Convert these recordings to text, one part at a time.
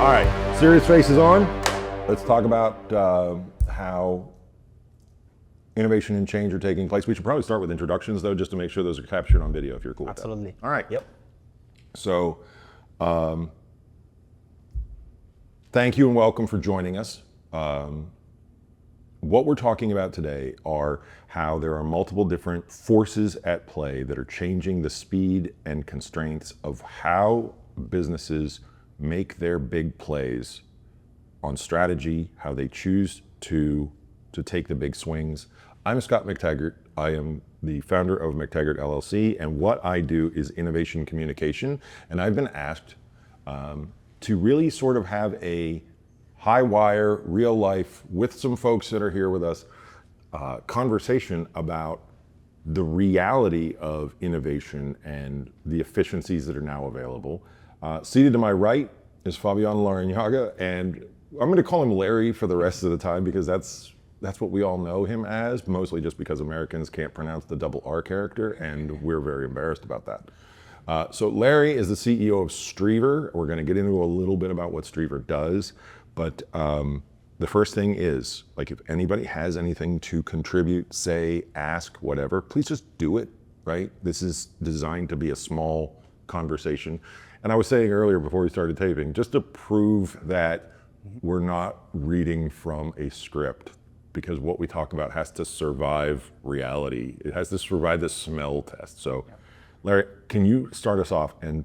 All right, serious face is on. Let's talk about how innovation and change are taking place. We should probably start with introductions, though, just to make sure those are captured on video, if you're cool with that. Absolutely. All right. Yep. So, thank you and welcome for joining us. What we're talking about today are how there are multiple different forces at play that are changing the speed and constraints of how businesses make their big plays on strategy, how they choose to take the big swings. I'm Scot MacTaggart. I am the founder of MacTaggart LLC, and what I do is innovation communication. And I've been asked to really sort of have a high wire, real life, with some folks that are here with us, conversation about the reality of innovation and the efficiencies that are now available. Seated to my right is Fabián Larrañaga, and I'm going to call him Larry for the rest of the time because that's what we all know him as, mostly just because Americans can't pronounce the double R character, and we're very embarrassed about that. So Larry is the CEO of Streaver. We're going to get into a little bit about what Streaver does, but the first thing is, like, if anybody has anything to contribute, say, ask, whatever, please just do it, right? This is designed to be a small conversation. And I was saying earlier before we started taping, just to prove that we're not reading from a script, because what we talk about has to survive reality. It has to survive the smell test. So, Larry, can you start us off and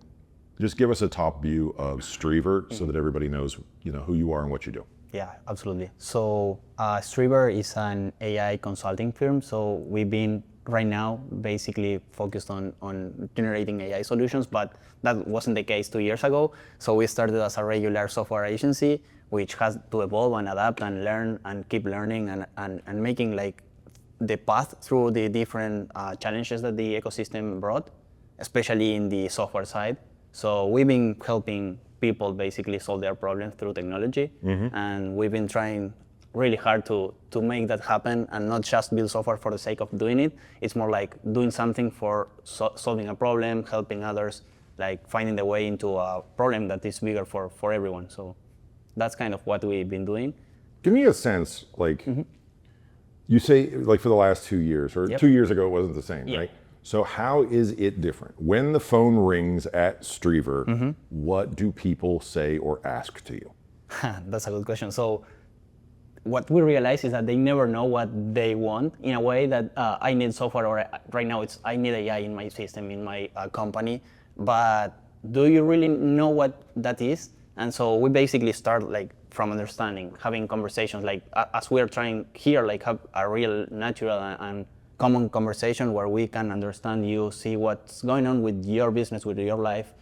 just give us a top view of Streaver so that everybody knows, who you are and what you do? Yeah, absolutely. So Streaver is an AI consulting firm. So we've been right now basically focused on generating AI solutions, but that wasn't the case 2 years ago. So we started as a regular software agency, which has to evolve and adapt and learn and keep learning and making like the path through the different challenges that the ecosystem brought, especially in the software side. So we've been helping people basically solve their problems through technology, and we've been trying really hard to make that happen and not just build software for the sake of doing it. It's more like doing something for solving a problem, helping others, like finding the way into a problem that is bigger for everyone. So that's kind of what we've been doing. Give me a sense, like, you say, like, for the last 2 years, or 2 years ago it wasn't the same, right? So how is it different? When the phone rings at Streaver, what do people say or ask to you? That's a good question. So what we realize is that they never know what they want, in a way that I need software, or right now I need AI in my system, in my company, but do you really know what that is? And so we basically start like from understanding, having conversations, like as we're trying here, like have a real natural and common conversation where we can understand you, see what's going on with your business, with your life,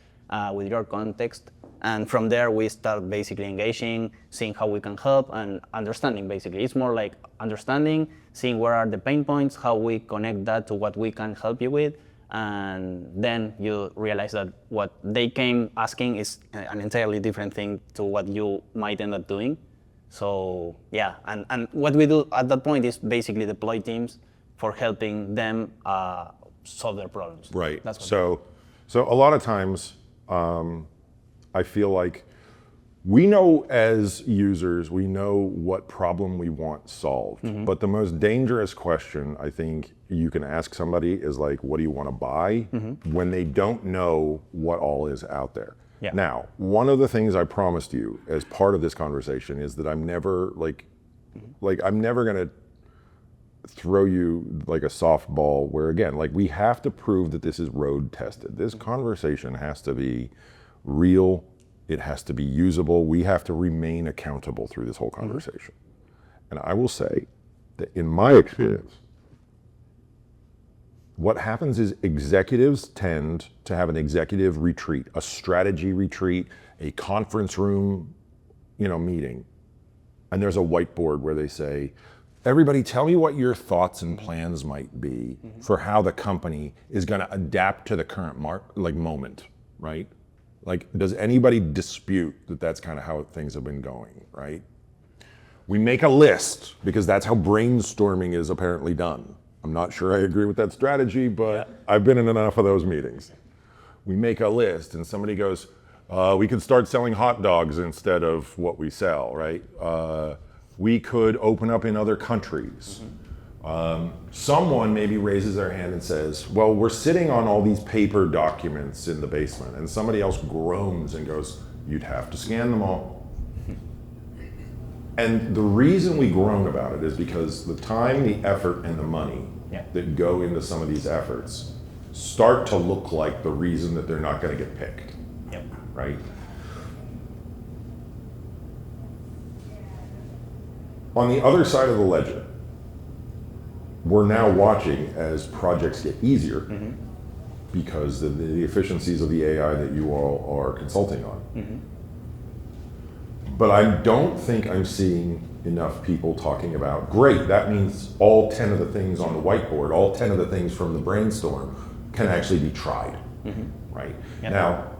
with your context. And from there, we start basically engaging, seeing how we can help, and understanding, basically. It's more like understanding, seeing where are the pain points, how we connect that to what we can help you with. And then you realize that what they came asking is an entirely different thing to what you might end up doing. So yeah, and what we do at that point is basically deploy teams for helping them solve their problems. Right. That's So a lot of times, I feel like we know as users, we know what problem we want solved. But the most dangerous question I think you can ask somebody is like, what do you want to buy? When they don't know what all is out there. Yeah. Now, one of the things I promised you as part of this conversation is that I'm never I'm never gonna throw you like a softball where, again, like, we have to prove that this is road tested. This conversation has to be real. It has to be usable. We have to remain accountable through this whole conversation. And I will say that in my experience, what happens is executives tend to have an executive retreat, a strategy retreat, a conference room, meeting. And there's a whiteboard where they say, everybody tell me what your thoughts and plans might be for how the company is going to adapt to the current moment, right? Like, does anybody dispute that that's kind of how things have been going, right? We make a list because that's how brainstorming is apparently done. I'm not sure I agree with that strategy, but I've been in enough of those meetings. We make a list and somebody goes, We could start selling hot dogs instead of what we sell, right? We could open up in other countries. Someone maybe raises their hand and says, well, we're sitting on all these paper documents in the basement, and somebody else groans and goes, you'd have to scan them all. And the reason we groan about it is because the time, the effort, and the money that go into some of these efforts start to look like the reason that they're not going to get picked, right? On the other side of the ledger, we're now watching as projects get easier because of the efficiencies of the AI that you all are consulting on. But I don't think I'm seeing enough people talking about, great, that means all 10 of the things on the whiteboard, all 10 of the things from the brainstorm can actually be tried, right? Now,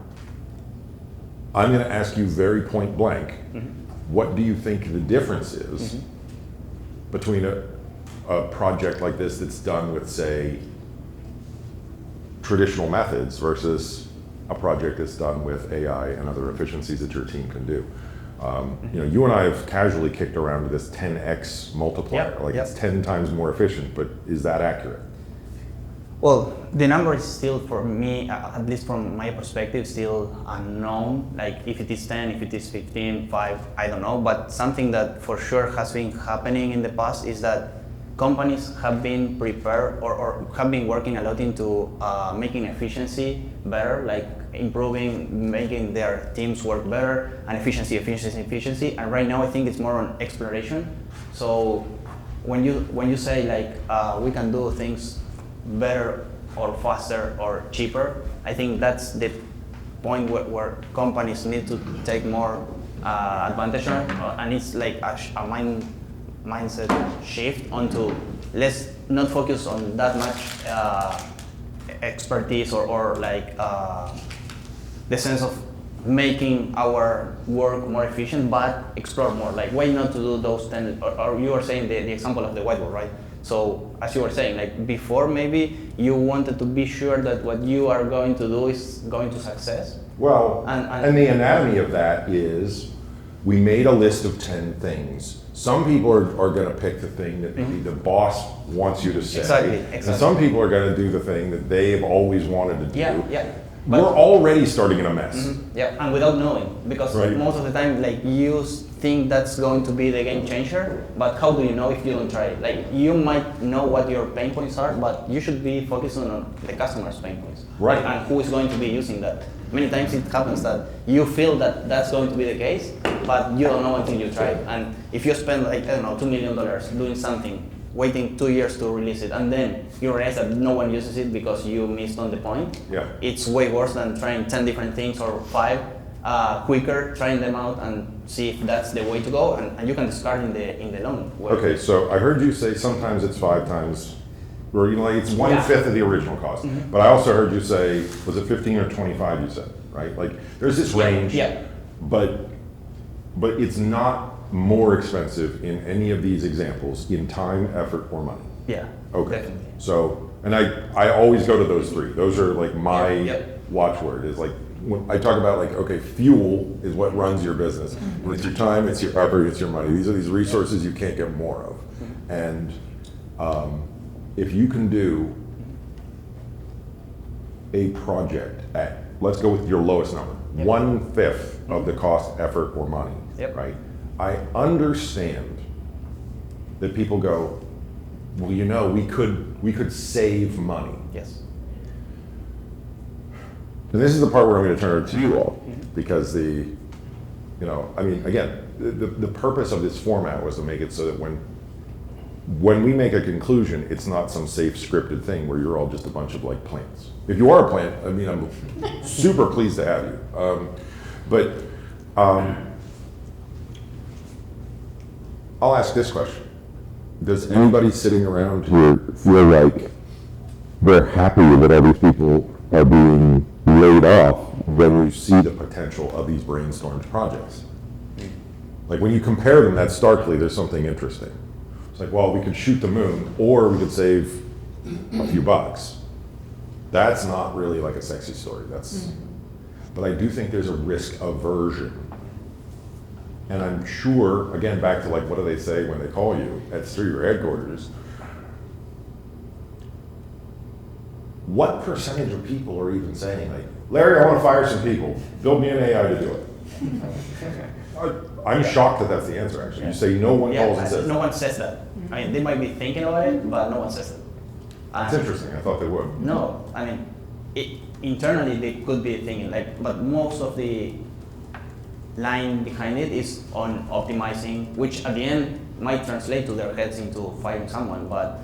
I'm going to ask you very point blank, what do you think the difference is between a project like this that's done with, say, traditional methods versus a project that's done with AI and other efficiencies that your team can do? You know, you and I have casually kicked around this 10x multiplier, it's 10 times more efficient, but is that accurate? Well, the number is still, for me, at least from my perspective, still unknown. Like if it is 10, if it is 15, 5, I don't know. But something that for sure has been happening in the past is that companies have been prepared or have been working a lot into making efficiency better, like improving, making their teams work better, and efficiency. And right now, I think it's more on exploration. So when you say like we can do things better or faster or cheaper, I think that's the point where companies need to take more advantage on, and it's like a mindset shift onto let's not focus on that much expertise or like the sense of making our work more efficient, but explore more. Like why not to do those 10, or you were saying the example of the whiteboard, right? So as you were saying, like before maybe you wanted to be sure that what you are going to do is going to success. Well, and the anatomy of that is we made a list of 10 things. Some people are going to pick the thing that maybe the boss wants you to say. Exactly. And some people are going to do the thing that they've always wanted to do. But we're already starting in a mess. And without knowing, because most of the time, like you think that's going to be the game changer, but how do you know if you don't try it? Like you might know what your pain points are, but you should be focusing on the customer's pain points. Right. And who is going to be using that. Many times it happens that you feel that that's going to be the case, but you don't know until you try it. And if you spend like, I don't know, $2 million doing something, waiting 2 years to release it, and then you realize that no one uses it because you missed on the point. It's way worse than trying 10 different things or 5 quicker, trying them out and see if that's the way to go, and you can discard in the long way. Okay, so I heard you say sometimes it's 5 times, or you know, like it's 1/5 of the original cost. But I also heard you say, was it 15 or 25 you said, right? Like there's this range, but it's not more expensive in any of these examples in time, effort, or money. Okay. Definitely. So, and I always go to those 3. Those are like my watchword. Is like when I talk about like, okay, fuel is what runs your business. It's your time, it's your effort, it's your money. These are these resources you can't get more of. And if you can do a project at, let's go with your lowest number, 1/5 of the cost, effort, or money, right? I understand that people go, well, you know, we could save money. Yes. And this is the part where I'm going to turn it to you all, because I mean, again, the purpose of this format was to make it so that when we make a conclusion, it's not some safe scripted thing where you're all just a bunch of like plants. If you are a plant, I mean, I'm super pleased to have you. I'll ask this question. Does anybody sitting around here feel like they're happy that other people are being laid off when we see the potential of these brainstormed projects? Like when you compare them that starkly, there's something interesting. It's like, well, we could shoot the moon or we could save a few bucks. That's not really like a sexy story. but I do think there's a risk aversion. And I'm sure, again, back to like, what do they say when they call you at Streaver headquarters? What percentage of people are even saying, like, Larry, I want to fire some people. Build me an AI to do it. I'm shocked that that's the answer, actually. You say no one calls and says no one says that. I mean, they might be thinking about it, but no one says it. That's interesting. I thought they would. No, I mean, internally they could be thinking like, but most of the line behind it is on optimizing, which at the end might translate to their heads into firing someone, but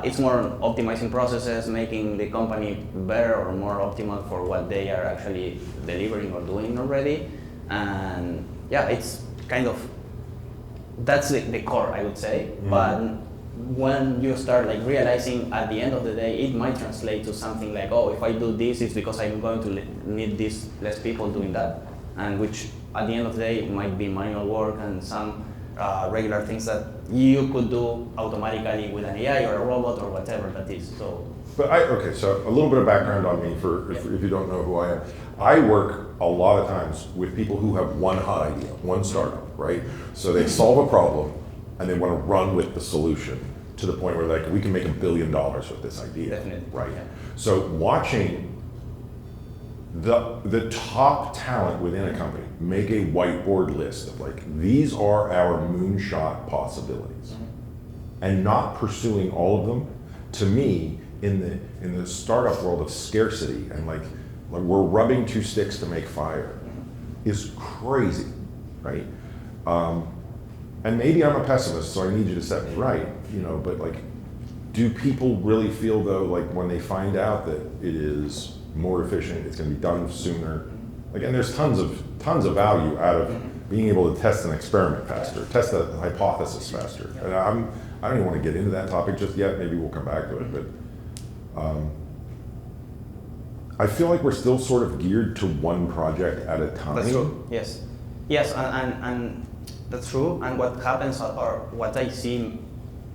it's more on optimizing processes, making the company better or more optimal for what they are actually delivering or doing already. And yeah, it's kind of, that's the core, I would say. Mm-hmm. But when you start like realizing at the end of the day, it might translate to something like, oh, if I do this, it's because I'm going to need this less people doing that. And which at the end of the day, it might be manual work and some regular things that you could do automatically with an AI or a robot or whatever that is. So, but okay, so a little bit of background on me if you don't know who I am. I work a lot of times with people who have one hot idea, one startup, right? So they solve a problem and they want to run with the solution to the point where like we can make $1 billion with this idea. Definitely. Right. Yeah. So watching the top talent within a company make a whiteboard list of like, these are our moonshot possibilities, and not pursuing all of them, to me, in the startup world of scarcity and like we're rubbing two sticks to make fire, is crazy, right? And maybe I'm a pessimist, so I need you to set me right, you know, but like, do people really feel though, like when they find out that it is more efficient, it's going to be done sooner? Again, there's tons of value out of being able to test an experiment faster, test a hypothesis faster. And I don't even want to get into that topic just yet. Maybe we'll come back to it, but I feel like we're still sort of geared to one project at a time. That's true. Yes, yes, and that's true. And what happens, or what I see,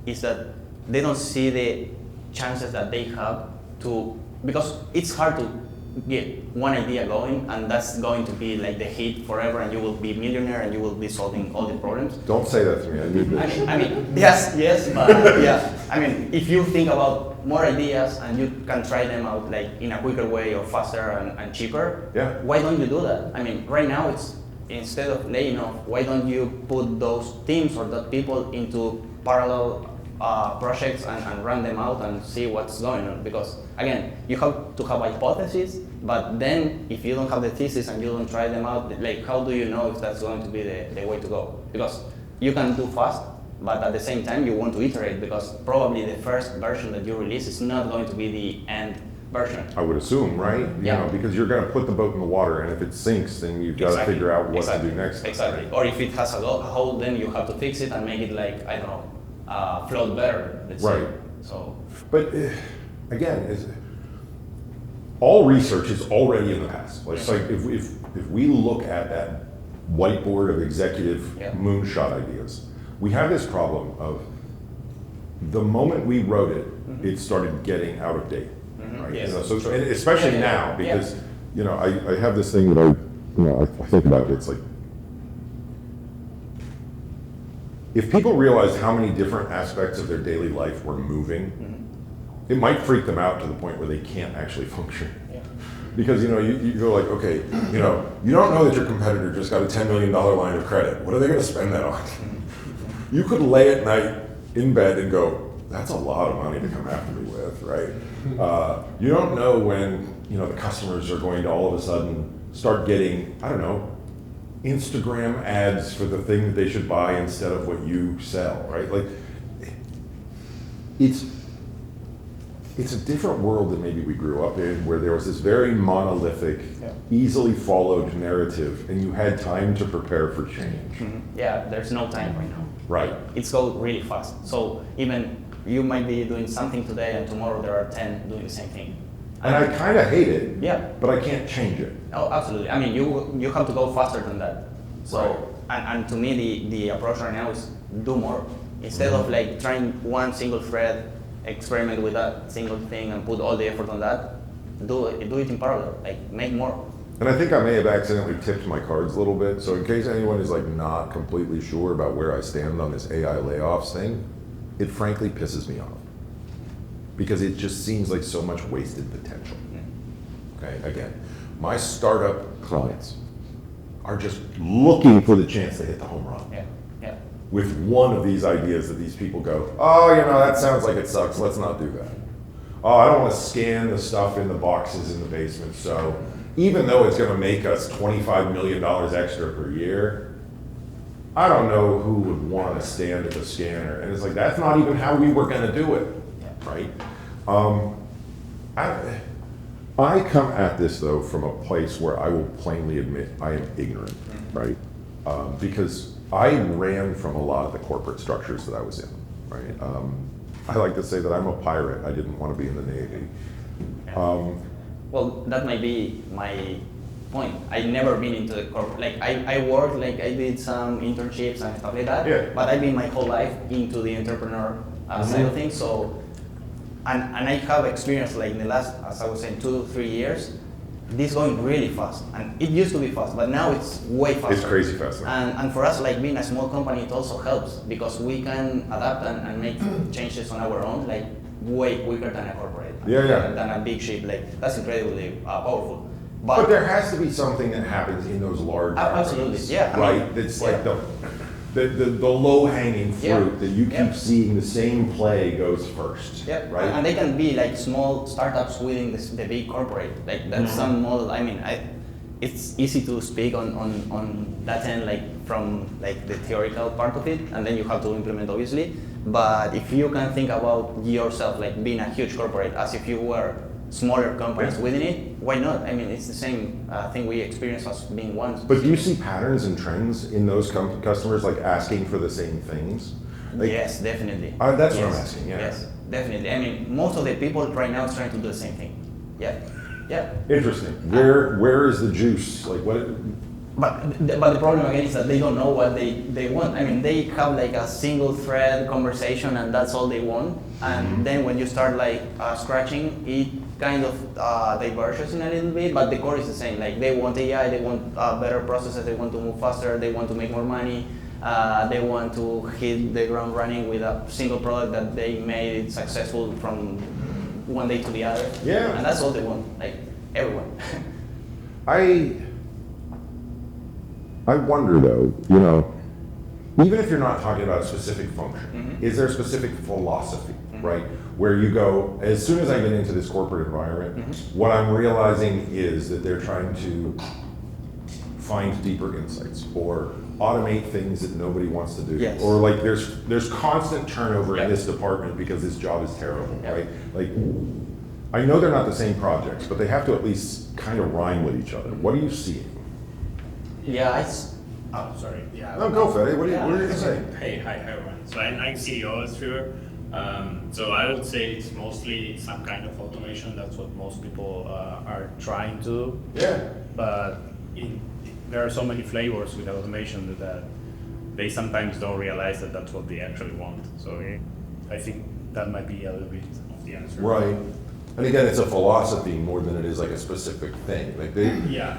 is that they don't see the chances that they have to, because it's hard to get one idea going, and that's going to be like the hit forever, and you will be a millionaire, and you will be solving all the problems. Don't say that to me. I need this. I mean, yes, but yeah. I mean, if you think about more ideas and you can try them out like in a quicker way or faster and cheaper, yeah. Why don't you do that? I mean, right now it's, instead of laying off, why don't you put those teams or those people into parallel projects and run them out and see what's going on? Because again, you have to have a hypothesis, but then if you don't have the thesis and you don't try them out, like how do you know if that's going to be the way to go? Because you can do fast, but at the same time you want to iterate, because probably the first version that you release is not going to be the end version. I would assume, right? You know, because you're going to put the boat in the water, and if it sinks, then you've got to figure out what to do next. Exactly. Or if it has a hole, then you have to fix it and make it like, I don't know, float better, let's say. So, but again, all research is already in the past. Like, so if we look at that whiteboard of executive moonshot ideas, we have this problem of the moment we wrote it, it started getting out of date. Right? Yes. You know, so and especially now, because you know, I have this thing that I think about. It's like, if people realize how many different aspects of their daily life we're moving, it might freak them out to the point where they can't actually function. Because you know, you go like, okay, you know, you don't know that your competitor just got a $10 million line of credit. What are they going to spend that on? You could lay at night in bed and go, that's a lot of money to come after me with, right? You don't know when, you know, the customers are going to all of a sudden start getting, I don't know, Instagram ads for the thing that they should buy instead of what you sell, right? Like, it's a different world than maybe we grew up in, where there was this very monolithic, easily followed narrative, and you had time to prepare for change. Yeah, there's no time right now. Right. It's going really fast. So even you might be doing something today, and tomorrow there are 10 doing the same thing. And I kind of hate it, but I can't change it. Oh, absolutely. I mean, you have to go faster than that. So, and to me, the approach right now is do more. Instead of like trying one single thread, experiment with that single thing and put all the effort on that, do it in parallel, like make more. And I think I may have accidentally tipped my cards a little bit. So in case anyone is like not completely sure about where I stand on this AI layoffs thing, it frankly pisses me off because it just seems like so much wasted potential. Okay, again, my startup clients are just looking for the chance to hit the home run. Yeah. Yeah. With one of these ideas that these people go, oh, you know, that sounds like it sucks, let's not do that. Oh, I don't want to scan the stuff in the boxes in the basement, so even though it's going to make us $25 million extra per year, I don't know who would want to stand at the scanner. And it's like, that's not even how we were going to do it, right? I come at this, though, from a place where I will plainly admit I am ignorant, right? Because I ran from a lot of the corporate structures that I was in, right? I like to say that I'm a pirate. I didn't want to be in the Navy. Well, that might be my point. I never been into the corporate. Like I worked, like I did some internships and stuff like that. Yeah. But I've been my whole life into the entrepreneur side of things. So, and I have experience like in the last, as I was saying, 2-3 years. This going really fast, and it used to be fast, but now it's way faster. It's crazy fast now. And for us, like being a small company, it also helps because we can adapt and make changes on our own, like way quicker than a corporate. Than a big ship. Like that's incredibly powerful. But there has to be something that happens in those large absolutely, companies, yeah. right? That's like the low-hanging fruit that you keep seeing the same play goes first, right? And they can be like small startups within the big corporate. Like that's some model. I mean, it's easy to speak on that end, like from like the theoretical part of it, and then you have to implement, obviously. But if you can think about yourself like being a huge corporate as if you were smaller companies within it, why not? I mean, it's the same thing we experience as being one. But do you see patterns and trends in those customers like asking for the same things? Like, yes, definitely. That's what I'm asking, yeah. Yes, definitely. I mean, most of the people right now is trying to do the same thing. Yeah, yeah. Interesting. Where is the juice? Like what? But the problem again is that they don't know what they want. I mean, they have like a single thread conversation and that's all they want. And then when you start like scratching, it kind of diverges in a little bit, but the core is the same. Like they want AI, they want better processes, they want to move faster, they want to make more money, they want to hit the ground running with a single product that they made successful from one day to the other. Yeah. And that's all they want, like everyone. I wonder though, you know, even if you're not talking about a specific function, is there a specific philosophy, right? Where you go, as soon as I get into this corporate environment, what I'm realizing is that they're trying to find deeper insights or automate things that nobody wants to do. Yes. Or like there's constant turnover in this department because this job is terrible, right? Like, I know they're not the same projects, but they have to at least kind of rhyme with each other. What are you seeing? Yeah, sorry. Yeah. No, go Fede. What are you going to say? Hey, hi everyone. So I'm CEO at Streaver. So I would say it's mostly some kind of automation. That's what most people are trying to do. Yeah. But there are so many flavors with automation that they sometimes don't realize that that's what they actually want. So I think that might be a little bit of the answer. Right. And again, it's a philosophy more than it is like a specific thing. Like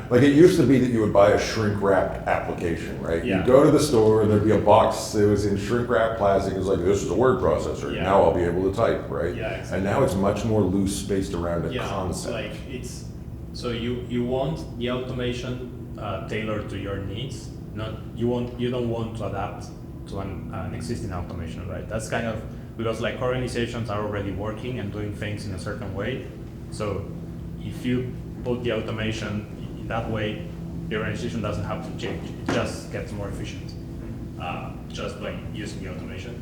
like it used to be that you would buy a shrink wrapped application, right? Yeah. You'd go to the store and there'd be a box that was in shrink wrapped plastic. It was like, this is a word processor. Yeah. Now I'll be able to type, right? Yeah, exactly. And now it's much more loose, spaced around a Yeah, concept. like so you want the automation tailored to your needs. You don't want to adapt to an existing automation, right? That's kind of because like organizations are already working and doing things in a certain way. So if you put the automation in that way, the organization doesn't have to change. It just gets more efficient just by using the automation.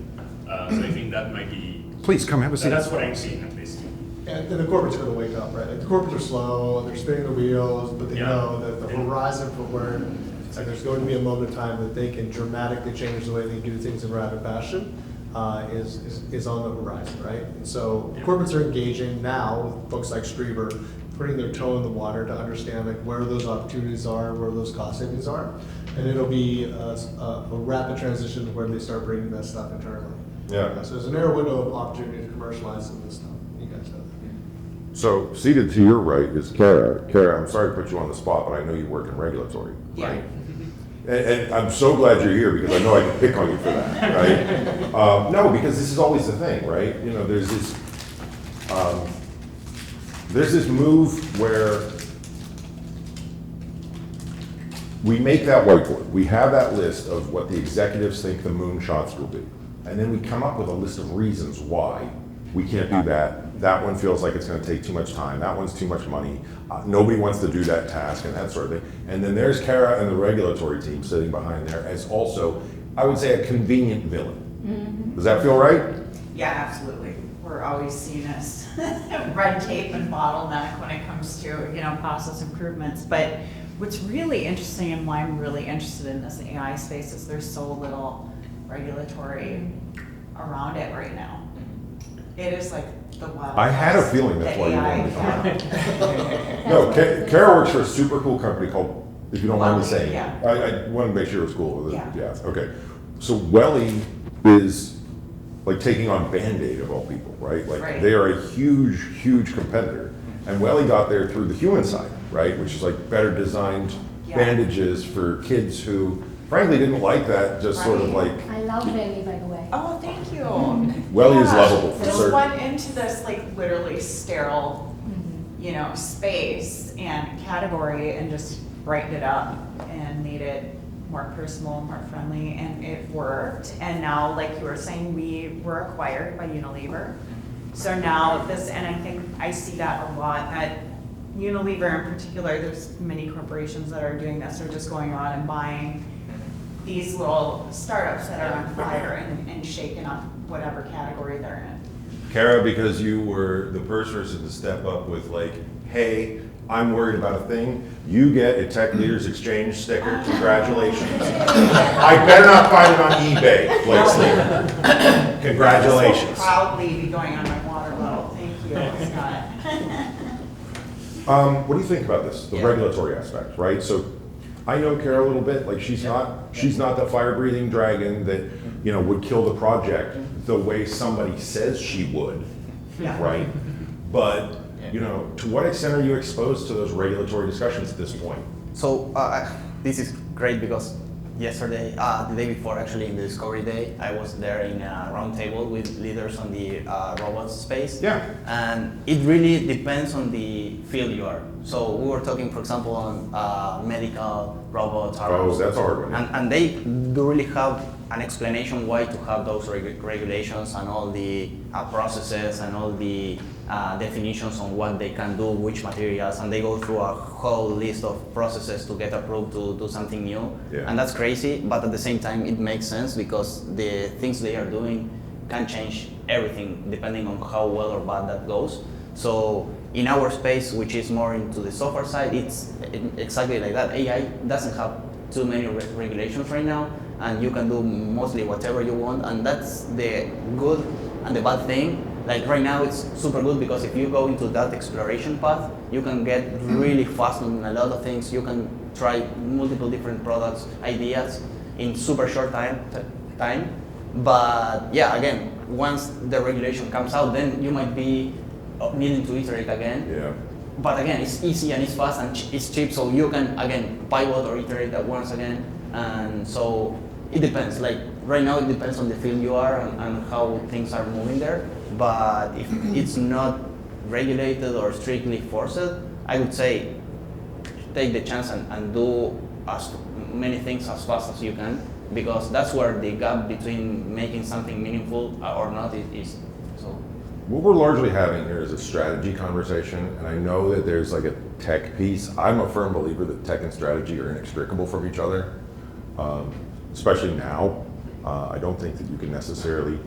So I think that might be. Please come have a seat. That's what I'm seeing at least. And the corporates are going to wake up, right? Like the corporates are slow, they're spinning the wheels, but they know that the horizon for where it's like there's going to be a moment in time that they can dramatically change the way they do things in rapid fashion is on the horizon, right? And so corporates are engaging now with folks like Streaver, putting their toe in the water to understand like where those opportunities are, where those cost savings are, and it'll be a rapid transition to where they start bringing that stuff internally. Yeah. So there's a narrow window of opportunity to commercialize some of this stuff. You guys know that. So seated to your right is Kara. Kara, I'm sorry to put you on the spot, but I know you work in regulatory, right? And I'm so glad you're here because I know I can pick on you for that, right? No, because this is always the thing, right? You know, there's this move where we make that whiteboard. We have that list of what the executives think the moonshots will be. And then we come up with a list of reasons why we can't do that. That one feels like it's going to take too much time. That one's too much money. Nobody wants to do that task and that sort of thing. And then there's Kara and the regulatory team sitting behind there as also, I would say, a convenient villain. Mm-hmm. Does that feel right? Yeah, absolutely. We're always seen as red tape and bottleneck when it comes to, process improvements. But what's really interesting and why I'm really interested in this AI space is there's so little regulatory around it right now. It is like the wild. I had a feeling that's why you wanted to come out. No, Kara works for a super cool company called, if you don't mind me saying, yeah. I wanted to make sure it was cool. Yeah. Okay. So Welly is like taking on Band-Aid of all people, right? Like Right. they are a huge, huge competitor. And Welly got there through the human side, right? Which is like better designed Yeah. bandages for kids who frankly didn't like that, just sort of like, I love Bailey, by the way. Oh, thank you. Welly is lovable for Just certain. went into this like literally sterile, space and category and just brightened it up and made it more personal, more friendly, and it worked. And now, like you were saying, we were acquired by Unilever. So now and I think I see that a lot at Unilever in particular. There's many corporations that are doing this. They're just going on and buying these little startups that are on fire and shaking up whatever category they're in. Kara, because you were the first person to step up with like, hey, I'm worried about a thing, you get a Tech Leaders Exchange sticker, congratulations. I better not find it on eBay, Blake Slater. Congratulations. This will proudly be going on my water bottle, thank you, Scott. What do you think about this, the regulatory aspect, right? So I know Kara a little bit, like she's not the fire-breathing dragon that, would kill the project the way somebody says she would, Yeah. right? But, to what extent are you exposed to those regulatory discussions at this point? So this is great because yesterday, the day before actually in the Discovery Day, I was there in a round table with leaders on the robots space. Yeah. And it really depends on the field you are. So we were talking, for example, on medical robots. Oh, that's a hard one. And they do really have an explanation why to have those regulations and all the processes and all the definitions on what they can do, which materials, and they go through a whole list of processes to get approved to do something new. Yeah. And that's crazy, but at the same time it makes sense because the things they are doing can change everything depending on how well or bad that goes. So in our space, which is more into the software side, it's exactly like that. AI doesn't have too many regulations right now, and you can do mostly whatever you want, and that's the good and the bad thing. Like right now it's super good because if you go into that exploration path, you can get really fast on a lot of things. You can try multiple different products, ideas in super short time. But yeah, again, once the regulation comes out, then you might be needing to iterate again. Yeah. But again, it's easy and it's fast and it's cheap, so you can again pivot or iterate that once again. And so it depends. Like right now, it depends on the field you are and how things are moving there. But if it's not regulated or strictly forced, I would say take the chance and do as many things as fast as you can, because that's where the gap between making something meaningful or not is. So. What we're largely having here is a strategy conversation, and I know that there's like a tech piece. I'm a firm believer that tech and strategy are inextricable from each other, especially now. I don't think that you can necessarily,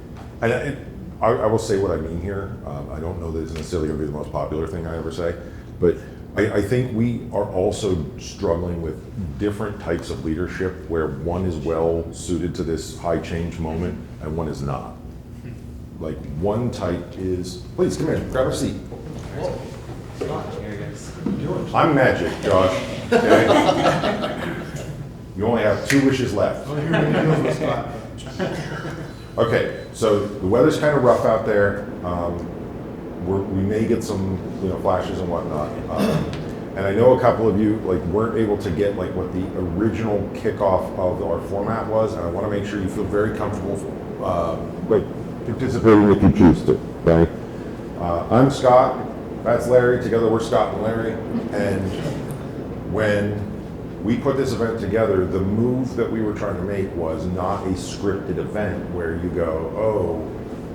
and I will say what I mean here. I don't know that it's necessarily going to be the most popular thing I ever say, but I think we are also struggling with different types of leadership where one is well suited to this high change moment and one is not. Like one type is, please come in, grab a seat. I'm magic, Josh. Okay? You only have 2 wishes left. Okay, so the weather's kind of rough out there. we may get some, flashes and whatnot. And I know a couple of you weren't able to get what the original kickoff of our format was, and I want to make sure you feel very comfortable participating if you choose to. Okay. I'm Scott. That's Larry. Together we're Scott and Larry. And when we put this event together, the move that we were trying to make was not a scripted event where you go, oh,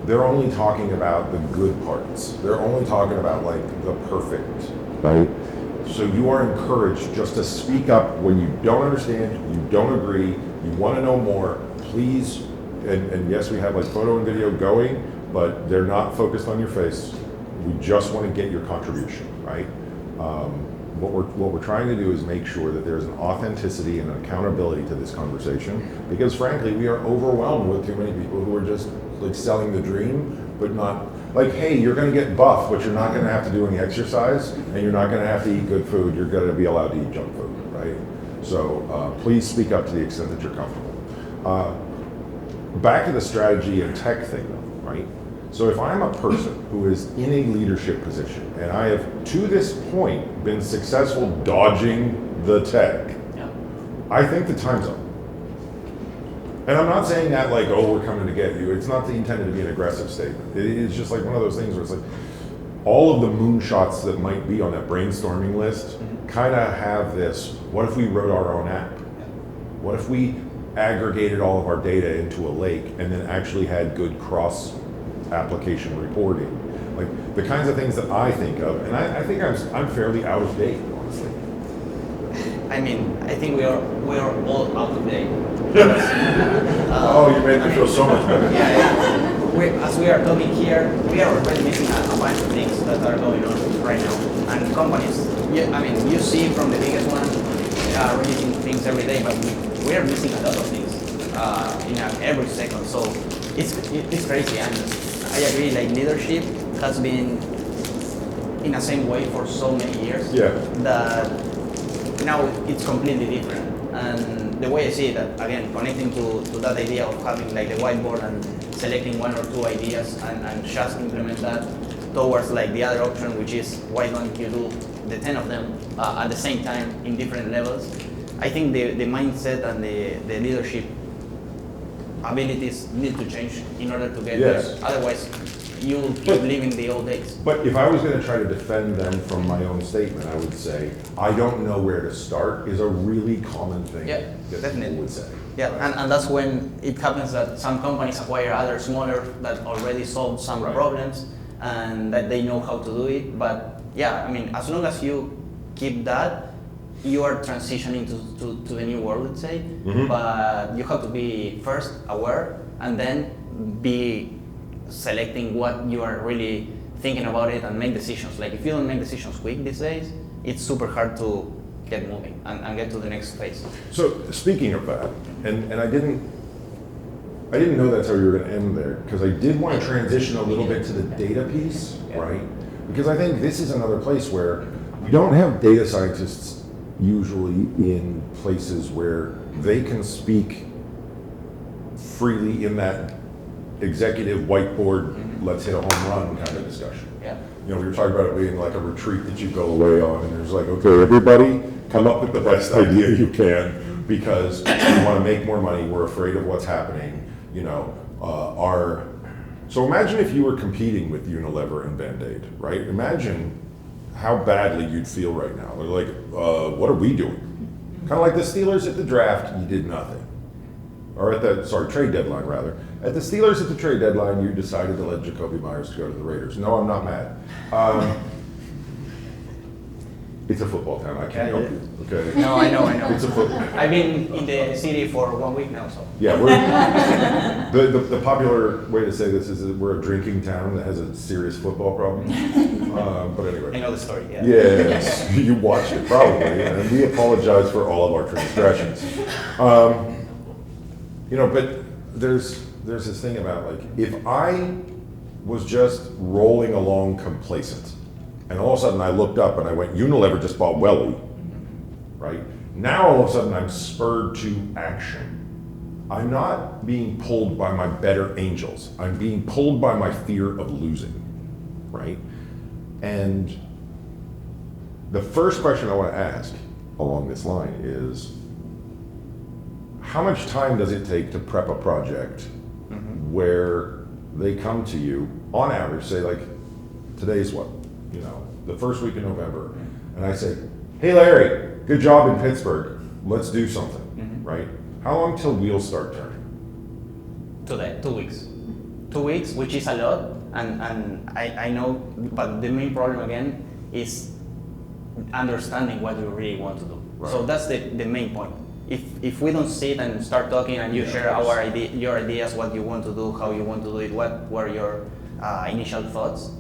they're only talking about the good parts. They're only talking about the perfect, right? So you are encouraged just to speak up when you don't understand, you don't agree, you want to know more, please. And yes, we have photo and video going, but they're not focused on your face. We just want to get your contribution, right? What we're trying to do is make sure that there's an authenticity and an accountability to this conversation, because frankly, we are overwhelmed with too many people who are just selling the dream, but not hey, you're going to get buff, but you're not going to have to do any exercise, and you're not going to have to eat good food. You're going to be allowed to eat junk food, right? So please speak up to the extent that you're comfortable. Back to the strategy and tech thing, though, right? So if I'm a person who is in a leadership position, and I have, to this point, been successful dodging the tech, I think the time's up. And I'm not saying that oh, we're coming to get you. It's not intended to be an aggressive statement. It is just one of those things where it's all of the moonshots that might be on that brainstorming list kind of have this, what if we wrote our own app? What if we aggregated all of our data into a lake and then actually had good cross-application reporting? The kinds of things that I think of, and I think I'm fairly out of date, honestly. I mean, I think we are all out of date. Oh, you made me feel so much better. Yeah. As we are talking here, we are already missing a bunch of things that are going on right now. And companies, you see from the biggest one, releasing things every day, but we are missing a lot of things in every second. So it's crazy. And I agree, leadership has been in the same way for so many years that now it's completely different. And the way I see it, again, connecting to that idea of having the whiteboard and selecting one or two ideas and just implement that towards the other option, which is why don't you do the 10 of them at the same time in different levels. I think the mindset and the leadership abilities need to change in order to get there. Otherwise, you will keep living the old days. But if I was going to try to defend them from my own statement, I would say, I don't know where to start is a really common thing that definitely. people would say. Yeah, and that's when it happens that some companies acquire other smaller that already solved some problems and that they know how to do it. But as long as you keep that, you are transitioning to the new world, let's say. But you have to be first aware and then be selecting what you are really thinking about it and make decisions. If you don't make decisions quick these days, it's super hard to get moving and get to the next phase. So speaking of that, and I didn't know that's how you were going to end there, because I did want to transition a little bit to the data piece, right? Because I think this is another place where we don't have data scientists usually in places where they can speak freely in that executive whiteboard, let's hit a home run kind of discussion. We were talking about it being a retreat that you go away on, and there's okay, everybody come up with the best idea you can, because we want to make more money, we're afraid of what's happening, so imagine if you were competing with Unilever and Band-Aid, right? Imagine how badly you'd feel right now. They're what are we doing? Kind of like the Steelers at the draft, you did nothing. Or at the, trade deadline rather. At the Steelers at the trade deadline, you decided to let Jacoby Myers go to the Raiders. No, I'm not mad. It's a football town, I can't help you, okay? No, I know. It's a football. I've been in the city for 1 week now, so. Yeah, the popular way to say this is that we're a drinking town that has a serious football problem. But anyway. I know the story, yeah. Yes, you watched it probably, and we apologize for all of our transgressions. But there's this thing about if I was just rolling along complacent, and all of a sudden I looked up and I went, Unilever just bought Welly, right? Now all of a sudden I'm spurred to action. I'm not being pulled by my better angels. I'm being pulled by my fear of losing, right? And the first question I want to ask along this line is, how much time does it take to prep a project where they come to you, on average, say like, today's what, you know, the first week in November, and I say, hey Larry, good job in Pittsburgh, let's do something, right? How long till wheels start turning? Today, 2 weeks. 2 weeks, which is a lot, and I know, but the main problem again is understanding what you really want to do. Right. So that's the main point. If we don't sit and start talking and you share your ideas, what you want to do, how you want to do it, what were your initial thoughts,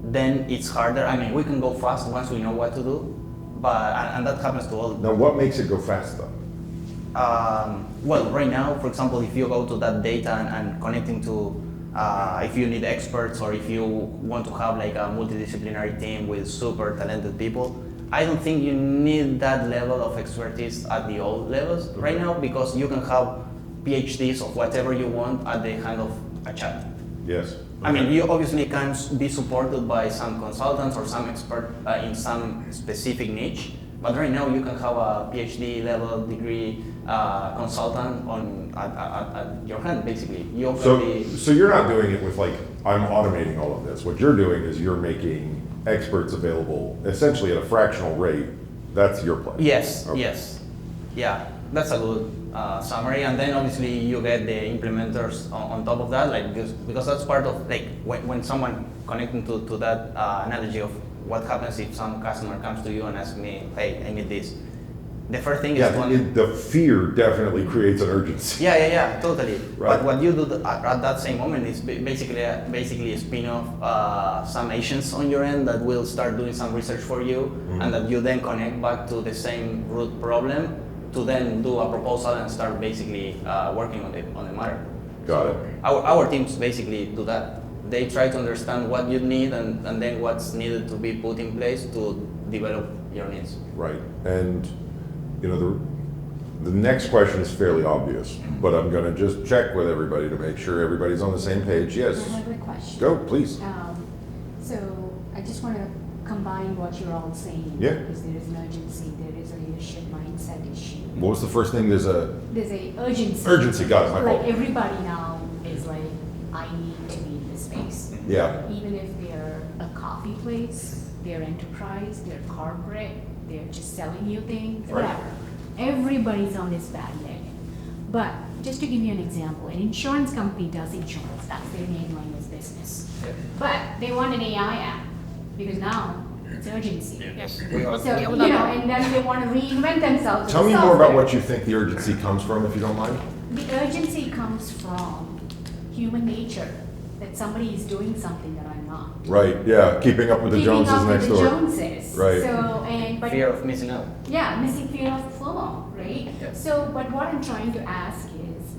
then it's harder. I mean, we can go fast once we know what to do, but and that happens to all. Now, what makes it go fast though? Well, right now, for example, if you go to that data and connecting to, if you need experts or if you want to have like a multidisciplinary team with super talented people, I don't think you need that level of expertise at the old levels right now, because you can have PhDs of whatever you want at the hand of a chat. Yes. I mean, you obviously can be supported by some consultants or some expert in some specific niche, but right now you can have a PhD level degree consultant at your hand, basically. So you're not doing it with like, I'm automating all of this. What you're doing is you're making experts available essentially at a fractional rate. That's your plan. Yes, Okay. yes. Yeah, that's a good summary. And then obviously you get the implementers on top of that, like because that's part of like when someone connecting to that analogy of what happens if some customer comes to you and asks me, hey, I need this. The first thing is the fear definitely creates an urgency. Yeah, totally. Right. But what you do at that same moment is basically a spin-off some agents on your end that will start doing some research for you, and that you then connect back to the same root problem to then do a proposal and start basically working on the matter. Got it. Our teams basically do that. They try to understand what you need and then what's needed to be put in place to develop your needs. Right. And you know, the next question is fairly obvious, but I'm going to just check with everybody to make sure everybody's on the same page. Yes. I have a question. Go, please. So I just want to combine what you're all saying. Yeah. Because there is an urgency, there is a leadership mindset issue. What was the first thing? There's a urgency. urgency. Got it. My Like fault. everybody now is like, I need to be in this space. Yeah. Even if they're a coffee place, they're enterprise, they're corporate, they're just selling you things, Right. whatever. Everybody's on this bandwagon. But just to give you an example, an insurance company does insurance, that's their main line of business. But they want an AI app because now it's urgency. So, you know, and then they want to reinvent themselves. Tell with me more about software. what you think the urgency comes from, if you don't mind. The urgency comes from human nature, that somebody is doing something that I'm not. Right. Yeah. Keeping up with the Keeping Joneses up with next the door. Joneses. Right. But Fear of missing out. yeah, missing fear of FOMO, right? So, but what I'm trying to ask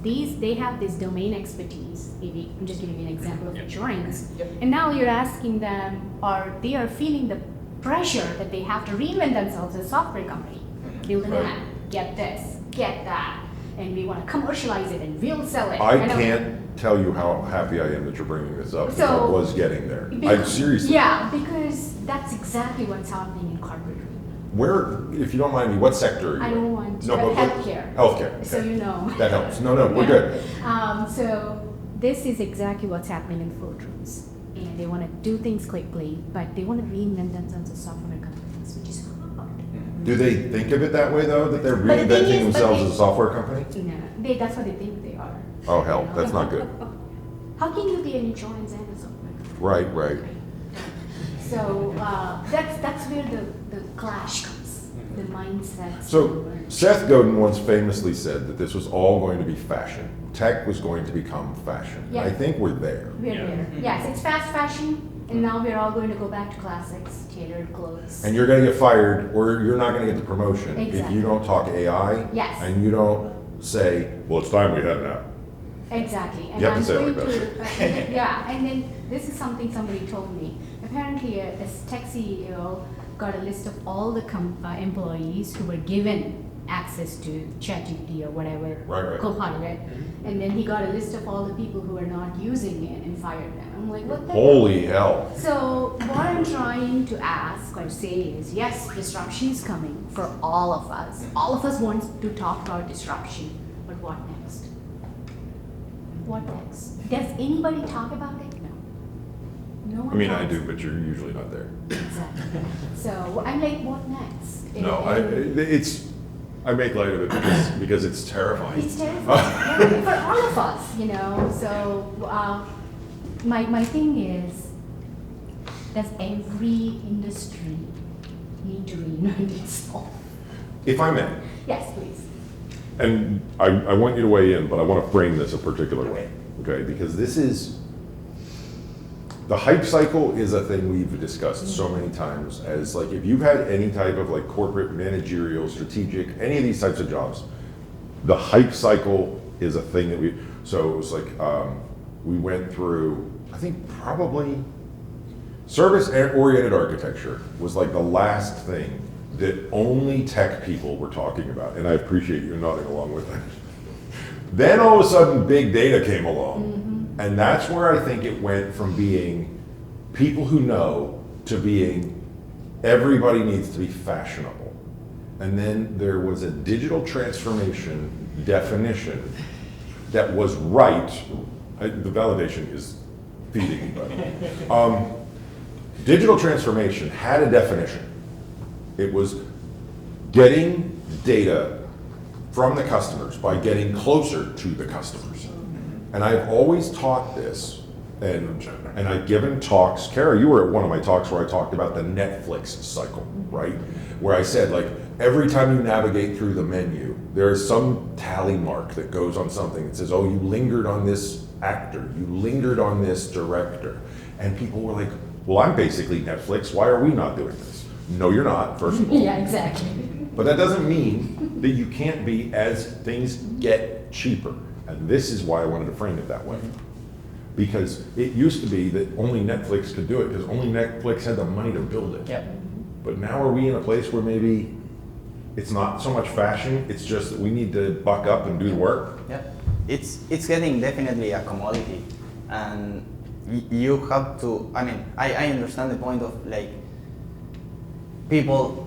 is, they have this domain expertise. Maybe I'm just giving you an example of insurance. And now you're asking them, or they are feeling the pressure that they have to reinvent themselves as a software company. Build an Right. app, get this, get that, and we want to commercialize it and we'll sell it. I And can't tell you how happy I am that you're bringing this up, because I So- was getting there. I seriously. Yeah, because that's exactly what's happening in corporate. Where, if you don't mind me, what sector are you I in? don't want to, No, but but healthcare. Healthcare. So Okay. you know. That helps. No, we're good. So this is exactly what's happening in courtrooms. And they want to do things quickly, but they want to reinvent themselves as software companies, which is hard. Do they think of it that way though? That they're But the thing reinventing is, themselves as a software company? No, that's what they think they are. Oh hell, that's not good. How can you be an insurance and a software company? Right. So that's where the clash comes, the mindset. So Seth Godin once famously said that this was all going to be fashion. Tech was going to become fashion. Yeah. I think we're there. We're Yeah. there. Yes, it's fast fashion, and now we're all going to go back to classics, tailored clothes. And you're going to get fired, or you're not going to get the promotion if Exactly. you don't talk AI. Yes. And you don't say, well, it's time we had an app. Exactly. And You have to I'm say it going like to, yeah, and then this is something somebody told me. Apparently, a tech CEO got a list of all the employees who were given access to ChatGPT or whatever, Right. Copilot, and then he got a list of all the people who are not using it and fired them. I'm like, what the Holy hell. So what I'm trying to ask or say is, yes, disruption is coming for all of us. All of us want to talk about disruption, but what next? What next? Does anybody talk about it? No. No one I mean, I talks. do, but you're usually not there. Exactly. So I'm like, what next? No, I make light of it because it's terrifying. It's terrifying. Yeah, for all of us, you know. So my thing is, does every industry need to reinvent itself? If I may, Yes, please. and I want you to weigh in, but I want to frame this a particular way, okay? Because this is, the hype cycle is a thing we've discussed so many times as like, if you've had any type of like corporate, managerial, strategic, any of these types of jobs, the hype cycle is a thing that so it was like, we went through, I think probably service-oriented architecture was like the last thing that only tech people were talking about. And I appreciate you nodding along with that. Then all of a sudden, big data came along. And that's where I think it went from being people who know to being everybody needs to be fashionable. And then there was a digital transformation definition that was right. The validation is feeding me, buddy. Digital transformation had a definition. It was getting data from the customers by getting closer to the customers. And I've always taught this, and I've given talks. Kara, you were at one of my talks where I talked about the Netflix cycle, right? Where I said, like, every time you navigate through the menu, there is some tally mark that goes on something that says, oh, you lingered on this actor, you lingered on this director. And people were like, well, I'm basically Netflix, why are we not doing this? No, you're not, first of all. Yeah, exactly. But that doesn't mean that you can't be as things get cheaper. And this is why I wanted to frame it that way. Because it used to be that only Netflix could do it, because only Netflix had the money to build it. Yep. But now are we in a place where maybe it's not so much fashion, it's just that we need to buck up and do the work? Yep. It's getting definitely a commodity, and you have to. I mean, I understand the point of like people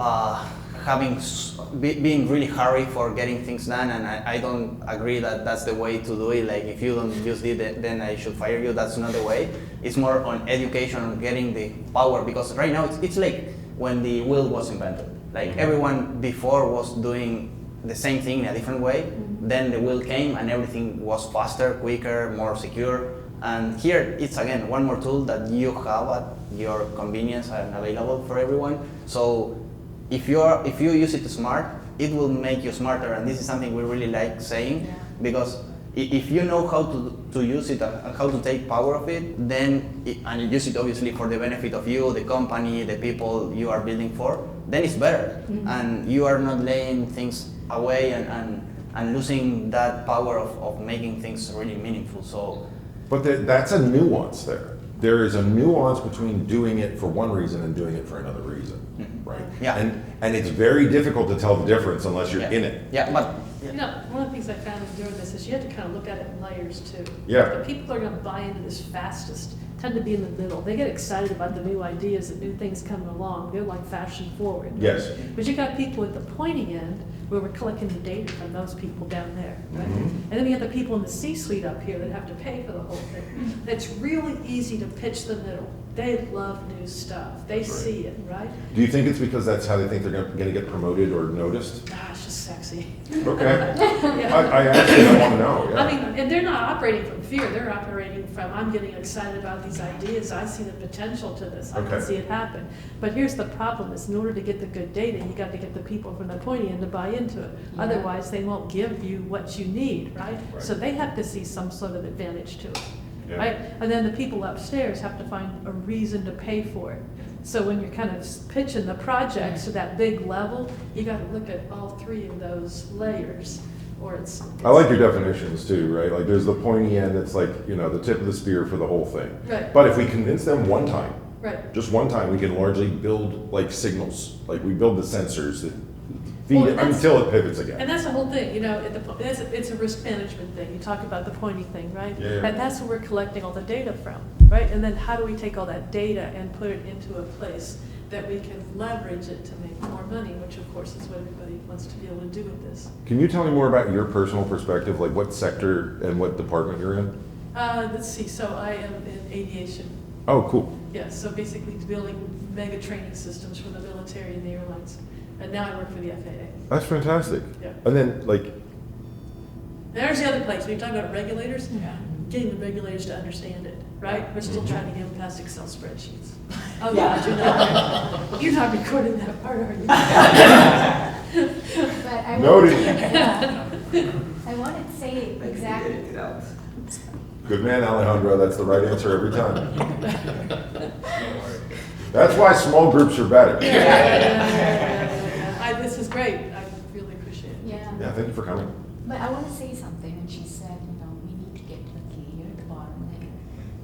being really hurry for getting things done, and I don't agree that that's the way to do it. Like, if you don't use it, then I should fire you. That's not the way. It's more on education, on getting the power, because right now it's like when the wheel was invented. Like, everyone before was doing the same thing in a different way. Then the wheel came and everything was faster, quicker, more secure. And here it's again one more tool that you have at your convenience and available for everyone. So if you use it smart, it will make you smarter. And this is something we really like saying, because if you know how to use it and how to take power of it, then and you use it obviously for the benefit of you, the company, the people you are building for, then it's better. And you are not laying things away and losing that power of making things really meaningful. So, but that's a nuance there. There is a nuance between doing it for one reason and doing it for another reason, right? Yeah. And it's very difficult to tell the difference unless you're in it. Yeah, but You know, one of the things I found in doing this is you have to kind of look at it in layers too. Yeah. The people that are going to buy into this fastest tend to be in the middle. They get excited about the new ideas and new things coming along. They're like fashion forward. Yes. But you got people at the pointy end where we're collecting the data from those people down there, right? And then we have the people in the C-suite up here that have to pay for the whole thing. It's really easy to pitch the middle. They love new stuff. They see it, right? Do you think it's because that's how they think they're going to get promoted or noticed? Ah, it's just sexy. Okay. Yeah. I actually want to know. Yeah. I mean, and they're not operating from fear. They're operating from, I'm getting excited about these ideas. I see the potential to this. I Okay. can see it happen. But here's the problem: is in order to get the good data, you got to get the people from the pointy end to buy into it. Yeah. Otherwise, they won't give you what you need, right? Right. So they have to see some sort of advantage to it. Yeah. Right? And then the people upstairs have to find a reason to pay for it. So when you're kind of pitching the projects to that big level, you got to look at all three of those layers, or it's. I like your definitions too, right? Like there's the pointy end that's like, you know, the tip of the spear for the whole thing. Right. But if we convince them one time, Right. just one time, we can largely build like signals. Like we build the sensors that feed Well, it that's- until it pivots again. And that's the whole thing, you know, it's a risk management thing. You talk about the pointy thing, right? Yeah. And that's where we're collecting all the data from, right? And then how do we take all that data and put it into a place that we can leverage it to make more money, which of course is what everybody wants to be able to do with this. Can you tell me more about your personal perspective, like what sector and what department you're in? Let's see, so I am in aviation. Oh, cool. Yeah, so basically building mega training systems for the military and the airlines. And now I work for the FAA. That's fantastic. Yeah. And then, like, There's the other place, when you talk about regulators, getting the regulators to understand it, right? We're still trying to get them past Excel spreadsheets. Oh, yeah, you're not recording that part, are you? But I Noted. I wanted to say exactly. good man, Alejandro, that's the right answer every time. That's why small groups are better. This is great, I really appreciate it. Yeah. Yeah, thank you for coming. But I want to say something when she said, you know, we need to get to the layer, the bottom layer.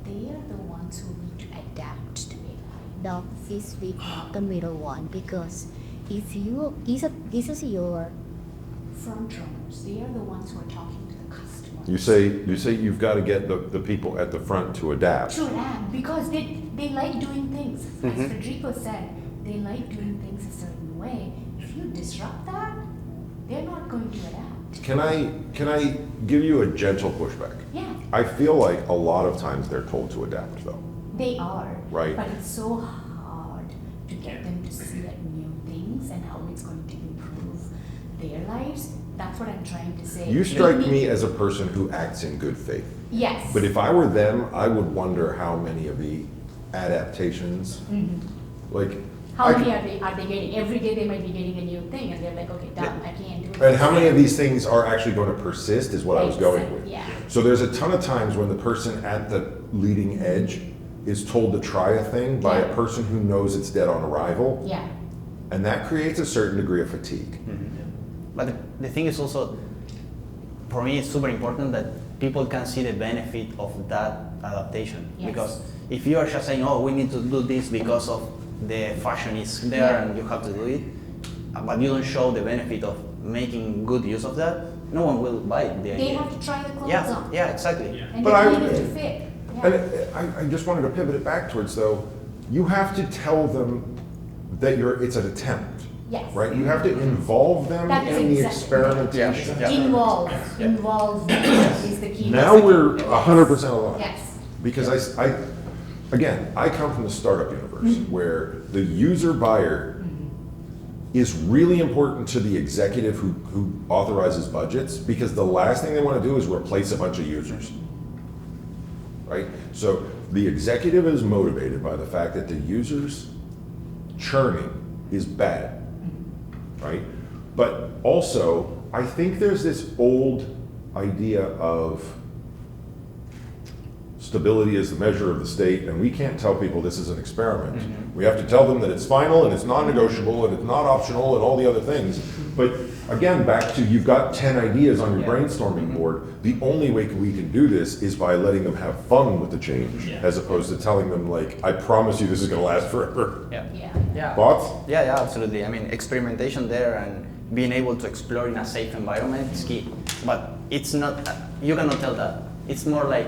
They are the ones who need to adapt to it. The C-suite, not the middle one, because if you, this is your, Front runners, they are the ones who are talking to the customers. You say you've got to get the people at the front to adapt. To adapt, because they like doing things. As Federico said, they like doing things a certain way. If you disrupt that, they're not going to adapt. Can I give you a gentle pushback? Yeah, I feel like a lot of times they're told to adapt though. they are. Right. But it's so hard to get them to see that new things and how it's going to improve their lives. That's what I'm trying to say. You They strike need- me as a person who acts in good faith. Yes. But if I were them, I would wonder how many of the adaptations, like, How I many could- are they getting? Every day they might be getting a new thing and they're like, okay, done, I can't do it. and how many of these things are actually going to persist is what I was going with. Yeah. So there's a ton of times when the person at the leading edge is told to try a thing by a Yeah. person who knows it's dead on arrival, Yeah. and that creates a certain degree of fatigue. But the thing is also, for me, it's super important that people can see the benefit of that adaptation. Yes. Because if you are just saying, oh, we need to do this because of the fashion is there Yeah. and you have to do it, but you don't show the benefit of making good use of that, no one will buy the idea. They have to try the clothes Yeah, on. yeah, exactly. And But they I- need it to fit. And Yeah. I just wanted to pivot it back towards though, you have to tell them that it's an attempt. Yes. Right? You have to involve them That is in the exactly- experimentation. Yeah. Involve is the key. Now we're 100% aligned. Yes. Because I come from the startup universe where the user buyer is really important to the executive who authorizes budgets, because the last thing they want to do is replace a bunch of users. Right? So the executive is motivated by the fact that the users churning is bad. Right? But also, I think there's this old idea of stability is the measure of the state, and we can't tell people this is an experiment. We have to tell them that it's final and it's non-negotiable and it's not optional and all the other things. But again, back to you've got 10 ideas on your brainstorming board. The only way we can do this is by letting them have fun with the change, as opposed to telling them like, I promise you this is going to last forever. Yeah. Yeah. Yeah. Thoughts? Yeah, absolutely. I mean, experimentation there and being able to explore in a safe environment is key. But it's not, you cannot tell that. It's more like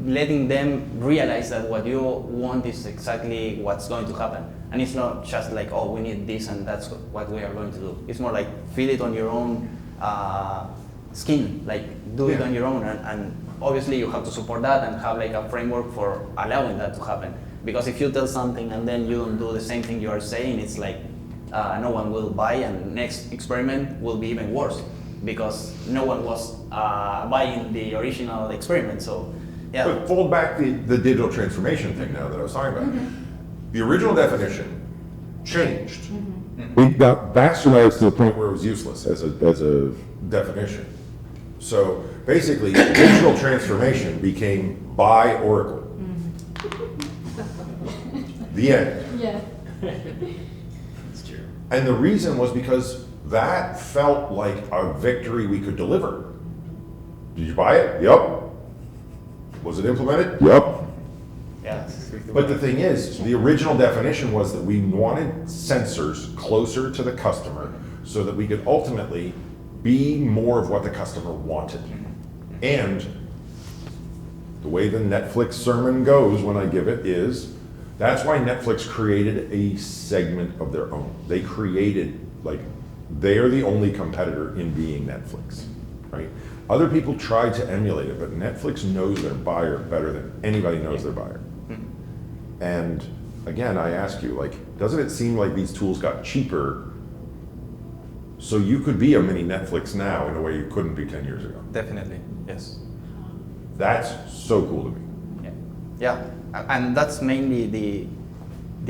letting them realize that what you want is exactly what's going to happen. And it's not just like, oh, we need this and that's what we are going to do. It's more like feel it on your own skin, like do it Yeah. on your own. And obviously you have to support that and have like a framework for allowing that to happen. Because if you tell something and then you don't do the same thing you are saying, it's like no one will buy, and next experiment will be even worse because no one was buying the original experiment. So, yeah. But fold back the digital transformation thing now that I was talking about. The original definition changed. We got bastardized to the point where it was useless as a definition. So basically, digital transformation became by Oracle. The end. Yeah. It's true. And the reason was because that felt like a victory we could deliver. Did you buy it? Yep. Was it implemented? Yep. Yeah. But the thing is, the original definition was that we wanted sensors closer to the customer so that we could ultimately be more of what the customer wanted. And the way the Netflix sermon goes when I give it is, that's why Netflix created a segment of their own. They created, like, they are the only competitor in being Netflix, right? Other people tried to emulate it, but Netflix knows their buyer better than anybody knows their buyer. And again, I ask you, like, doesn't it seem like these tools got cheaper so you could be a mini Netflix now in a way you couldn't be 10 years ago? Definitely, yes. That's so cool to me. Yeah, and that's mainly the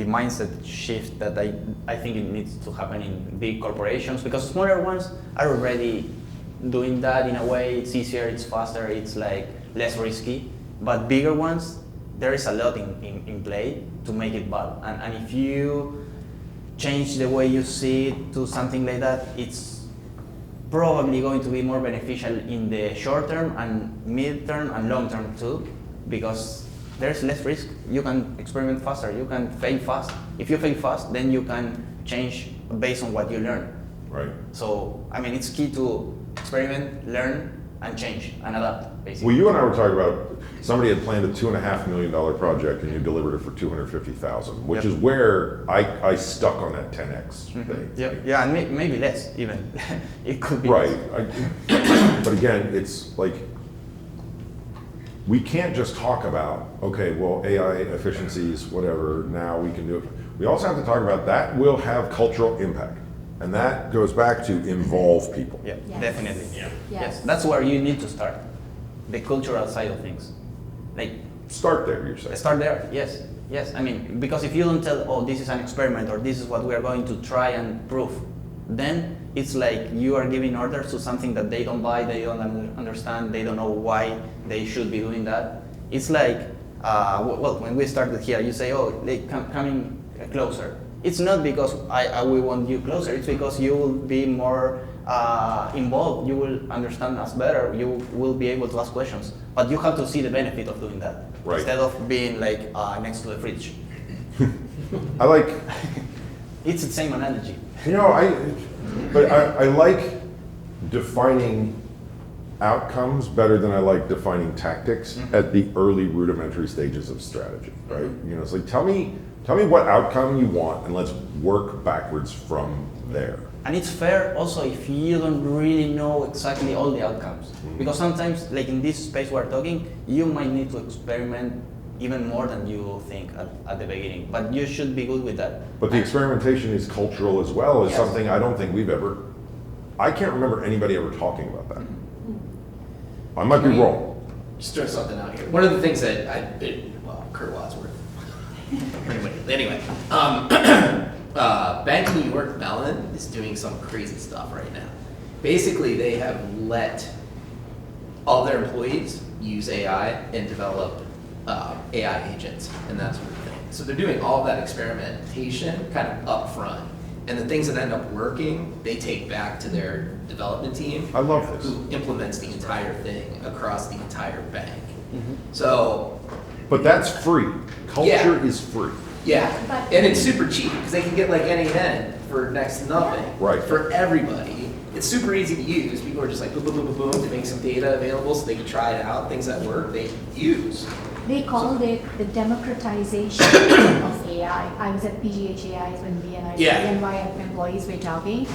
mindset shift that I think it needs to happen in big corporations, because smaller ones are already doing that in a way. It's easier, it's faster, it's like less risky. But bigger ones, there is a lot in play to make it bad. And if you change the way you see it to something like that, it's probably going to be more beneficial in the short term and mid term and long term too, because there's less risk. You can experiment faster, you can fail fast. If you fail fast, then you can change based on what you learn. Right. So, I mean, it's key to experiment, learn, and change, and adapt, basically. Well, you and I were talking about, somebody had planned a $2.5 million project and you delivered it for $250,000, which is where I stuck on that 10X thing. Yeah, and maybe less even. It could be Right. less. But again, it's like, we can't just talk about, okay, well, AI efficiencies, whatever, now we can do it. We also have to talk about that will have cultural impact. And that goes back to involve people. Yeah, Yes. definitely. Yeah. Yes. Yes, that's where you need to start. The cultural side of things. Like, Start there, you're saying. start there, yes. Yes, I mean, because if you don't tell, oh, this is an experiment, or this is what we are going to try and prove, then it's like you are giving orders to something that they don't buy, they don't understand, they don't know why they should be doing that. It's like, well, when we started here, you say, oh, like, coming closer. It's not because we want you closer, it's because you will be more involved, you will understand us better, you will be able to ask questions. But you have to see the benefit of doing that, Right. instead of being like next to the fridge. I like, It's the same analogy. you know, I like defining outcomes better than I like defining tactics at the early rudimentary stages of strategy, right? You know, it's like, tell me what outcome you want and let's work backwards from there. And it's fair also if you don't really know exactly all the outcomes. Because sometimes, like in this space we're talking, you might need to experiment even more than you think at the beginning. But you should be good with that. But the experimentation is cultural as well, is Yes. something I don't think we've ever, I can't remember anybody ever talking about that. I might be wrong. Just throw something out here. One of the things that Kurt Wadsworth. Anyway, Bank of New York Mellon is doing some crazy stuff right now. Basically, they have let all their employees use AI and develop AI agents and that sort of thing. So they're doing all that experimentation kind of up front. And the things that end up working, they take back to their development team. I love this. Who implements the entire thing across the entire bank. So, But that's free. Culture Yeah. is free. yeah, But- and it's super cheap because they can get like NAN for next to nothing. Right. For everybody. It's super easy to use. People are just like boom, boom, boom, boom, boom to make some data available so they can try it out. Things that work, they use. They called it the democratization of AI. I was at PGHAIs when Yeah. BNY employees were talking.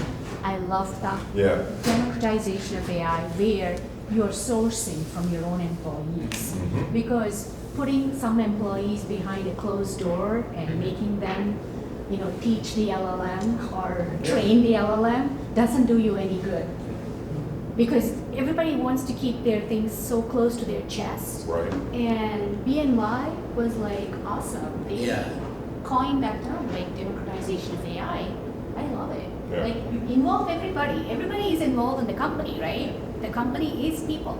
I love that. Yeah. Democratization of AI, where you're sourcing from your own employees. Because putting some employees behind a closed door and making them, teach the LLM or train the LLM doesn't do you any good. Because everybody wants to keep their things so close to their chest. Right. And BNY was like awesome. They Yeah. coined that term, like democratization of AI. I love it. Yeah. Like you involve everybody. Everybody is involved in the company, right? The company is people.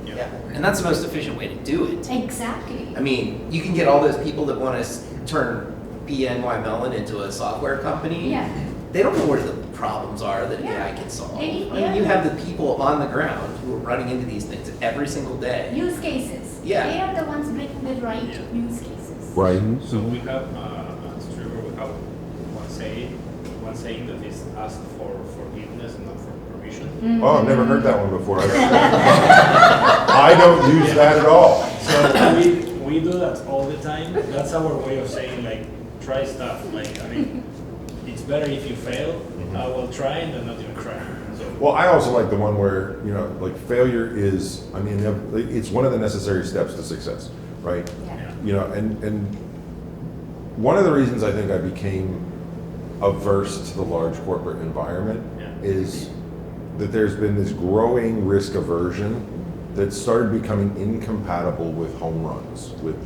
Yeah. And that's the most efficient way to do it. Exactly. I mean, you can get all those people that want to turn BNY Mellon into a software company. Yeah. They don't know where the problems are that Yeah. AI can solve. They- I mean, you have the people on the ground who are running into these things every single day. Use cases. Yeah. They are the ones making the right Yeah. use cases. Right. So we have Streaver, we have one saying that is asked for business and not for permission. Oh, I've never heard that one before. I don't use that at all. So we do that all the time. That's our way of saying, like, try stuff. Like, I mean, it's better if you fail. I will try and then not even try. So, Well, I also like the one where, you know, like failure is, I mean, it's one of the necessary steps to success, right? yeah. You know, and one of the reasons I think I became averse to the large corporate environment Yeah. is that there's been this growing risk aversion that started becoming incompatible with home runs, with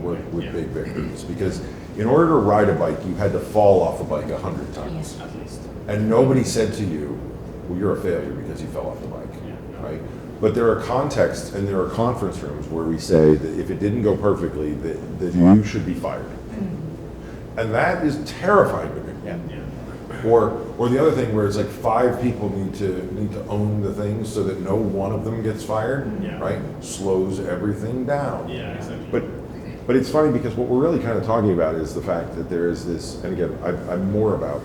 Yeah. big victories. Because in order to ride a bike, you had to fall off a bike 100 times. At least. And nobody said to you, well, you're a failure because you fell off the bike, Yeah. right? But there are contexts and there are conference rooms where we say that if it didn't go perfectly, that you should be fired. And that is terrifying to me. Yeah. Yeah. Or the other thing where it's like 5 people need to own the thing so that no one of them gets fired, Yeah. right? Slows everything down. Yeah, exactly. But it's funny because what we're really kind of talking about is the fact that there is this, and again, I'm more about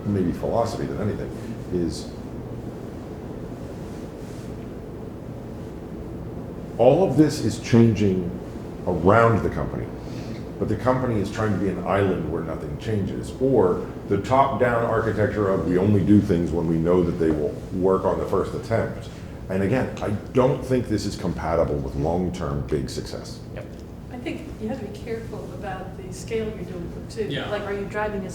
maybe philosophy than anything, is all of this is changing around the company, but the company is trying to be an island where nothing changes, or the top-down architecture of we only do things when we know that they will work on the first attempt. And again, I don't think this is compatible with long-term big success. Yep. I think you have to be careful about the scale you're doing it too. Yeah. Like, are you driving a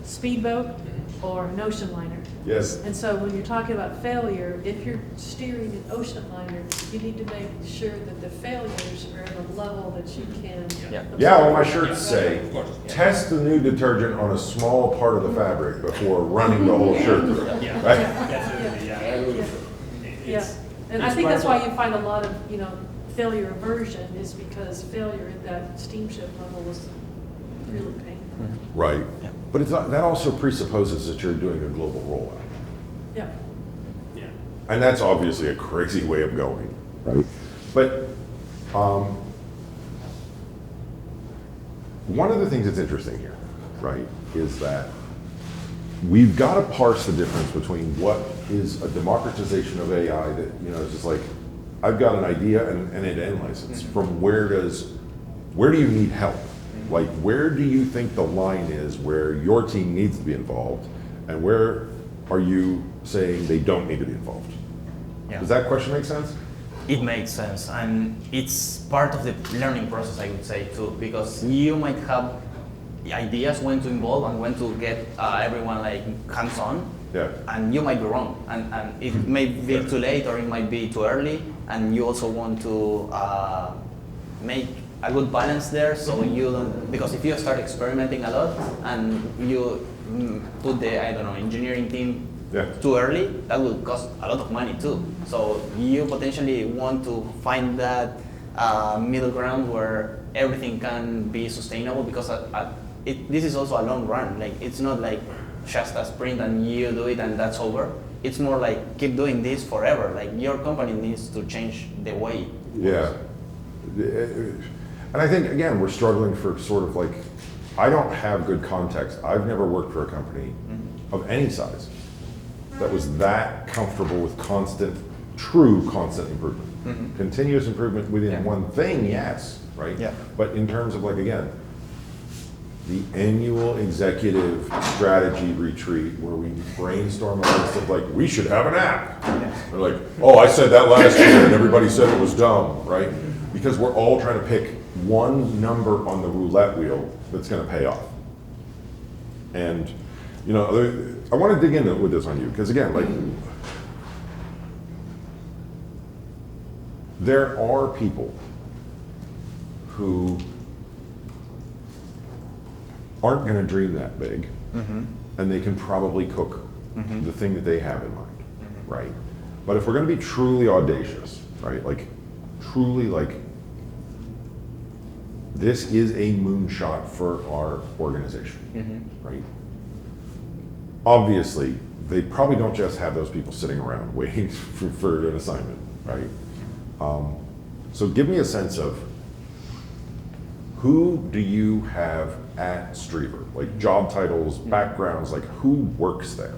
speedboat or an ocean liner? Yes. And so when you're talking about failure, if you're steering an ocean liner, you need to make sure that the failures are at a level that you can. Yeah. Yeah, well, my shirts say, Of course. test the new detergent on a small part of the fabric before running the whole shirt through it, Yeah. right? Definitely, yeah. I would- Yeah, it's- and I it's think that's part why of- you find a lot of, failure aversion is because failure at that steamship level is really painful. Right. Yeah. But it's not, that also presupposes that you're doing a global rollout. Yeah. Yeah. And that's obviously a crazy way of going, right? But one of the things that's interesting here, right, is that we've got to parse the difference between what is a democratization of AI that, is just like, I've got an idea and an end license. From where do you need help? Like, where do you think the line is where your team needs to be involved, and where are you saying they don't need to be involved? Yeah. Does that question make sense? It makes sense, and it's part of the learning process, I would say, too, because you might have ideas when to involve and when to get everyone like hands-on, Yeah. and you might be wrong, and it may be too late or it might be too early, and you also want to make a good balance there, so you don't, because if you start experimenting a lot and you put the, engineering team Yeah. too early, that will cost a lot of money too. So you potentially want to find that middle ground where everything can be sustainable, because this is also a long run. Like, it's not like just a sprint and you do it and that's over. It's more like keep doing this forever. Like, your company needs to change the way. Yeah. And I think, again, we're struggling for sort of like, I don't have good context. I've never worked for a company of any size that was that comfortable with true constant improvement. Continuous improvement within Yeah. one thing, yes, right? Yeah. But in terms of, like, again, the annual executive strategy retreat where we brainstorm a list of, like, we should have an app. They're like, oh, I said that last year and everybody said it was dumb, right? Because we're all trying to pick one number on the roulette wheel that's going to pay off. And, I want to dig into with this on you, because again, like, there are people who aren't going to dream that big, and they can probably cook the thing that they have in mind, right? But if we're going to be truly audacious, right, like, truly, like, this is a moonshot for our organization, right? Obviously, they probably don't just have those people sitting around waiting for an assignment, right? So give me a sense of who do you have at Streaver? Like, job titles, backgrounds, like, who works there?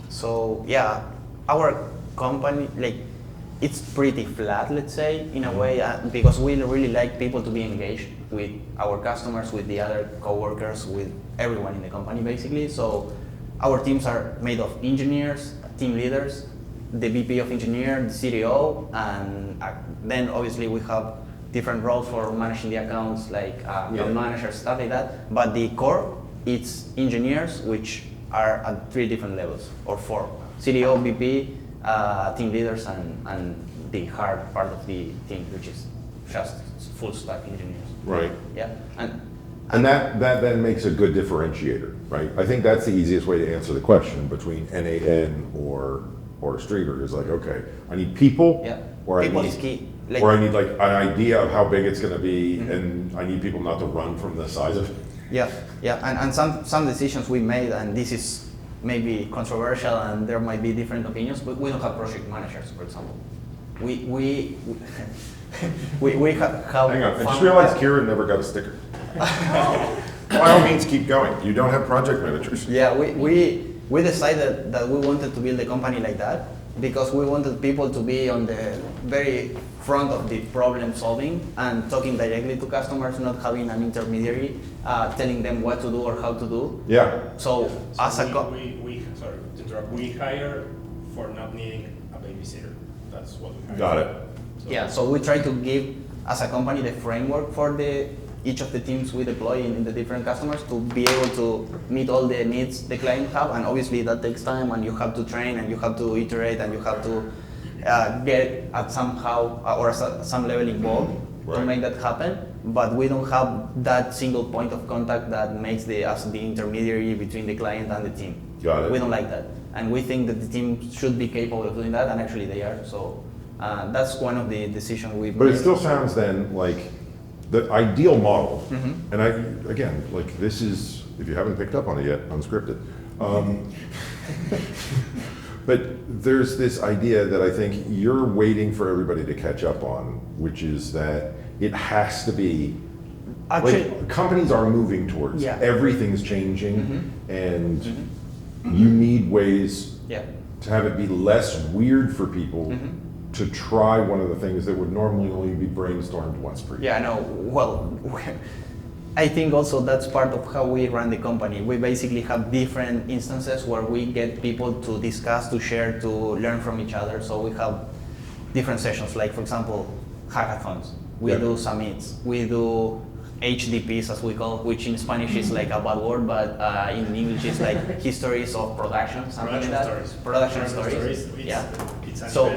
So yeah, our company, like, it's pretty flat, let's say, in a way, because we really like people to be engaged with our customers, with the other coworkers, with everyone in the company, basically. So our teams are made of engineers, team leaders, the VP of engineer, the CTO, and then obviously we have different roles for managing the accounts, like account managers, stuff like that. But the core, it's engineers, which are at 3 different levels, or 4. CTO, VP, team leaders, and the hard part of the team, which is just full stack engineers. Right. Yeah. And that then makes a good differentiator, right? I think that's the easiest way to answer the question between NAN or Streaver is like, okay, I need people, or people I need, is key. or I need like an idea of how big it's going to be, and I need people not to run from the size of it. Yeah, and some decisions we made, and this is maybe controversial, and there might be different opinions, but we don't have project managers, for example. We have. Hang on, I just realized Kieran never got a sticker. By all means, keep going. You don't have project managers. Yeah, we decided that we wanted to build a company like that because we wanted people to be on the very front of the problem solving and talking directly to customers, not having an intermediary telling them what to do or how to do. Yeah. So as a sorry to interrupt. We hire for not needing a babysitter. That's what we hire. Got it. So we try to give, as a company, the framework for each of the teams we deploy in the different customers to be able to meet all the needs the client have, and obviously that takes time, and you have to train, and you have to iterate, and you have to get at somehow or at some level involved to make that happen. But we don't have that single point of contact that makes us the intermediary between the client and the team. Got it. We don't like that, and we think that the team should be capable of doing that, and actually they are. So that's one of the decisions we've made. But it still sounds then like the ideal model, and again, like this is, if you haven't picked up on it yet, unscripted. But there's this idea that I think you're waiting for everybody to catch up on, which is that it has to be, Actually, like companies are moving towards, everything's changing, and you need ways to have it be less weird for people to try one of the things that would normally only be brainstormed once per year. Yeah, I know. Well, I think also that's part of how we run the company. We basically have different instances where we get people to discuss, to share, to learn from each other. So we have different sessions, like for example, hackathons. We do summits. We do HDPs, as we call, which in Spanish is like a bad word, but in English is like histories of production, something like that. Production stories. So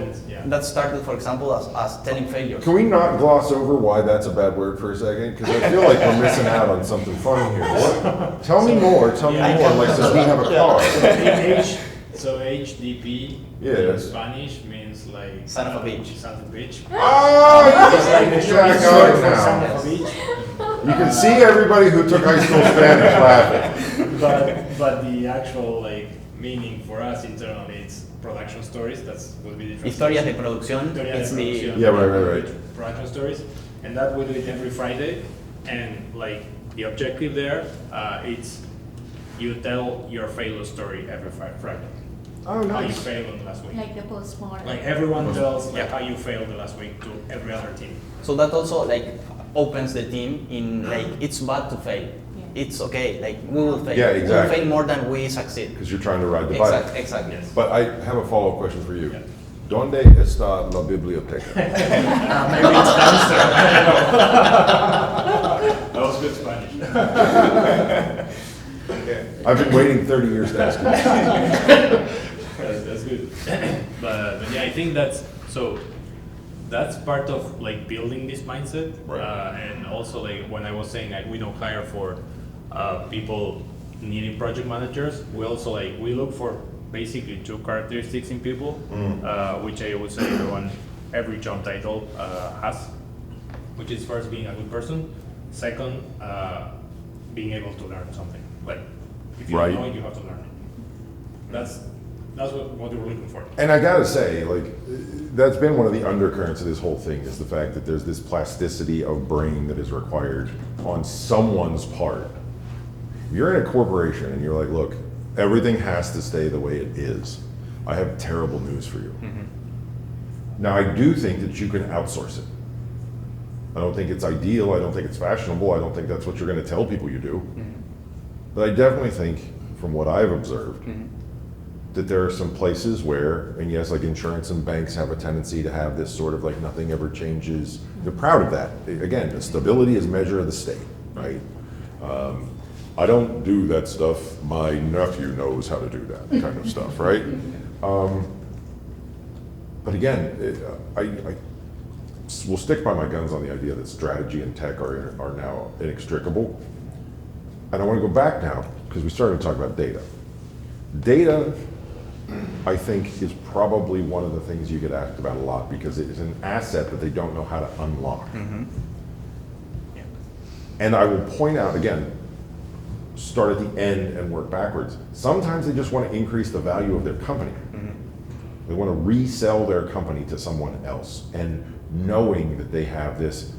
that started, for example, as telling failures. Can we not gloss over why that's a bad word for a second? Because I feel like we're missing out on something fun here. What? Tell me more. Like, does he have a car? So HDP in Spanish means like son of a bitch. Son of a bitch. Oh, I got it now. Son of a bitch. You can see everybody who took high school Spanish laughing. But the actual like meaning for us internally, it's production stories. That's would be the Historias de producción. It's the right. Production stories, and that we do it every Friday. And like the objective there, it's you tell your failure story every Friday. Oh, nice. How you failed last week. Like the postmortem. Like everyone tells like how you failed the last week to every other team. So that also like opens the team in like it's bad to fail. It's okay, like we will fail. Yeah, exactly. We will fail more than we succeed. Because you're trying to ride the bike. Exactly. Yes. But I have a follow-up question for you. Yeah. ¿Dónde está la biblioteca? Maybe it's downstairs. That was good Spanish. I've been waiting 30 years to ask you. That's good. But yeah, I think that's part of like building this mindset, and also like when I was saying like we don't hire for people needing project managers, we also like we look for basically 2 characteristics in people, which I would say every job title has, which is first being a good person, second being able to learn something. Like if you don't know it, you have to learn it. That's what we're looking for. And I gotta say, like, that's been one of the undercurrents of this whole thing, is the fact that there's this plasticity of brain that is required on someone's part. You're in a corporation and you're like, look, everything has to stay the way it is. I have terrible news for you. Now, I do think that you can outsource it. I don't think it's ideal, I don't think it's fashionable, I don't think that's what you're going to tell people you do. But I definitely think, from what I've observed, that there are some places where, and yes, like insurance and banks have a tendency to have this sort of like nothing ever changes. They're proud of that. Again, the stability is a measure of the state, right? I don't do that stuff, my nephew knows how to do that kind of stuff, right? But again, I will stick by my guns on the idea that strategy and tech are now inextricable. And I want to go back now, because we started to talk about data. Data, I think, is probably one of the things you get asked about a lot, because it is an asset that they don't know how to unlock. And I will point out, again, start at the end and work backwards. Sometimes they just want to increase the value of their company. They want to resell their company to someone else, and knowing that they have this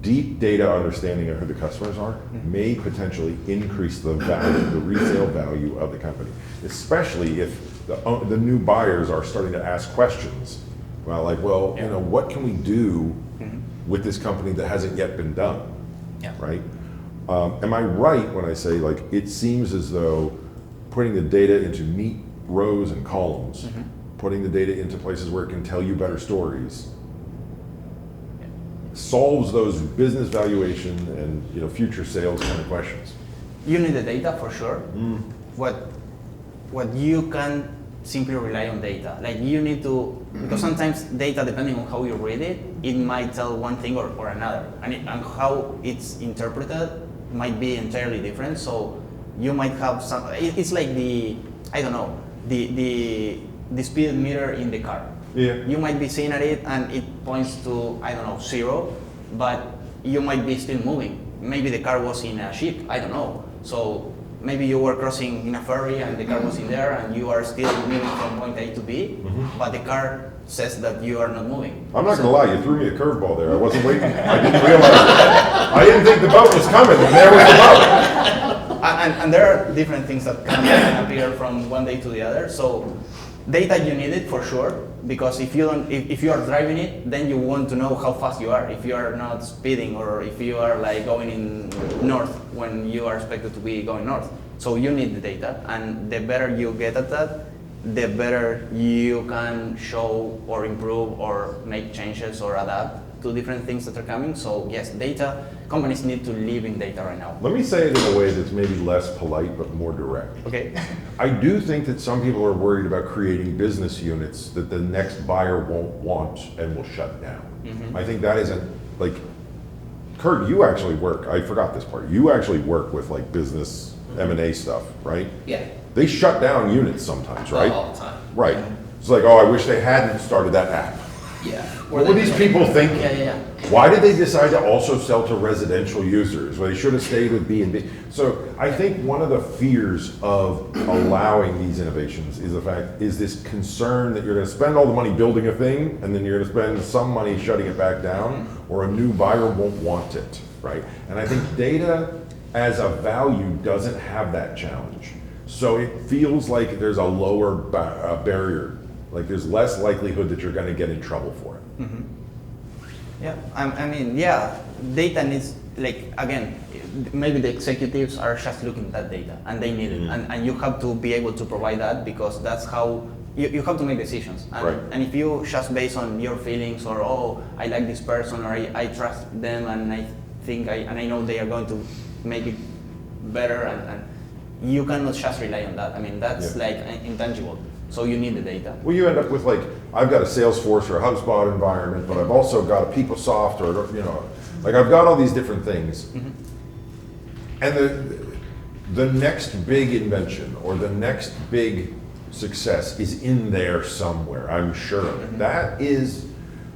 deep data understanding of who the customers are may potentially increase the value, the resale value of the company, especially if the new buyers are starting to ask questions. Well, like, well, you know, what can we do with this company that hasn't yet been done, right? Am I right when I say, like, it seems as though putting the data into neat rows and columns, putting the data into places where it can tell you better stories, solves those business valuation and, you know, future sales kind of questions? You need the data for sure. What you can simply rely on data. Like, you need to, because sometimes data, depending on how you read it, it might tell one thing or another, and how it's interpreted might be entirely different. So you might have some. It's like the, I don't know, the speed meter in the car. You might be seeing at it and it points to, I don't know, 0, but you might be still moving. Maybe the car was in a ship, I don't know. So maybe you were crossing in a ferry and the car was in there and you are still moving from point A to B, but the car says that you are not moving. I'm not gonna lie, you threw me a curveball there. I wasn't waiting, I didn't realize that. I didn't think the boat was coming, and there was the boat. And there are different things that can appear from one day to the other. So data, you need it for sure, because if you are driving it, then you want to know how fast you are. If you are not speeding, or if you are like going in north when you are expected to be going north. So you need the data, and the better you get at that, the better you can show or improve or make changes or adapt to different things that are coming. So yes, data, companies need to live in data right now. Let me say it in a way that's maybe less polite but more direct. Okay. I do think that some people are worried about creating business units that the next buyer won't want and will shut down. I think that isn't, like, Kurt, you actually work, I forgot this part, you actually work with like business M&A stuff, right? Yeah. They shut down units sometimes, right? All the time. Right. It's like, oh, I wish they hadn't started that app. Yeah. What were these people thinking? Yeah. Why did they decide to also sell to residential users? Well, they should have stayed with B&B. So I think one of the fears of allowing these innovations is this concern that you're going to spend all the money building a thing, and then you're going to spend some money shutting it back down, or a new buyer won't want it, right? And I think data as a value doesn't have that challenge. So it feels like there's a lower barrier. Like, there's less likelihood that you're going to get in trouble for it. Yeah, I mean, data needs, like, again, maybe the executives are just looking at that data and they need it. And you have to be able to provide that, because that's how you have to make decisions. And if you just based on your feelings, or, oh, I like this person, or I trust them, and I think I know they are going to make it better, and you cannot just rely on that. I mean, that's like intangible. So you need the data. Well, you end up with, like, I've got a Salesforce or a HubSpot environment, but I've also got a PeopleSoft, or, you know, like, I've got all these different things. And the next big invention or the next big success is in there somewhere, I'm sure of it. That is,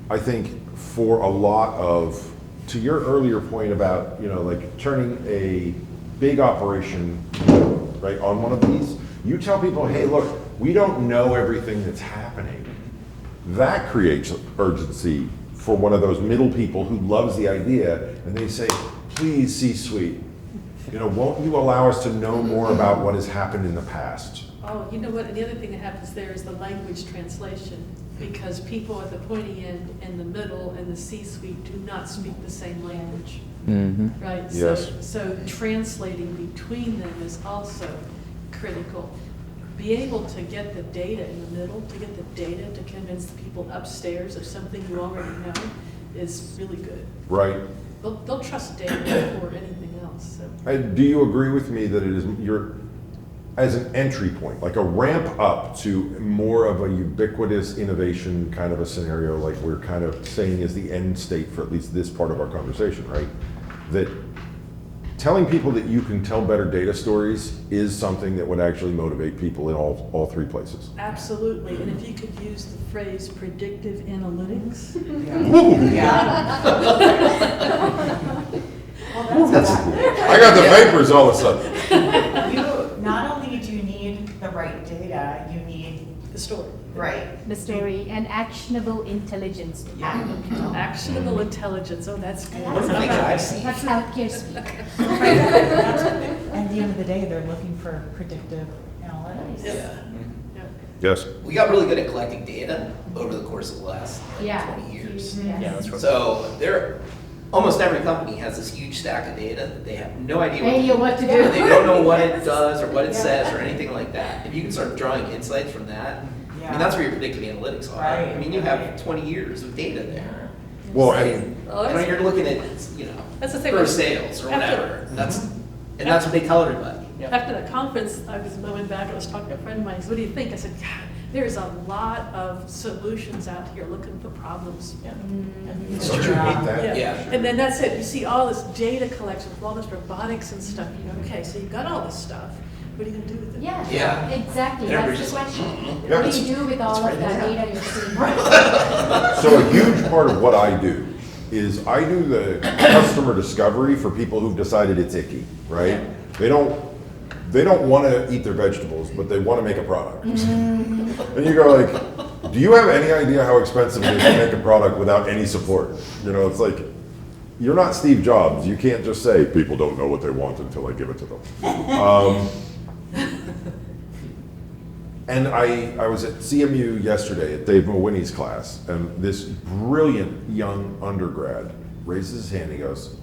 I think, for a lot of, to your earlier point about, you know, like, turning a big operation, right, on one of these, you tell people, hey, look, we don't know everything that's happening. That creates urgency for one of those middle people who loves the idea, and they say, please, C-suite, you know, won't you allow us to know more about what has happened in the past? Oh, you know what, and the other thing that happens there is the language translation, because people at the pointy end and the middle and the C-suite do not speak the same language. Right? Yes. So translating between them is also critical. Be able to get the data in the middle, to get the data to convince the people upstairs of something you already know is really good. Right. They'll trust data before anything else. So. And do you agree with me that it is as an entry point, like a ramp up to more of a ubiquitous innovation kind of a scenario, like we're kind of saying is the end state for at least this part of our conversation, right? That telling people that you can tell better data stories is something that would actually motivate people in all three places. Absolutely, and if you could use the phrase predictive analytics. I got the vapors all of a sudden. Not only do you need the right data, you need The story. right. The story and actionable intelligence. Actionable intelligence, oh, that's good. One of the things I've seen. That's healthcare speak. At the end of the day, they're looking for predictive analytics. Yeah. Yes. We got really good at collecting data over the course of the last Yeah. 20 years. Yeah. Yeah, that's right. So almost every company has this huge stack of data that they have no idea What to do. They don't know what it does or what it says or anything like that. If you can start drawing insights from that, I mean, that's where your predictive analytics are. Right. I mean, you have 20 years of data there. Well, and Oh, You know, that's- you're looking at, That's the thing. first sales or After- whatever. And that's what they tell everybody. After the conference, I was moving back, I was talking to a friend of mine, he said, what do you think? I said, God, there's a lot of solutions out here looking for problems. don't you hate that? Yeah. And then that's it, you see all this data collection, with all this robotics and stuff, you go, okay, so you've got all this stuff, what are you gonna do with it? Yeah, Yeah. exactly. And That's everybody's the just like, question. Yeah. What do you do with all of that data you're seeing? So a huge part of what I do is I do the customer discovery for people who've decided it's icky, right? They don't want to eat their vegetables, but they want to make a product. And you go like, do you have any idea how expensive it is to make a product without any support? You know, it's like, you're not Steve Jobs. You can't just say, people don't know what they want until I give it to them. And I was at CMU yesterday at Dave Mowini's class, and this brilliant young undergrad raises his hand, he goes,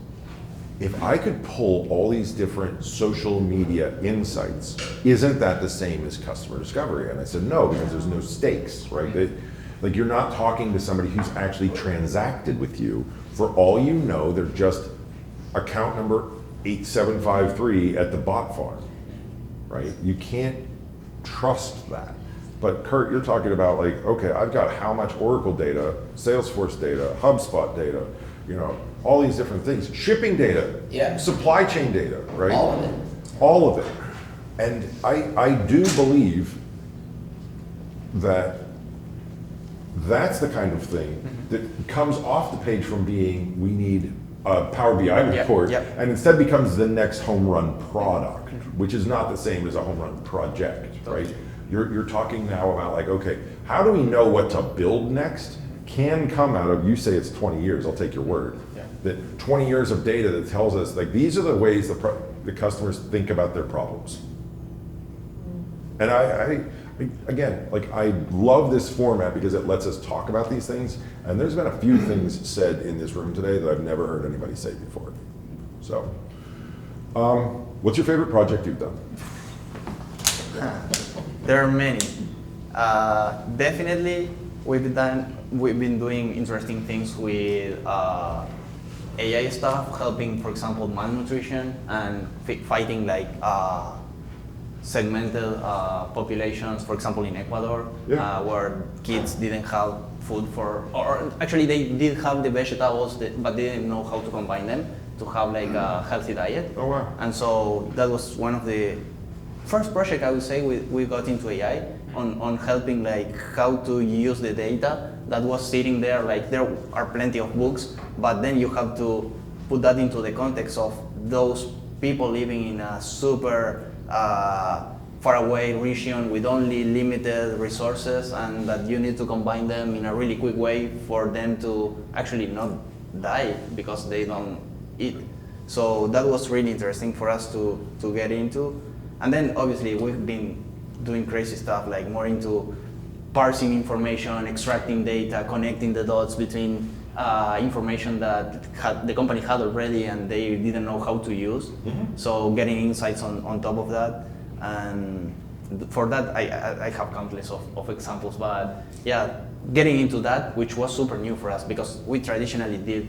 if I could pull all these different social media insights, isn't that the same as customer discovery? And I said, no, because there's no stakes, right? Like you're not talking to somebody who's actually transacted with you. For all you know, they're just account number 8753 at the bot farm, right? You can't trust that. But Kurt, you're talking about like, okay, I've got how much Oracle data, Salesforce data, HubSpot data, you know, all these different things, shipping data, supply chain data, right? All of it. All of it. And I do believe that that's the kind of thing that comes off the page from being, we need a Power BI report, and instead becomes the next home run product, which is not the same as a home run project, right? You're talking now about like, okay, how do we know what to build next? Can come out of, you say it's 20 years, I'll take your word. That 20 years of data that tells us like, these are the ways the customers think about their problems. And I again, like I love this format because it lets us talk about these things. And there's been a few things said in this room today that I've never heard anybody say before. So, what's your favorite project you've done? There are many. Definitely, we've been doing interesting things with AI stuff, helping, for example, malnutrition and fighting like segmented populations, for example, in Ecuador, where kids didn't have food or actually they did have the vegetables, but they didn't know how to combine them to have like a healthy diet. Oh wow! And so that was one of the first project I would say we got into AI on helping like how to use the data that was sitting there. Like there are plenty of books, but then you have to put that into the context of those people living in a super far away region with only limited resources, and that you need to combine them in a really quick way for them to actually not die because they don't eat. So that was really interesting for us to get into. And then obviously we've been doing crazy stuff, like more into parsing information, extracting data, connecting the dots between information that the company had already and they didn't know how to use. So getting insights on top of that. And for that, I have countless of examples, but yeah, getting into that, which was super new for us because we traditionally did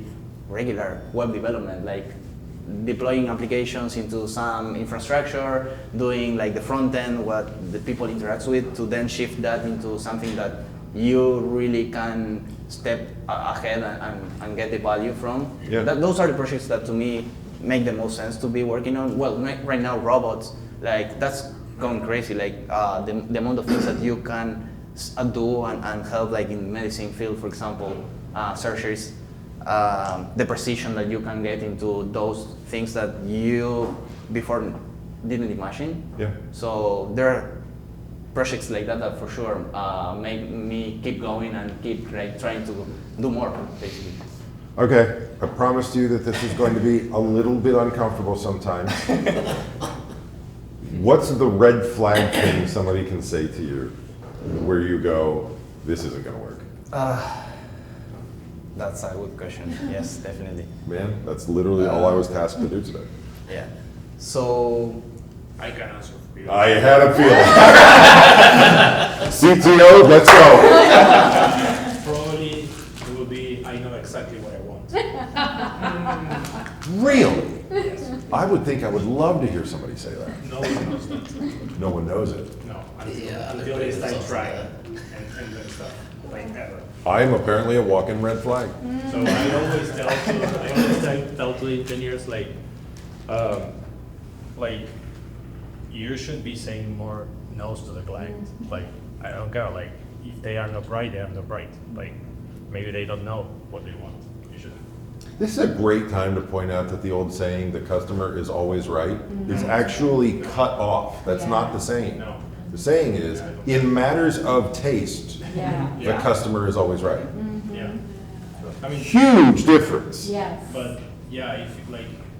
regular web development, like deploying applications into some infrastructure, doing like the front end, what the people interact with, to then shift that into something that you really can step ahead and get the value from. Yeah. Those are the projects that to me make the most sense to be working on. Well, right now robots, like that's going crazy, like the amount of things that you can do and help, like in medicine field, for example, surgeries, the precision that you can get into those things that you before didn't imagine. Yeah. So there are projects like that that for sure make me keep going and keep like trying to do more, basically. Okay, I promised you that this is going to be a little bit uncomfortable sometimes. What's the red flag thing somebody can say to you where you go, this isn't going to work? That's a good question. Yes, definitely. Man, that's literally all I was tasked to do today. Yeah. So I can answer for you. I had a feeling. CTO, let's go. Probably it will be, I know exactly what I want. Really? Yes. I would think I would love to hear somebody say that. No one knows that. No one knows it. No, Yeah, until other they start places trying also and doing stuff, like ever. I'm apparently a walking red flag. So I always tell to the engineers like you should be saying more no's to the client. Like I don't care. Like if they are not right, they are not right. Like maybe they don't know what they want. You should. This is a great time to point out that the old saying, the customer is always right, is actually cut off. That's not the saying. No. The saying is, in matters of taste, the customer is always right. Yeah. I mean, Huge difference. Yes. but yeah,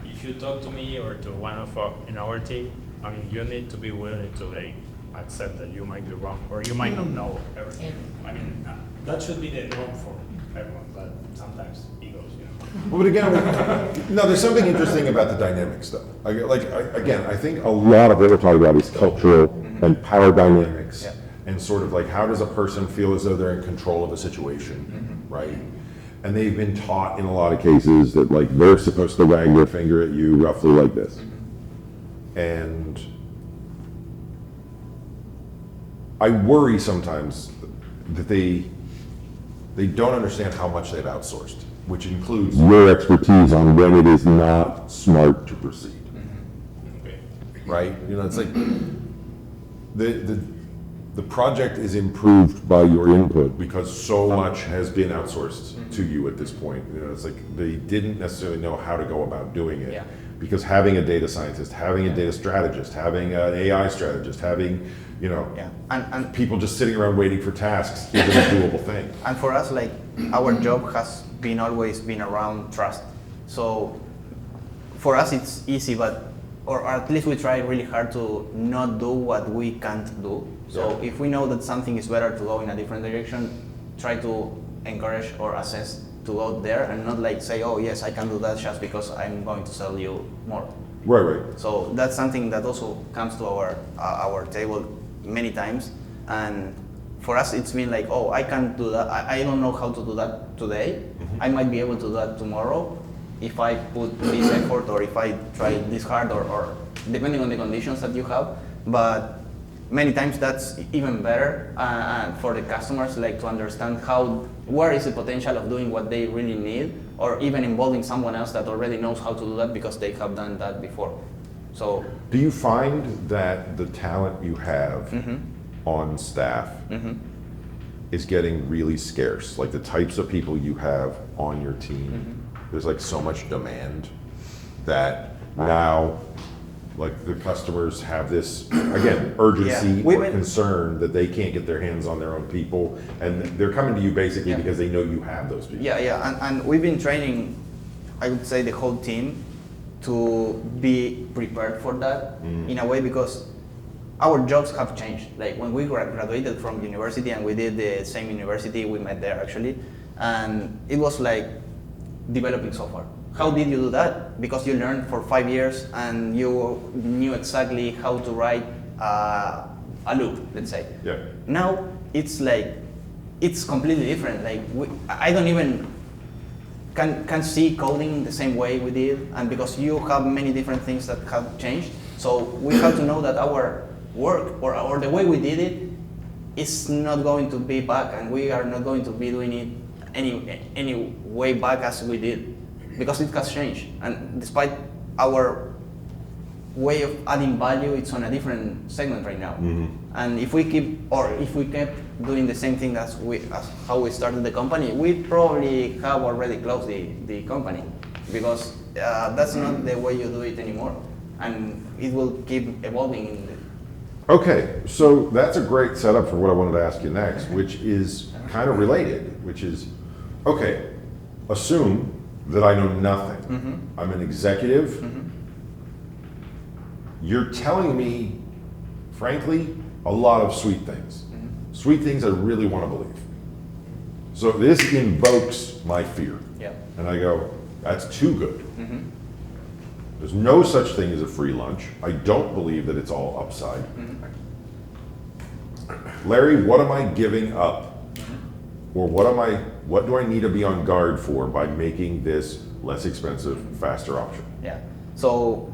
if you talk to me or to one of in our team, I mean, you need to be willing to like accept that you might be wrong or you might not know everything. I mean, that should be the norm for everyone, but sometimes egos, you know. Well, but again, no, there's something interesting about the dynamics, though. Again, I think a lot of what we're talking about is cultural and power dynamics, and sort of like how does a person feel as though they're in control of a situation, right? And they've been taught in a lot of cases that like they're supposed to wag their finger at you roughly like this, and I worry sometimes that they don't understand how much they've outsourced, which includes your expertise on when it is not smart to proceed. Okay. Right? You know, it's like the project is improved by your input because so much has been outsourced to you at this point. You know, it's like they didn't necessarily know how to go about doing it. Yeah. Because having a data scientist, having a data strategist, having an AI strategist, having, you know, and people just sitting around waiting for tasks isn't a doable thing. And for us, like, our job has been always been around trust. So for us, it's easy, or at least we try really hard to not do what we can't do. So if we know that something is better to go in a different direction, try to encourage or assess to go there and not like say, oh yes, I can do that just because I'm going to sell you more. Right. So that's something that also comes to our table many times, and for us it's been like, oh, I can't do that. I don't know how to do that today. I might be able to do that tomorrow if I put this effort or if I try this hard or depending on the conditions that you have. But many times that's even better for the customers, like to understand where is the potential of doing what they really need, or even involving someone else that already knows how to do that because they have done that before. So, do you find that the talent you have on staff is getting really scarce? Like the types of people you have on your team, there's like so much demand that now, like the customers have this, again, urgency or concern that they can't get their hands on their own people, and they're coming to you basically because they know you have those people. And we've been training, I would say, the whole team to be prepared for that in a way, because our jobs have changed. Like when we graduated from university and we did the same university, we met there actually, and it was like developing software. How did you do that? Because you learned for 5 years and you knew exactly how to write a loop, let's say. Yeah. Now it's like, it's completely different. Like I don't even can see coding the same way we did, and because you have many different things that have changed, so we have to know that our work or the way we did it is not going to be back, and we are not going to be doing it any way back as we did, because it has changed. And despite our way of adding value, it's on a different segment right now. And if we kept doing the same thing as how we started the company, we probably have already closed the company, because that's not the way you do it anymore, and it will keep evolving. Okay, so that's a great setup for what I wanted to ask you next, which is kind of related, which is, okay, assume that I know nothing. I'm an executive. You're telling me, frankly, a lot of sweet things. Sweet things I really want to believe. So this invokes my fear. Yeah. And I go, that's too good. There's no such thing as a free lunch. I don't believe that it's all upside. Larry, what am I giving up? Or what do I need to be on guard for by making this less expensive, faster option? Yeah. So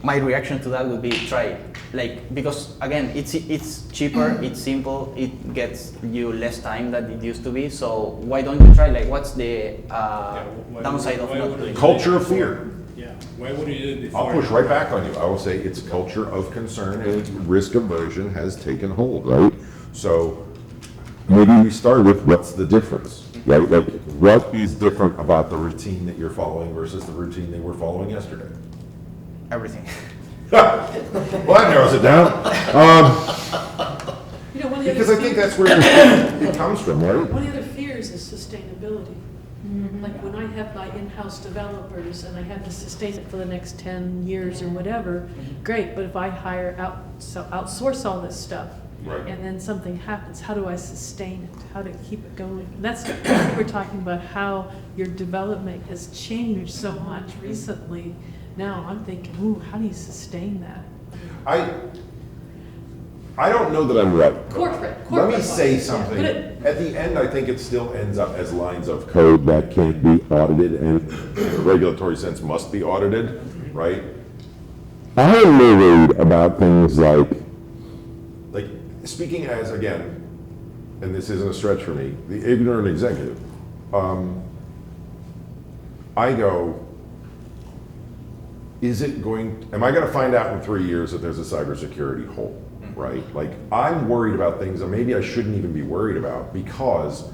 my reaction to that would be try it. Like, because again, it's cheaper, it's simple, it gets you less time than it used to be. So why don't you try? Like, what's the downside of not doing it? Culture of fear. Yeah. Why would you do it before? I'll push right back on you. I will say it's culture of concern and risk aversion has taken hold, right? So maybe we start with what's the difference, right? Like, what is different about the routine that you're following versus the routine they were following yesterday? Everything. Well, that narrows it down. You know, one of the Because other I think fears- that's where it comes from, right? One of the other fears is sustainability. Like when I have my in-house developers and I have to sustain it for the next 10 years or whatever, great, but if I outsource all this stuff, Right. and then something happens, how do I sustain it? How to keep it going? And that's, we're talking about how your development has changed so much recently. Now I'm thinking, ooh, how do you sustain that? I don't know that I'm right. Corporate. Let me say wise. something. But it- At the end, I think it still ends up as lines of code that can be audited and in a regulatory sense must be audited, right? I am more worried about things like speaking as, again, and this isn't a stretch for me, the ignorant executive. I go, am I gonna find out in 3 years that there's a cybersecurity hole? Right? Like, I'm worried about things that maybe I shouldn't even be worried about because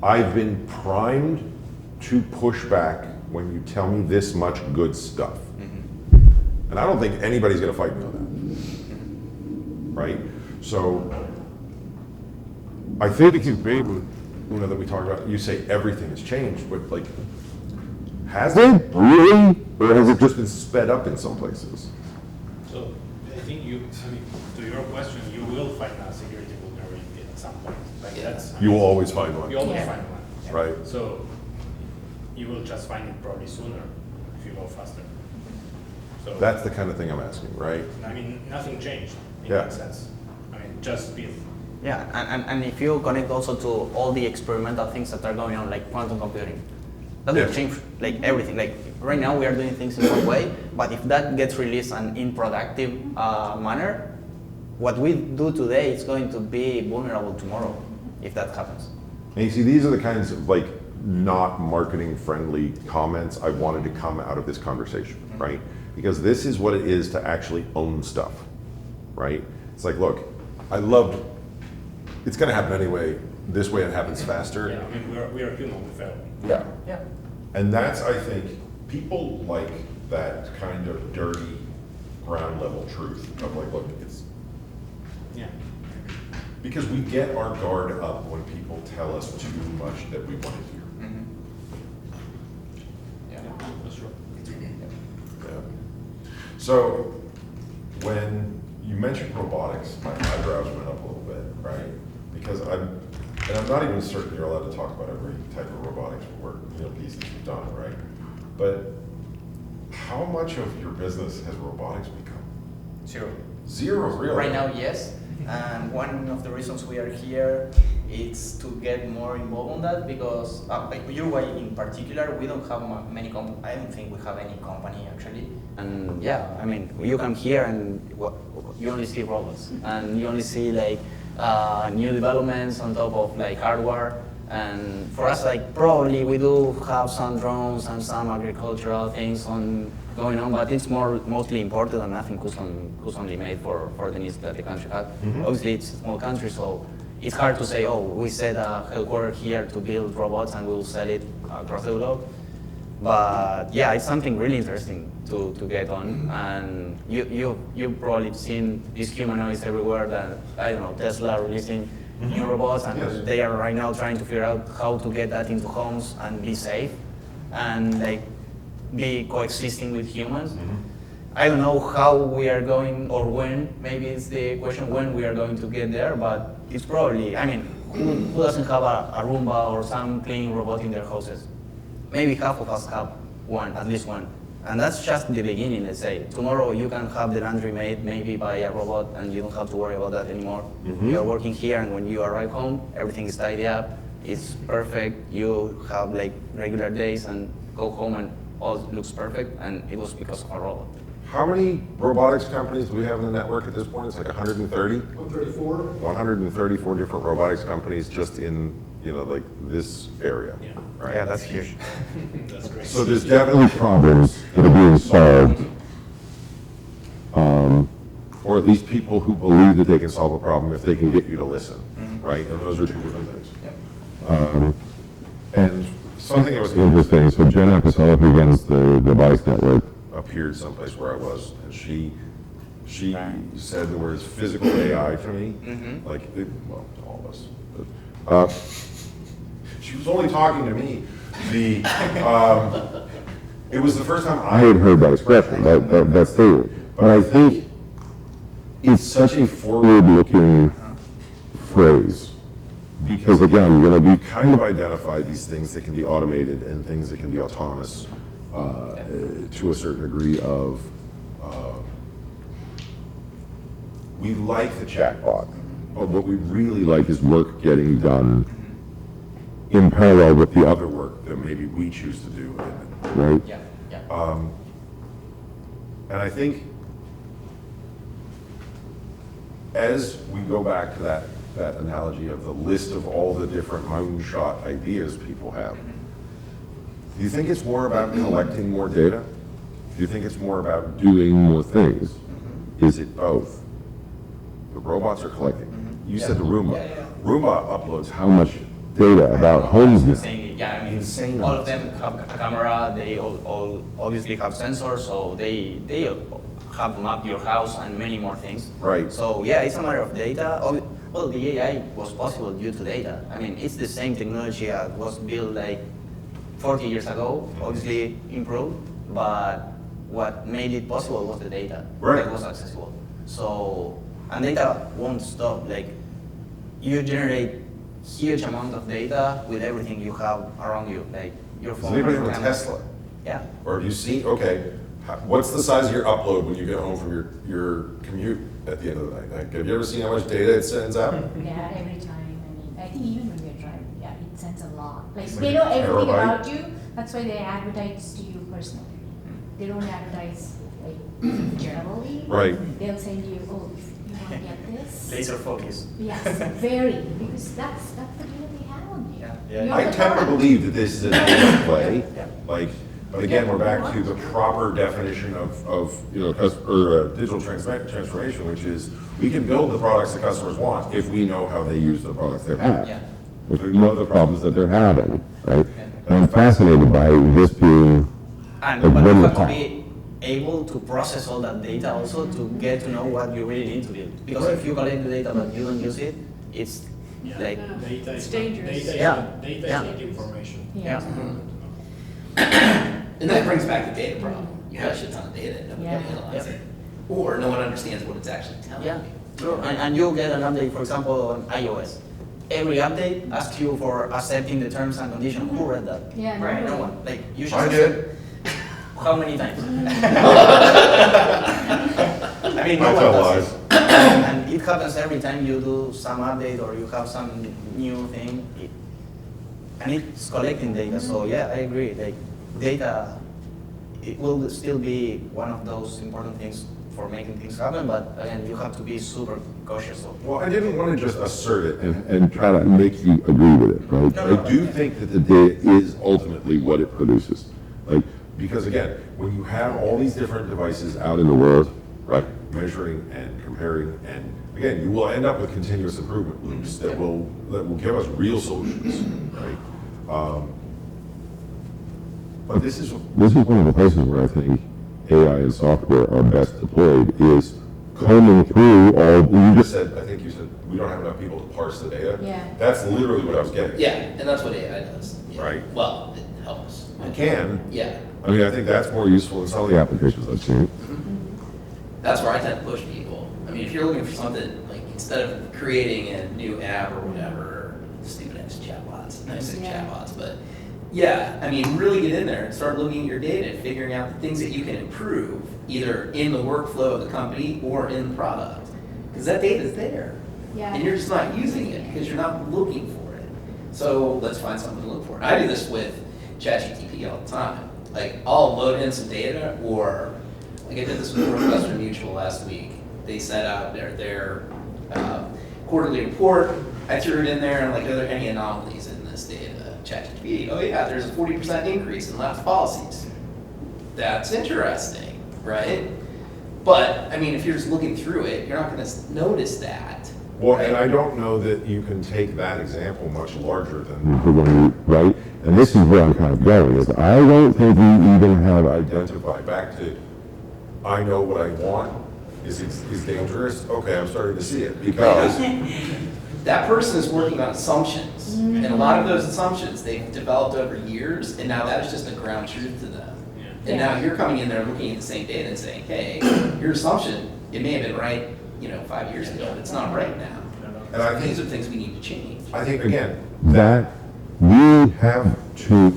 I've been primed to push back when you tell me this much good stuff. And I don't think anybody's gonna fight me on that. Right? So, I think it's big, that we talk about, you say everything has changed, but like, has it really? Or has it just been sped up in some places? So I think to your question, you will find a security vulnerability at some point. Like that's. You will always find one. You always find one. Right. So you will just find it probably sooner if you go faster. So That's the kind of thing I'm asking, right? I mean, nothing changed in Yeah. that sense. I mean, just speed. Yeah, and if you connect also to all the experimental things that are going on, like quantum computing, that will Yeah. change like everything. Like right now we are doing things in one way, but if that gets released in productive manner, what we do today is going to be vulnerable tomorrow if that happens. And you see, these are the kinds of like not marketing friendly comments I wanted to come out of this conversation, right? Because this is what it is to actually own stuff, right? It's like, look, it's gonna happen anyway. This way it happens faster. Yeah, I mean, we are human, we fail. Yeah. Yeah. And that's, I think, people like that kind of dirty ground level truth of like, look, it's, Yeah. because we get our guard up when people tell us too much that we want to hear. Yeah, that's true. Yeah. So when you you mentioned robotics, my eyebrows went up a little bit, right? Because I'm not even certain you're allowed to talk about every type of robotics work, pieces you've done, right? But how much of your business has robotics become? Zero. Zero, really? Right now, yes. And one of the reasons we are here is to get more involved on that because like Uruguay in particular, we don't have many companies. I don't think we have any company actually. And yeah, I mean, you come here and you only see robots, and you only see like new developments on top of like hardware. And for us, like probably we do have some drones and some agricultural things going on, but it's mostly imported and nothing customly made for the needs that the country has. Obviously, it's a small country, so it's hard to say, oh, we set a headquarters here to build robots and we'll sell it across the globe. But yeah, it's something really interesting to get on. And you've probably seen these humanoids everywhere that, I don't know, Tesla releasing new robots, and they are right now trying to figure out how to get that into homes and be safe and like be coexisting with humans. I don't know how we are going, or when, maybe it's the question when we are going to get there, but it's probably, I mean, who doesn't have a Roomba or some cleaning robot in their houses? Maybe half of us have one, at least one. And that's just the beginning, let's say. Tomorrow you can have the laundry made maybe by a robot and you don't have to worry about that anymore. You're working here and when you arrive home, everything is tidy up, it's perfect, you have like regular days and go home and all looks perfect, and it was because of a robot. How many robotics companies do we have in the network at this point? It's like 130? 134. 134 different robotics companies just in, like this area, right? Yeah, that's huge. That's great. So there's definitely problems that are being solved, or at least people who believe that they can solve a problem if they can get you to listen, right? And those are two different things. And something that was interesting, so Jen Episode against the device network appeared someplace where I was, and she said the words physical AI to me, like, well, to all of us. But, she was only talking to me. It was the first time I had heard that expression, that statement. But I think it's such a forward-looking phrase. Because again, we kind of identified these things that can be automated and things that can be autonomous to a certain degree of, we like the chatbot, but what we really like is work getting done in parallel with the other work that maybe we choose to do, right? And I think as we go back to that analogy of the list of all the different moonshot ideas people have, do you think it's more about collecting more data? Do you think it's more about doing more things? Is it both? The robots are collecting. You said the Roomba. Roomba uploads how much data about homes? Yeah, I mean, all of them have a camera, they all obviously have sensors, so they have mapped your house and many more things. Right. So yeah, it's a matter of data. Well, the AI was possible due to data. I mean, it's the same technology that was built like 40 years ago, obviously improved, but what made it possible was the data that was accessible. So, and data won't stop. Like, you generate huge amount of data with everything you have around you, like your phone. Does anybody have a Tesla? Yeah. Or have you seen, okay, what's the size of your upload when you get home from your commute at the end of the night? Like, have you ever seen how much data it sends out? Yeah, every time. I mean, I think even when we're driving, yeah, it sends a lot. Like, It's they like know a everything terabyte. about you. That's why they advertise to you personally. They don't advertise like generally. Right. They'll send you, oh, if you want to get this. Laser focus. Yes, very, because that's the data they have on you. Yeah. You're I the tend to product. believe that this is a data play, Yeah. like, but again, we're back to the proper definition of digital transformation, which is we can build the products that customers want if we know how they use the products they have. Yeah. If we know the problems that they're having, right? And I'm fascinated by this being And a but you one have to time. be able to process all that data also to get to know what you really need to build. Because if you collect the data but you don't use it, it's like Data It's is dangerous. Data is Yeah. not information. Yeah. And that brings back the data problem. You have a shit ton of data and nobody Yeah. analyzes it. or no one understands what it's actually telling Yeah, you. sure. And you get an update, for example, on iOS. Every update asks you for accepting the terms and conditions. Who read that? Yeah, Right? nobody. No one. Like, you should. I did. How many times? I mean, I no one tell does lies. it. And it happens every time you do some update or you have some new thing. And it's collecting data. So yeah, I agree. Like, data, it will still be one of those important things for making things happen. But again, you have to be super cautious of. Well, I didn't want to just assert it and try to make you agree with it, right? No, no, I do think that the data is ultimately what it produces. Like, because again, when you have all these different devices out in the world, right, measuring and comparing, and again, you will end up with continuous improvement loops that will give us real solutions, right? But this is one of the places where I think AI and software are best deployed is combing through all. You just said, I think you said we don't have enough people to parse the data. Yeah. That's literally what I was getting. Yeah, and that's what AI does. Yeah. Right. Well, it helps. It can. Yeah. I mean, I think that's more useful in some of the applications I've seen. That's where I tend to push people. I mean, if you're looking for something, like, instead of creating a new app or whatever, stupid ass chatbots, nice chatbots, but yeah, I mean, really get in there and start looking at your data and figuring out the things that you can improve, either in the workflow of the company or in the product. Because that data is there. Yeah. And you're just not using it because you're not looking for it. So let's find something to look for. I do this with ChatGPT all the time. Like, I'll load in some data, or like I did this with Northwestern Mutual last week. They set out their quarterly report. I threw it in there, and like, are there any anomalies in this data? ChatGPT, oh yeah, there's a 40% increase in lapse policies. That's interesting, right? But, I mean, if you're just looking through it, you're not gonna notice that. Well, and I don't know that you can take that example much larger than the one you, right? And this is where I'm kind of going, is I don't think we even have identified, back to, I know what I want, is dangerous. Okay, I'm starting to see it, because That person is working on assumptions, and a lot of those assumptions they've developed over years, and now that is just a ground truth to them. And now you're coming in there looking at the same data and saying, hey, your assumption, it may have been right, 5 years ago, but it's not right now. And I think These are things we need to change. I think, again, that we have to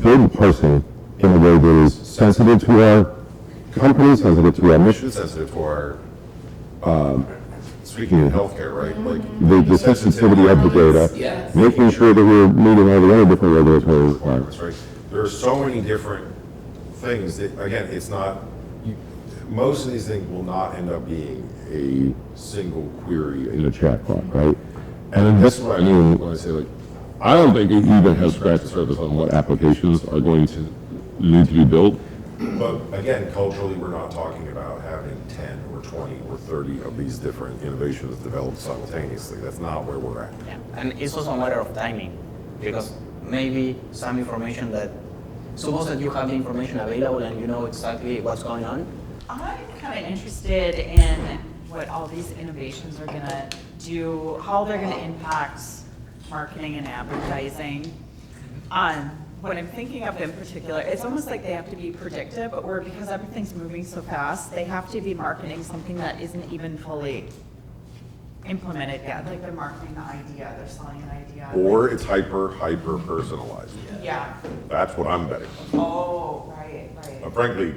build parsing in a way that is sensitive to our company, sensitive to our mission, sensitive to our, speaking in healthcare, right? Like the sensitivity of the data, Yeah. making sure that we're meeting all the other different regulatory requirements, right? There are so many different things that, again, it's not, most of these things will not end up being a single query in a chatbot, right? And then this is what I mean when I say, like, I don't think it even has scratched the surface on what applications are going to need to be built. But again, culturally, we're not talking about having 10 or 20 or 30 of these different innovations developed simultaneously. That's not where we're at. Yeah. And it's also a matter of timing, because maybe some information that, suppose that you have the information available and you know exactly what's going on. I'm kind of interested in what all these innovations are going to do, how they're going to impact marketing and advertising. What I'm thinking of in particular, it's almost like they have to be predictive, or because everything's moving so fast, they have to be marketing something that isn't even fully implemented yet. Like they're marketing the idea, they're selling an idea. Or it's hyper personalized. Yeah. That's what I'm betting on. Oh, right. Frankly,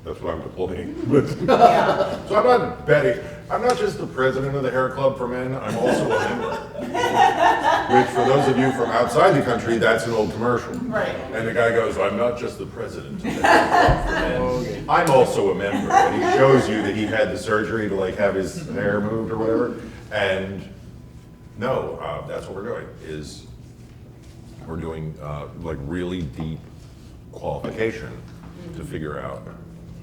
that's what I'm deploying. But Yeah. so I'm not betting. I'm not just the president of the Hair Club for Men, I'm also a member. Which, for those of you from outside the country, that's an old commercial. Right. And the guy goes, I'm not just the president of the Hair Club for Men, I'm also a member. And he shows you that he had the surgery to have his hair moved or whatever. And no, that's what we're doing, is we're doing really deep qualification to figure out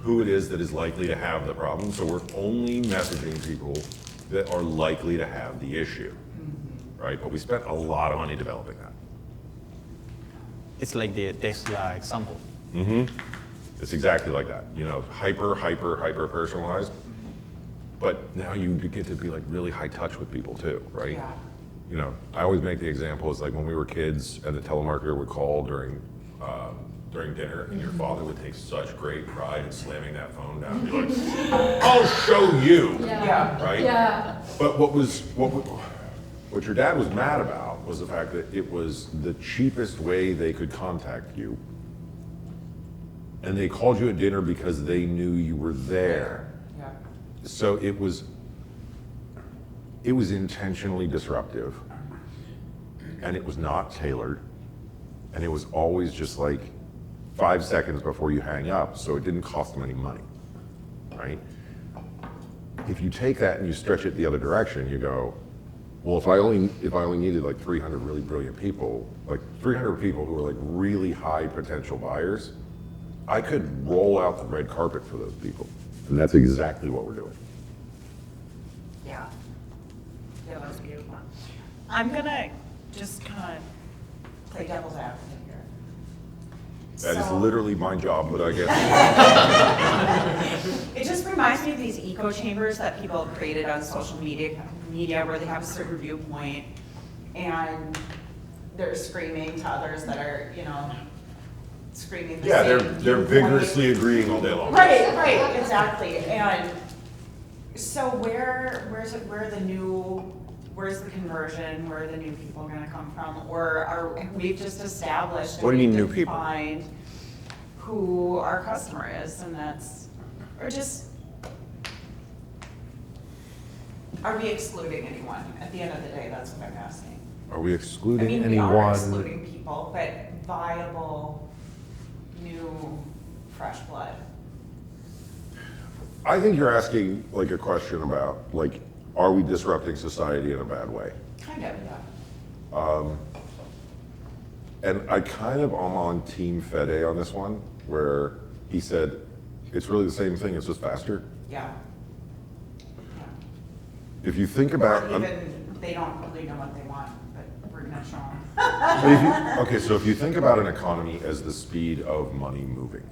who it is that is likely to have the problem. So we're only messaging people that are likely to have the issue, right? But we spent a lot of money developing that. It's like the Tesla example. It's exactly like that, hyper personalized. But now you get to be really high touch with people too, right? Yeah. I always make the example, it's like when we were kids and the telemarketer would call during during dinner, and your father would take such great pride in slamming that phone down and be like, I'll show you, Yeah. right? Yeah. But what your dad was mad about was the fact that it was the cheapest way they could contact you. And they called you at dinner because they knew you were there. Yeah. So it was intentionally disruptive, and it was not tailored, and it was always just like 5 seconds before you hang up, so it didn't cost them any money, right? If you take that and you stretch it the other direction, you go, well, if I only needed like 300 really brilliant people, like 300 people who are like really high potential buyers, I could roll out the red carpet for those people. And that's exactly what we're doing. Yeah. Yeah, that was beautiful. I'm gonna just kind of play devil's advocate here. That is So- literally my job, but I guess. It just reminds me of these echo chambers that people have created on social media where they have a certain viewpoint and they're screaming to others that are, screaming the Yeah, same they're viewpoint. vigorously agreeing all day long. Right, exactly. And so where's the conversion? Where are the new people gonna come from? Or we've just established. What do you mean and new people? defined who our customer is, and are we excluding anyone? At the end of the day, that's what I'm asking. Are we I excluding mean, anyone? we are excluding people, but viable, new, fresh blood. I think you're asking like a question about like, are we disrupting society in a bad way? Kind of, yeah. And I kind of am on Team Fede on this one, where he said, it's really the same thing, it's just faster. Yeah. If you think about, Or even they don't really know what they want, but we're gonna show them. okay, so if you think about an economy as the speed of money moving,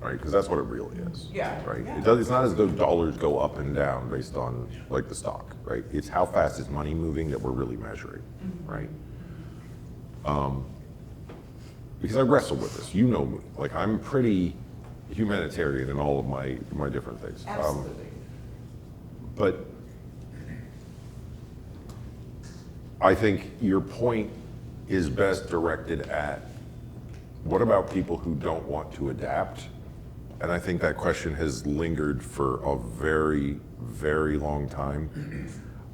right? Because that's what it really is. Yeah, Right. yeah. It's not as though dollars go up and down based on like the stock, right? It's how fast is money moving that we're really measuring, right? Because I wrestle with this, you know me. Like I'm pretty humanitarian in all of my different things. Absolutely. But I think your point is best directed at what about people who don't want to adapt? And I think that question has lingered for a very, very long time.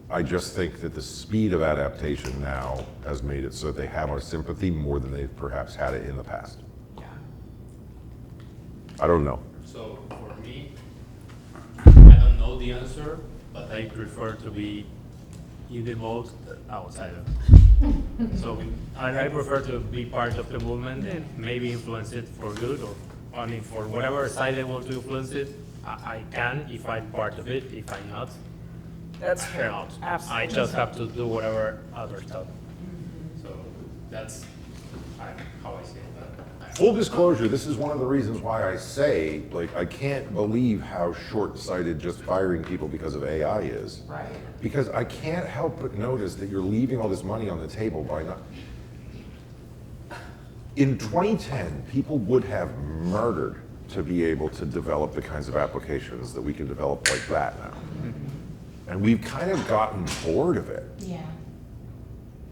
I just think that the speed of adaptation now has made it so that they have our sympathy more than they've perhaps had it in the past. Yeah. I don't know. So for me, I don't know the answer, but I prefer to be in the mode outsider. So I prefer to be part of the movement and maybe influence it for good, or I mean for whatever side I want to influence it. I can if I'm part of it. If I'm not, That's I'm true. out. Absolutely. I just have to do whatever others do. So that's how I see it. Full disclosure, this is one of the reasons why I say, like, I can't believe how short-sighted just firing people because of AI is. Right. Because I can't help but notice that you're leaving all this money on the table by not. In 2010, people would have murdered to be able to develop the kinds of applications that we can develop like that now. And we've kind of gotten bored of it. Yeah.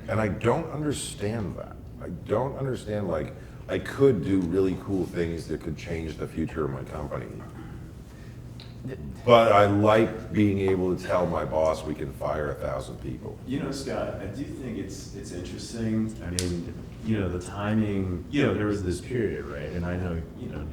And I don't understand that. I don't understand, like, I could do really cool things that could change the future of my company. But I like being able to tell my boss we can fire 1,000 people. You know, Scott, I do think it's interesting. I mean, the timing, there was this period, right? And I know,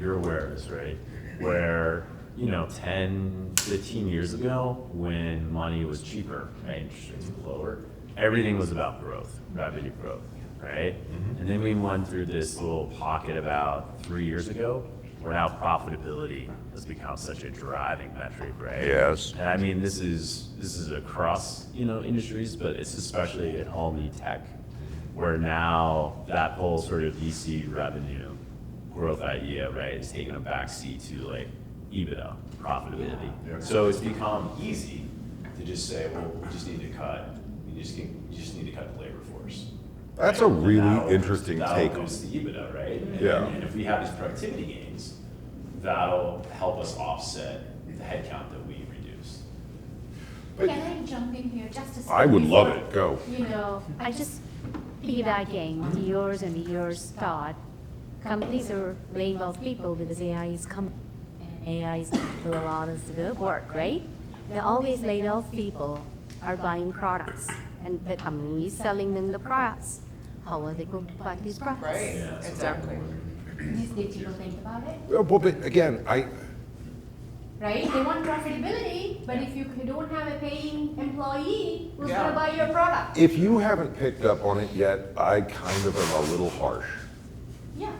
you're aware of this, right? Where, 10, 15 years ago, when money was cheaper, right? Interest rates were lower, everything was about growth, revenue growth, right? And then we went through this little pocket about 3 years ago, where now profitability has become such a driving metric, right? Yes. And I mean, this is across, industries, but it's especially at home e-tech, where now that whole sort of VC revenue growth idea, right, is taking a backseat to like EBITDA, profitability. So it's become easy to just say, well, we just need to cut. You just need to cut the labor force. That's right? a really That'll- interesting that'll take. boost the EBITDA, right? Yeah. And if we have these productivity gains, that'll help us offset the headcount that we reduce. But- Can I jump in here just a second? I would love before- it, go. You know, I just piggybacking years and years thought companies are laying off people because AI is coming and AI is doing a lot of the work, right? They always laid off people are buying products and the company is selling them the products. How are they going to buy these products? Right, Yeah, so exactly. Did you think about it? Well, but again, Right? They want profitability, but if you don't have a paying employee, who's Yeah. gonna buy your product? if you haven't picked up on it yet, I kind of am a little harsh. Yeah.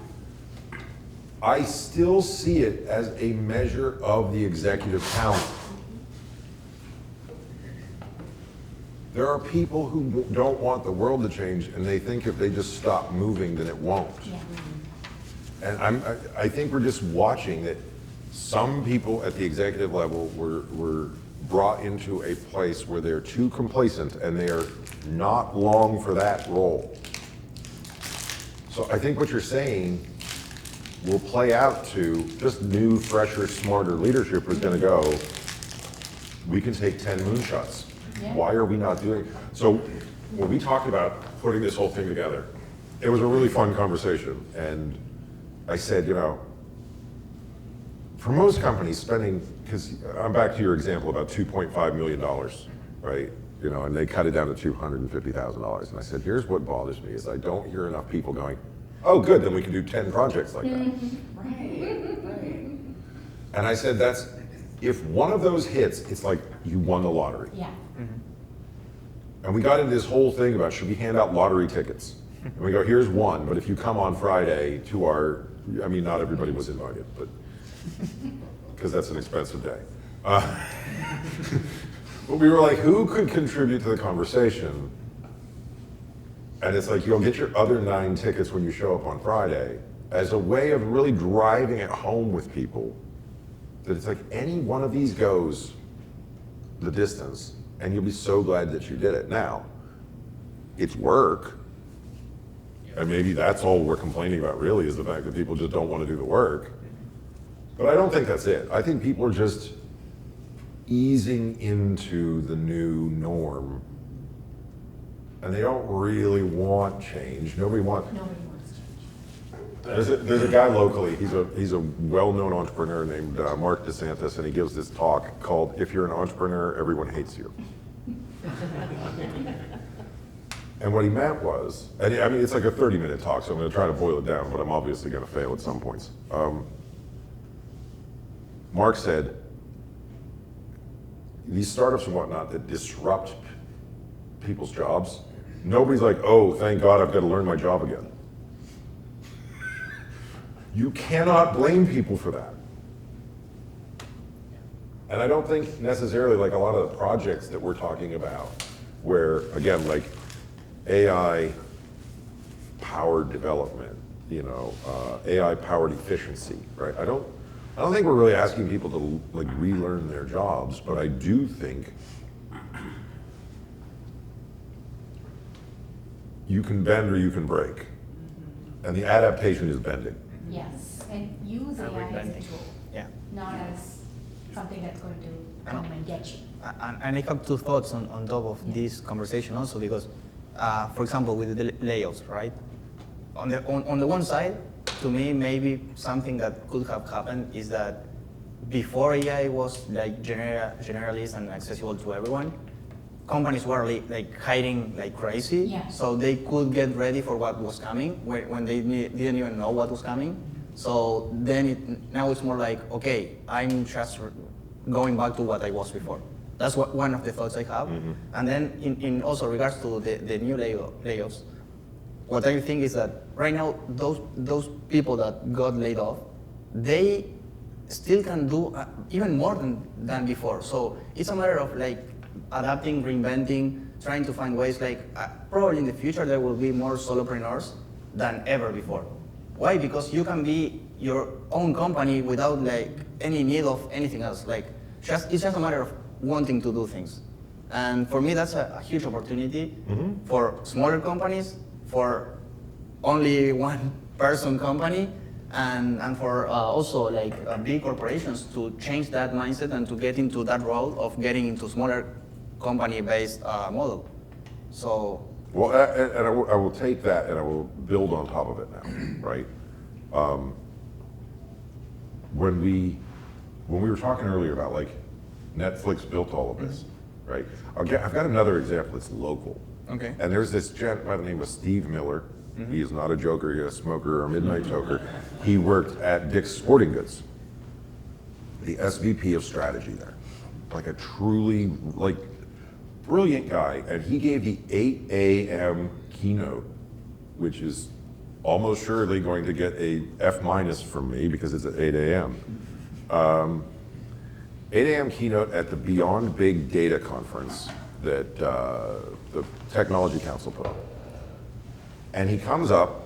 I still see it as a measure of the executive talent. There are people who don't want the world to change, and they think if they just stop moving, then it won't. Yeah. And I think we're just watching that some people at the executive level were brought into a place where they're too complacent and they are not long for that role. So I think what you're saying will play out to just new, fresher, smarter leadership is gonna go, we can take 10 moonshots. Yeah. Why are we not doing? So when we talked about putting this whole thing together, it was a really fun conversation. And I said, you know, for most companies spending, because I'm back to your example about $2.5 million, right? You know, and they cut it down to $250,000. And I said, here's what bothers me is I don't hear enough people going, oh, good, then we can do 10 projects like that. Right, right. And I said, that's, if one of those hits, it's like you won the lottery. Yeah. And we got into this whole thing about should we hand out lottery tickets? And we go, here's one, but if you come on Friday to our, I mean, not everybody was invited, but, because that's an expensive day. But we were like, who could contribute to the conversation? And it's like, you'll get your other 9 tickets when you show up on Friday as a way of really driving it home with people that it's like any one of these goes the distance and you'll be so glad that you did it. Now, it's work. And maybe that's all we're complaining about really is the fact that people just don't want to do the work. But I don't think that's it. I think people are just easing into the new norm. And they don't really want change. Nobody wants change. There's a guy locally, he's a well-known entrepreneur named Mark DeSantis, and he gives this talk called, If You're an Entrepreneur, Everyone Hates You. And what he meant was, and I mean, it's like a 30-minute talk, so I'm gonna try to boil it down, but I'm obviously gonna fail at some points. Mark said, these startups and whatnot that disrupt people's jobs, nobody's like, oh, thank God I've got to learn my job again. You cannot blame people for that. And I don't think necessarily like a lot of the projects that we're talking about, where again, like AI powered development, you know, AI powered efficiency, right? I don't think we're really asking people to like relearn their jobs, but I do think you can bend or you can break. And the adaptation is bending. Yes, and use And AI as a rebranding. tool, Yeah. not as something that's going to come and get you. And I have 2 thoughts on top of this conversation also because, for example, with the layoffs, right? On the one side, to me, maybe something that could have happened is that before AI was like generalist and accessible to everyone, companies were like hiring like crazy, Yeah. so they could get ready for what was coming when they didn't even know what was coming. So then now it's more like, okay, I'm just going back to what I was before. That's one of the thoughts I have. Mm-hmm. And then in also regards to the new layoffs, what I think is that right now those people that got laid off, they still can do even more than before. So it's a matter of like adapting, reinventing, trying to find ways like probably in the future there will be more solopreneurs than ever before. Why? Because you can be your own company without like any need of anything else. Like it's just a matter of wanting to do things. And for me, that's a huge opportunity for smaller companies, for only one person company, and for also like big corporations to change that mindset and to get into that role of getting into smaller company-based model. So. Well, and I will take that and I will build on top of it now, right? When we were talking earlier about like Netflix built all of this, right? I've got another example that's local. Okay. And there's this gent by the name of Steve Miller. He is not a joker, he's a smoker or a midnight toker. He worked at Dick's Sporting Goods, the SVP of strategy there. Like a truly like brilliant guy, and he gave the 8 a.m. keynote, which is almost surely going to get a F- from me because it's at 8 a.m. 8 a.m. keynote at the Beyond Big Data conference that the Technology Council put on. And he comes up,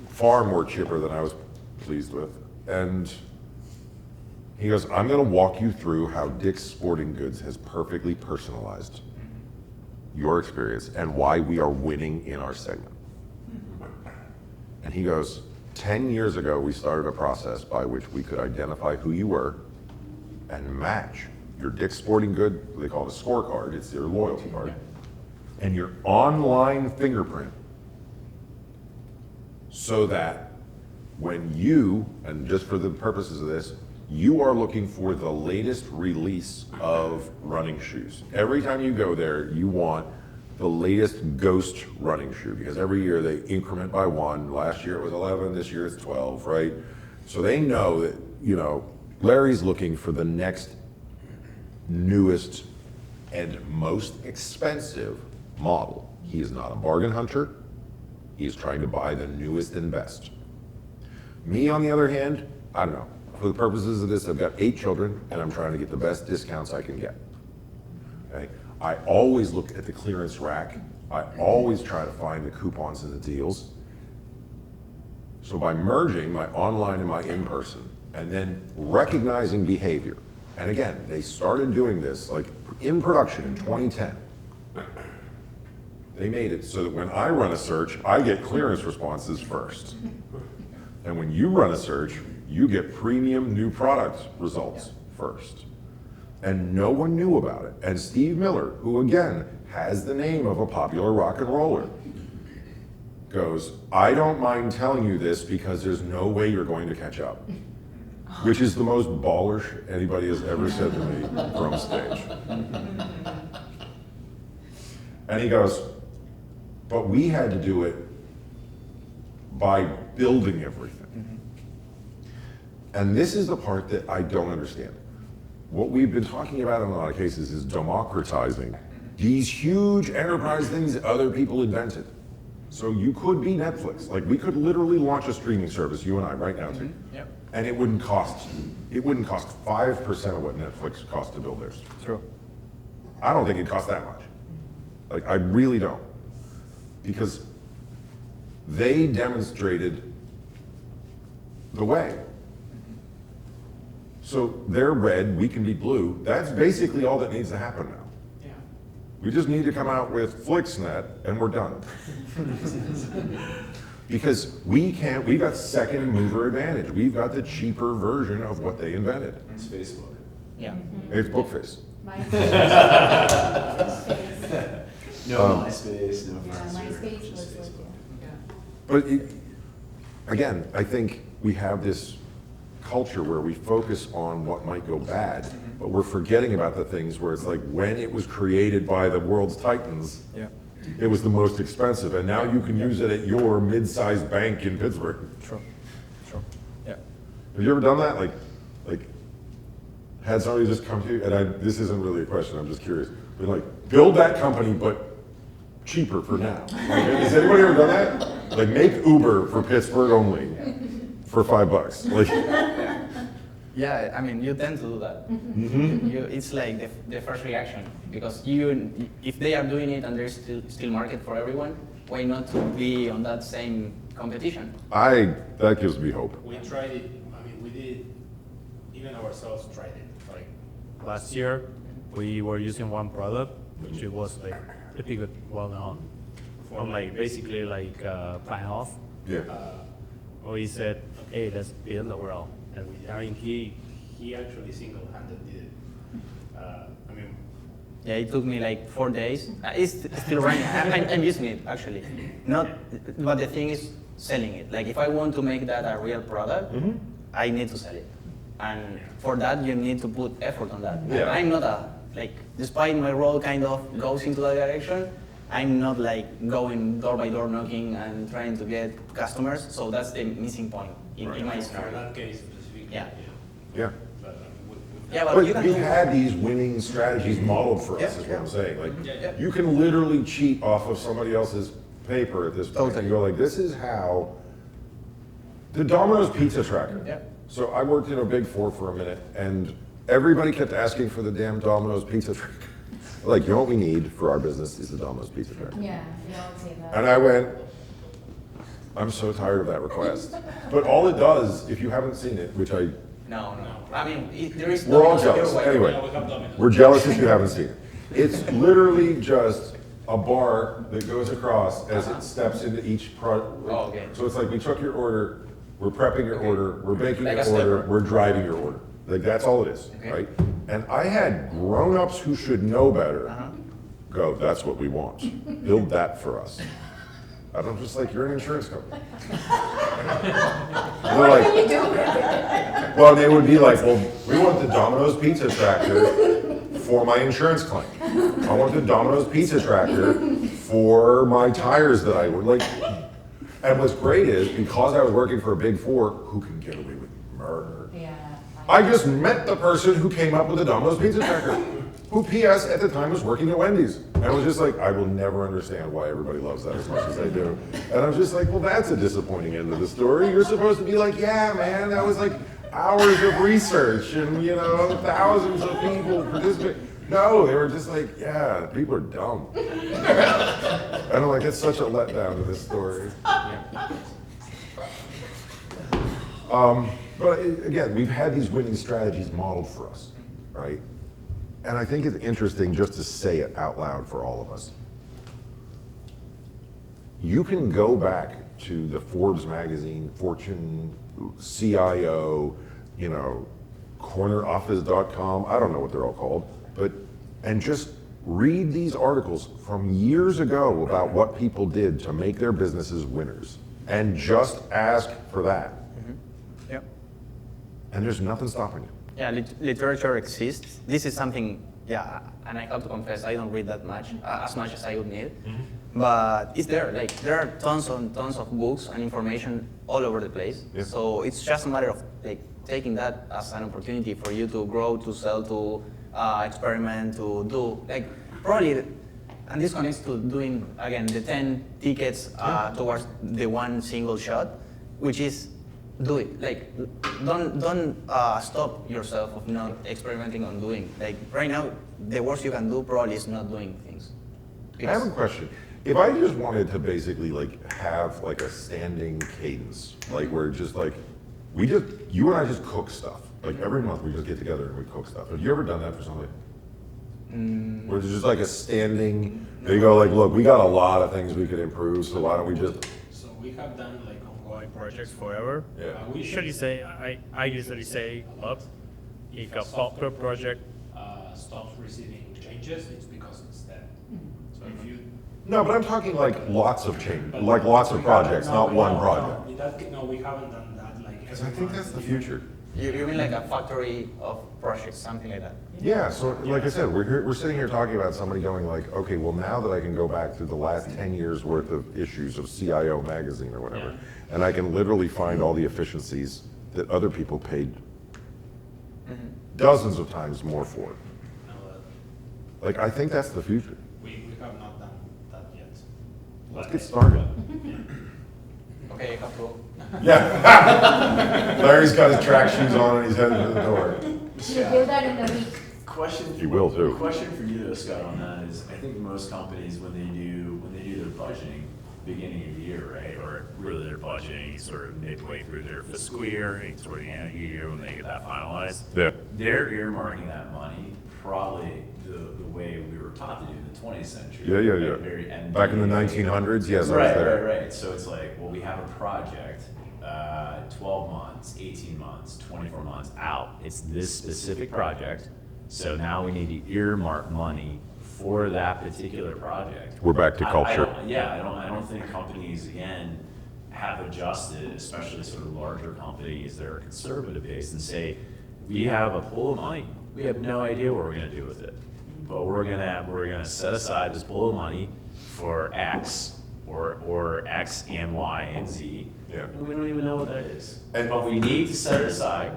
far more chipper than I was pleased with, and he goes, I'm gonna walk you through how Dick's Sporting Goods has perfectly personalized your experience and why we are winning in our segment. And he goes, 10 years ago, we started a process by which we could identify who you were and match your Dick's Sporting Good, they call it a scorecard, it's their loyalty card, and your online fingerprint, so that when you, and just for the purposes of this, you are looking for the latest release of running shoes. Every time you go there, you want the latest Ghost running shoe, because every year they increment by 1. Last year it was 11, this year it's 12, right? So they know that, you know, Larry's looking for the next newest and most expensive model. He is not a bargain hunter. He's trying to buy the newest and best. Me, on the other hand, I don't know. For the purposes of this, I've got 8 children, and I'm trying to get the best discounts I can get. Okay? I always look at the clearance rack. I always try to find the coupons and the deals. So by merging my online and my in-person, and then recognizing behavior, and again, they started doing this like in production in 2010. They made it so that when I run a search, I get clearance responses first. And when you run a search, you get premium new product results first. And no one knew about it. And Steve Miller, who again has the name of a popular rock and roller, goes, I don't mind telling you this because there's no way you're going to catch up. Which is the most baller shit anybody has ever said to me from stage. And he goes, but we had to do it by building everything. And this is the part that I don't understand. What we've been talking about in a lot of cases is democratizing these huge enterprise things that other people invented. So you could be Netflix. Like we could literally launch a streaming service, you and I, right now, too. Yep. And it wouldn't cost 5% of what Netflix cost to build theirs. True. I don't think it cost that much. Like, I really don't. Because they demonstrated the way. So they're red, we can be blue. That's basically all that needs to happen now. Yeah. We just need to come out with FlixNet and we're done. Because we've got second mover advantage. We've got the cheaper version of what they invented. It's Facebook. Yeah. It's Bookface. No MySpace, no Friendster, MySpace just was Facebook. But again, I think we have this culture where we focus on what might go bad, but we're forgetting about the things where it's like when it was created by the world's titans, Yeah. it was the most expensive, and now you can use it at your mid-sized bank in Pittsburgh. True. True. Yeah. Have you ever done that? Like had somebody just come to you, and this isn't really a question, I'm just curious, but like, build that company, but cheaper for now. Like, has anybody ever done that? Like, make Uber for Pittsburgh only for $5. Like, Yeah, I mean, you tend to do that. It's like the first reaction, because if they are doing it and there's still market for everyone, why not to be on that same competition? that gives me hope. We tried it, I mean, we did, even ourselves tried it. Like last year, we were using one product, which it was like pretty good, well known, for like basically like plan off. Yeah. We said, hey, let's build overall. And I mean, he actually single-handed did it. I mean, Yeah, it took me like 4 days. It's still running. I'm using it actually. Not, but the thing is selling it. Like if I want to make that a real product, I need to sell it. And for that, you need to put effort on that. Yeah. I'm not despite my role kind of goes into that direction, I'm not like going door by door knocking and trying to get customers. So that's the missing point in my for scenario. that case specifically. Yeah. Yeah. But, Yeah, but But you can we do. had these winning strategies modeled for us, is what I'm saying. Like, you can literally cheat off of somebody else's paper at this point. Totally. You go like, this is how the Domino's pizza tracker. Yeah. So I worked in a Big Four for a minute, and everybody kept asking for the damn Domino's pizza tracker. Like, you know what we need for our business is the Domino's pizza tracker. Yeah, they all say that. And I went, I'm so tired of that request. But all it does, if you haven't seen it, which I No. I mean, there is. We're all Domino's jealous. here, Anyway, Yeah, we have Domino's. we're jealous if you haven't seen it. It's literally just a bar that goes across as it steps into each product. Oh, okay. So it's like we took your order, we're prepping your order, we're baking Like your a order, stepper. we're driving your order. Like that's all it is, Okay. right? And I had grown-ups who should know better go, that's what we want. Build that for us. And I'm just like, you're an insurance company. And they're like, well, they would be like, well, we want the Domino's pizza tracker for my insurance claim. I want the Domino's pizza tracker for my tires that I would like. And what's great is because I was working for a Big Four, who can get away with murder? Yeah. I just met the person who came up with the Domino's pizza tracker, who PS at the time was working at Wendy's. And I was just like, I will never understand why everybody loves that as much as they do. And I was just like, well, that's a disappointing end of the story. You're supposed to be like, yeah, man, that was like hours of research and, you know, thousands of people participate. No, they were just like, yeah, people are dumb. And I'm like, it's such a letdown to this story. But again, we've had these winning strategies modeled for us, right? And I think it's interesting just to say it out loud for all of us. You can go back to the Forbes magazine, Fortune, CIO, you know, corneroffice.com, I don't know what they're all called, and just read these articles from years ago about what people did to make their businesses winners, and just ask for that. Yep. And there's nothing stopping you. Yeah, literature exists. This is something, yeah, and I have to confess, I don't read that much, as much as I would need. But it's there. Like there are tons and tons of books and information all over the place. Yeah. So it's just a matter of like taking that as an opportunity for you to grow, to sell, to experiment, to do like probably. And this connects to doing again the 10 tickets towards the one single shot, which is do it. Like don't stop yourself of not experimenting on doing. Like right now, the worst you can do probably is not doing things. I have a question. If I just wanted to basically like have like a standing cadence, like where just like you and I just cook stuff. Like every month we just get together and we cook stuff. Have you ever done that for somebody? Where there's just like a standing, there you go, like, look, we got a lot of things we could improve, so why don't we just, So we have done like ongoing projects forever. Yeah. We usually say, I usually say a lot, if a software project stops receiving changes, it's because it's dead. So if you. no, but I'm talking like lots of change, like lots of projects, not one project. No, we haven't done that like. Because I think that's the future. You mean like a factory of projects, something like that? Yeah, so like I said, we're sitting here talking about somebody going like, okay, well now that I can go back through the last 10 years worth of issues of CIO magazine or whatever, and I can literally find all the efficiencies that other people paid dozens of times more for. Like, I think that's the future. We have not done that yet. Let's get started. Okay, you have to go. Yeah. Larry's got his track shoes on and he's heading to the door. You build that in a week. Question. You will, too. Question for you though, Scott, on that is, I think most companies when they do their budgeting, beginning of the year, right, or really their budgeting sort of midway through their fiscal year, sort of the end of the year when they get that finalized. Yeah. They're earmarking that money probably the way we were taught to do in the 20th century. Yeah, yeah, yeah. Like very MBA. Back in the 1900s, yes, I was Right, there. right. So it's like, well, we have a project, 12 months, 18 months, 24 months out. It's this specific project. So now we need to earmark money for that particular project. We're back to culture. I don't think companies, again, have adjusted, especially sort of larger companies that are conservative based, and say, we have a pool of money. We have no idea what we're gonna do with it. But we're gonna set aside this pool of money for X or X and Y and Z. Yeah. And we don't even know what that is. And- But we need to set it aside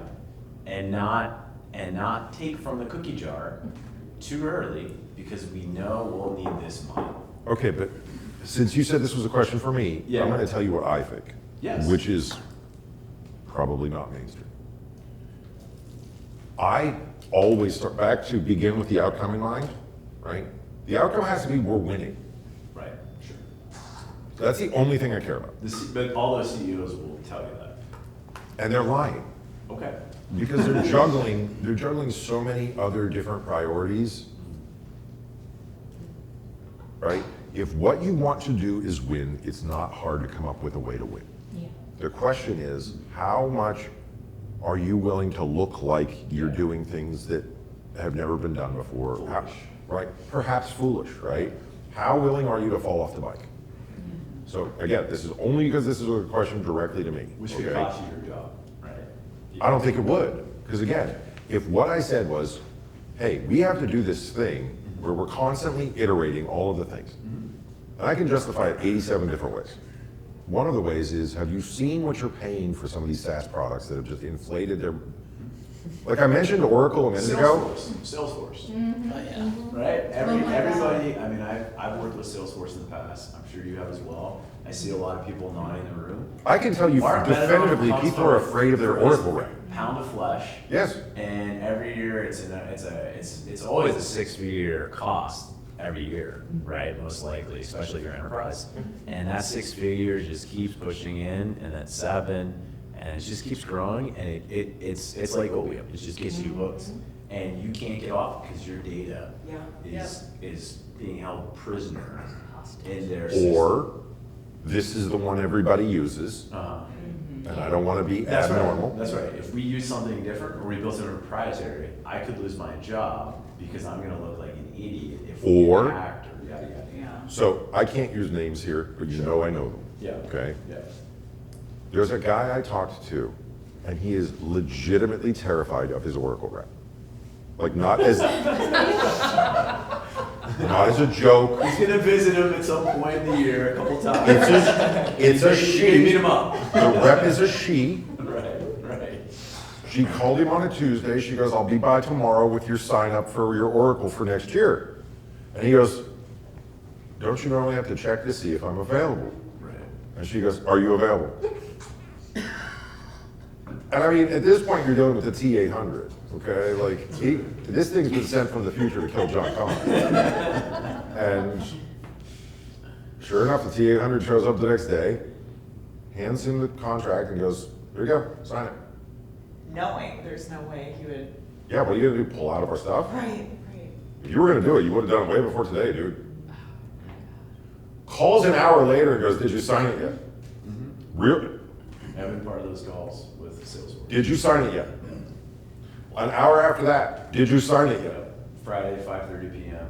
and not take from the cookie jar too early, because we know we'll need this money. Okay, but since you said this was a question for me, Yeah. I'm going to tell you what I think. Yes. Which is probably not mainstream. I always start back to begin with the outcome in mind, right? The outcome has to be we're winning. Right, sure. That's the only thing I care about. But all those CEOs will tell you that. And they're lying Okay. because they're juggling so many other different priorities, right? If what you want to do is win, it's not hard to come up with a way to win. Yeah. The question is, how much are you willing to look like you're doing things that have never been done before? Foolish. Right? Perhaps foolish, right? How willing are you to fall off the bike? So again, this is only because this is a question directly to me. Which could okay? cost you your job, right? I don't think it would, because again, if what I said was, hey, we have to do this thing where we're constantly iterating all of the things, and I can justify it 87 different ways. One of the ways is, have you seen what you're paying for some of these SaaS products that have just inflated their, like I mentioned Oracle a minute ago. Salesforce. Oh, yeah. Right? Oh my Everybody, I mean, I've worked with Salesforce in the past. I'm sure you have as well. I see a lot of people nodding in the room. I can tell you Mark definitively, Meadow people are afraid of their comes Oracle for rep. a pound of flesh. Yes. And every year it's always a six-figure cost every year, right? Most likely, especially if you're enterprise. And that 6 figures just keeps pushing in, and that's 7, and it just keeps growing, and it's like opium. It just gets you hooked, and you can't get off because your data is being held prisoner in their system. Or, this is the one everybody uses, and I don't want to be That's abnormal. right. That's right. If we use something different or we build something proprietary, I could lose my job because I'm going to look like an idiot if we Or- get hacked or yada yada. Yeah. So I can't use names here, but you know I know them. Yeah. Okay? Yeah. There's a guy I talked to, and he is legitimately terrified of his Oracle rep. Like not as a joke. He's going to visit him at some point in the year, a couple times. It's a You she. meet him up. The rep is a she. Right. Right. She called him on a Tuesday. She goes, I'll be by tomorrow with your sign up for your Oracle for next year. And he goes, don't you normally have to check to see if I'm available? Right. And she goes, are you available? And I mean, at this point, you're dealing with the T800, okay? Like, this thing's been sent from the future to kill John Connor. And sure enough, the T800 shows up the next day, hands him the contract and goes, here you go, sign it. Knowing there's no way he would. Yeah, what are you gonna do, pull out of our stuff? Right. If you were gonna do it, you would have done it way before today, dude. Calls an hour later and goes, did you sign it yet? Really? I've been part of those calls with Salesforce. Did you sign it yet? An hour after that, did you sign it yet? Friday, 5:30 p.m.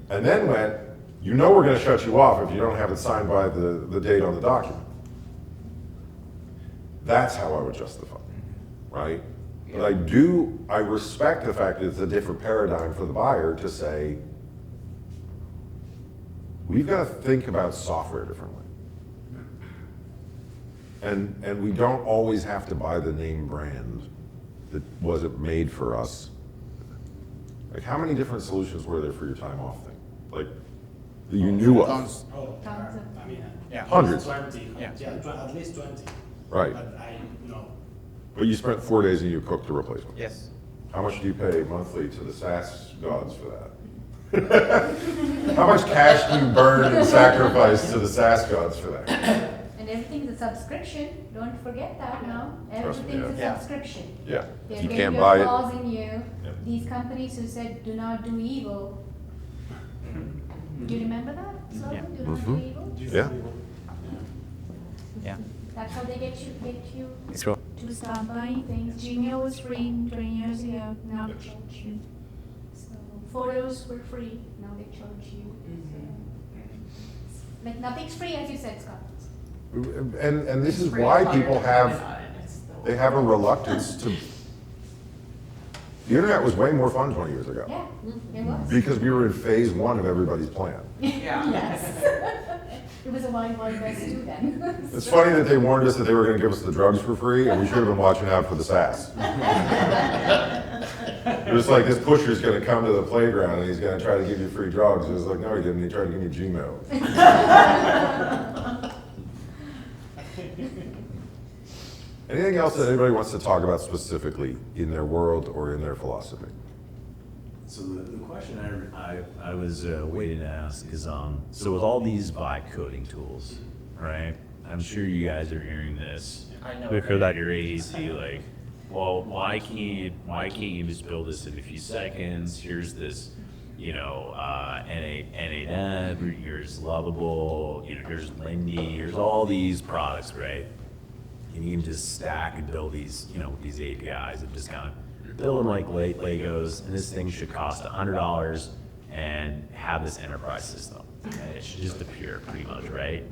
And then went, you know we're gonna shut you off if you don't have it signed by the date on the document. That's how I would justify it, right? But I respect the fact that it's a different paradigm for the buyer to say, we've got to think about software differently. And we don't always have to buy the name brand that wasn't made for us. Like, how many different solutions were there for your time off thing? Like, that you knew of? Tons. Tons of- I mean, Yeah. Hundreds. 20. Yeah. At least 20. Right. But I know. But you spent 4 days and you cooked the replacement. Yes. How much do you pay monthly to the SaaS gods for that? How much cash do you burn and sacrifice to the SaaS gods for that? And everything is a subscription. Don't forget that now. Trust me, Everything is a yeah. subscription. Yeah, There you can can't be a buy it. clause in you. Yep. These companies who said, "Do not do evil." Do you remember that slogan? Yeah. Do not do evil. Yeah. Yeah. That's how they get you It's true. to stop buying things. Gmail was free 20 years ago. Now they charge you. So photos were free. Now they charge you. Like nothing's free, as you said, Scott. And this is why people have a reluctance to. The internet was way more fun 20 years ago Yeah, it was. because we were in phase one of everybody's plan. Yeah. Yes. It was a wild, wild west too then. It's funny that they warned us that they were going to give us the drugs for free, and we should have been watching out for the sass. It was like this pusher's going to come to the playground and he's going to try to give you free drugs. It was like, no, he didn't. He tried to give me Gmail. Anything else that anybody wants to talk about specifically in their world or in their philosophy? So the question I was waiting to ask is, so with all these vibe coding tools, right? I'm sure you guys are hearing this. I know. We heard that your AEC, like, well, why can't you just build this in a few seconds? Here's this, N8N, here's Lovable, here's Lindy, here's all these products, right? And you can just stack and build these, these APIs and just kind of build them like Legos, and this thing should cost $100 and have this enterprise system. And it should just appear pretty much, right?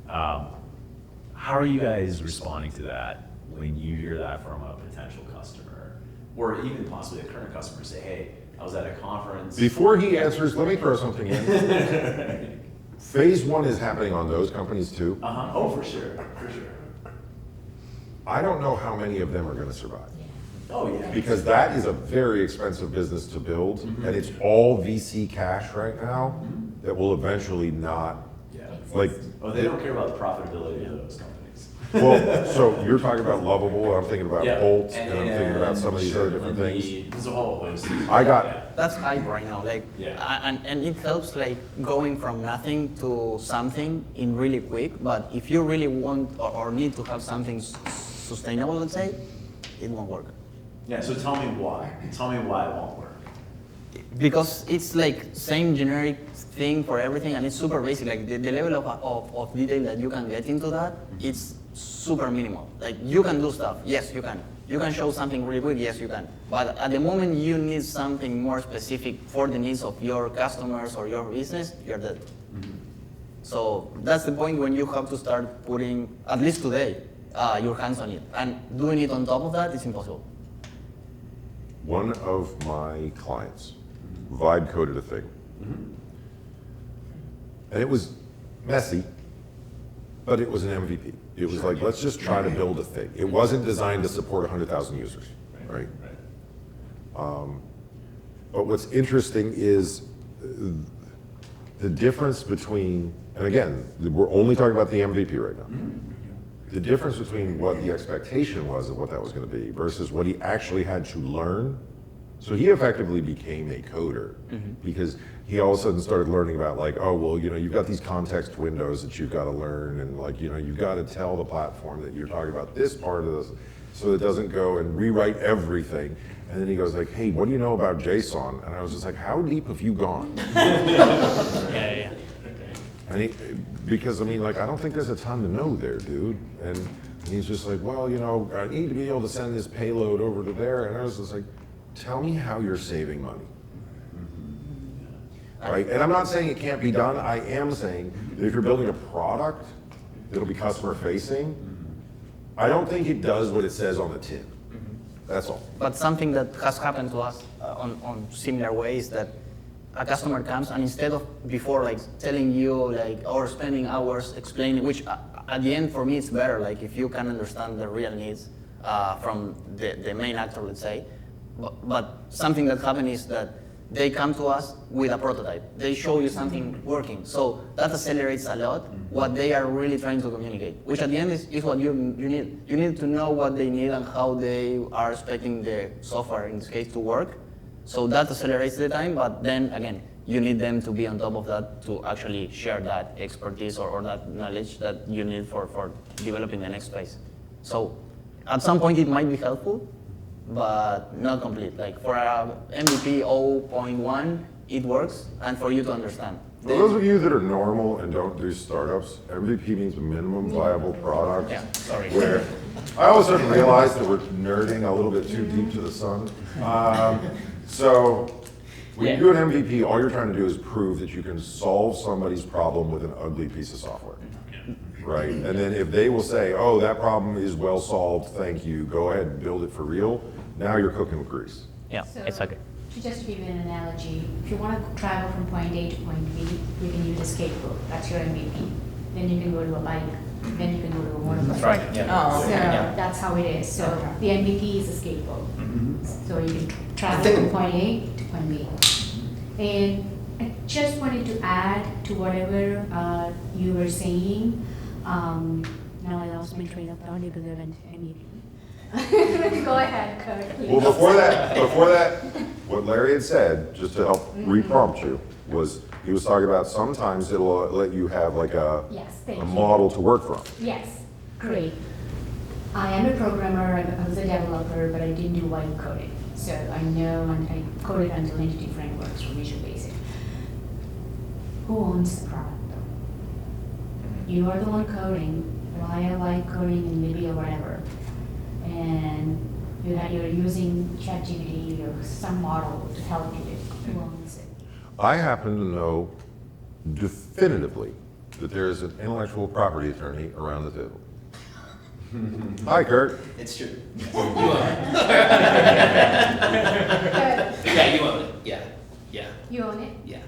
How are you guys responding to that when you hear that from a potential customer, or even possibly a current customer? Say, hey, I was at a conference. Before he answers, let me throw something in. Phase one is happening on those companies too. Oh, for sure, for sure. I don't know how many of them are going to survive. Oh, yeah. Because that is a very expensive business to build, and it's all VC cash right now that will eventually not, Yeah. like, Oh, they don't care about the profitability of those companies. well, so you're talking about Lovable, I'm thinking about Yeah. Bolt, and I'm thinking about some of these other different things. There's a whole host. I got, Yeah. That's hype right now, like, Yeah. and it helps like going from nothing to something in really quick. But if you really want or need to have something sustainable, let's say, it won't work. Yeah, so tell me why. Tell me why it won't work. Because it's like same generic thing for everything, and it's super basic. Like the level of detail that you can get into that, it's super minimal. Like you can do stuff, yes you can. You can show something really quick, yes you can. But at the moment you need something more specific for the needs of your customers or your business, you're dead. So that's the point when you have to start putting, at least today, your hands on it. And doing it on top of that is impossible. one of my clients vibe coded a thing. And it was messy, but it was an MVP. It was like, let's just try to build a thing. It wasn't designed to support 100,000 users, right? But what's interesting is the difference between, and again, we're only talking about the MVP right now. The difference between what the expectation was of what that was going to be versus what he actually had to learn. So he effectively became a coder because he all of a sudden started learning about like, oh, well, you've got these context windows that you've got to learn, and like, you've got to tell the platform that you're talking about this part of this so it doesn't go and rewrite everything. And then he goes like, hey, what do you know about JSON? And I was just like, how deep have you gone? Yeah. And because I mean, like, I don't think there's a ton to know there, dude. And he's just like, well, I need to be able to send this payload over to there. And I was just like, tell me how you're saving money. Right? And I'm not saying it can't be done. I am saying that if you're building a product that'll be customer facing, I don't think it does what it says on the tin. That's all. But something that has happened to us on similar ways that a customer comes and instead of before like telling you like or spending hours explaining, which at the end for me it's better like if you can understand the real needs from the main actor, let's say. But something that happened is that they come to us with a prototype. They show you something working. So that accelerates a lot what they are really trying to communicate, which at the end is what you need. You need to know what they need and how they are expecting the software, in this case, to work. So that accelerates the time, but then again, you need them to be on top of that to actually share that expertise or that knowledge that you need for developing the next phase. So at some point it might be helpful, but not complete. Like for a MVP 0.1, it works, and for you to understand. For those of you that are normal and don't do startups, MVP means minimum viable product. Yeah, sorry. Where I all of a sudden realized that we're nerding a little bit too deep to the sun. So when you do an MVP, all you're trying to do is prove that you can solve somebody's problem with an ugly piece of software. Right? And then if they will say, oh, that problem is well solved, thank you, go ahead and build it for real, now you're cooking with grease. Yeah, So, exactly. To just give you an analogy, if you want to travel from point A to point B, you can use a skateboard. That's your MVP. Then you can go to a bike. Then you can go to a motorbike. That's right. Yeah. Oh, So okay. Yeah. that's how it is. So the MVP is a skateboard. So you can travel think- from point A to point B. And I just wanted to add to whatever you were saying. Now I lost my train of thought because I went MVP. Go ahead, Kurt. please. Well, before that, what Larry had said, just to help re-prompt you, was he was talking about sometimes it'll let you have like Yes, thank a you. model to work from. Yes, great. I am a programmer, I was a developer, but I didn't do white coding. So I know, and I coded until Entity Frameworks for Visual Basic. Who owns the product though? You are the one coding, via live coding in Libby or whatever. And you're using ChatGPT or some model to help you. Who owns it? I happen to know definitively that there is an intellectual property attorney around the table. Hi, Kurt. It's true. You own it. Yeah, you own it. Yeah. Yeah. You own it? Yeah.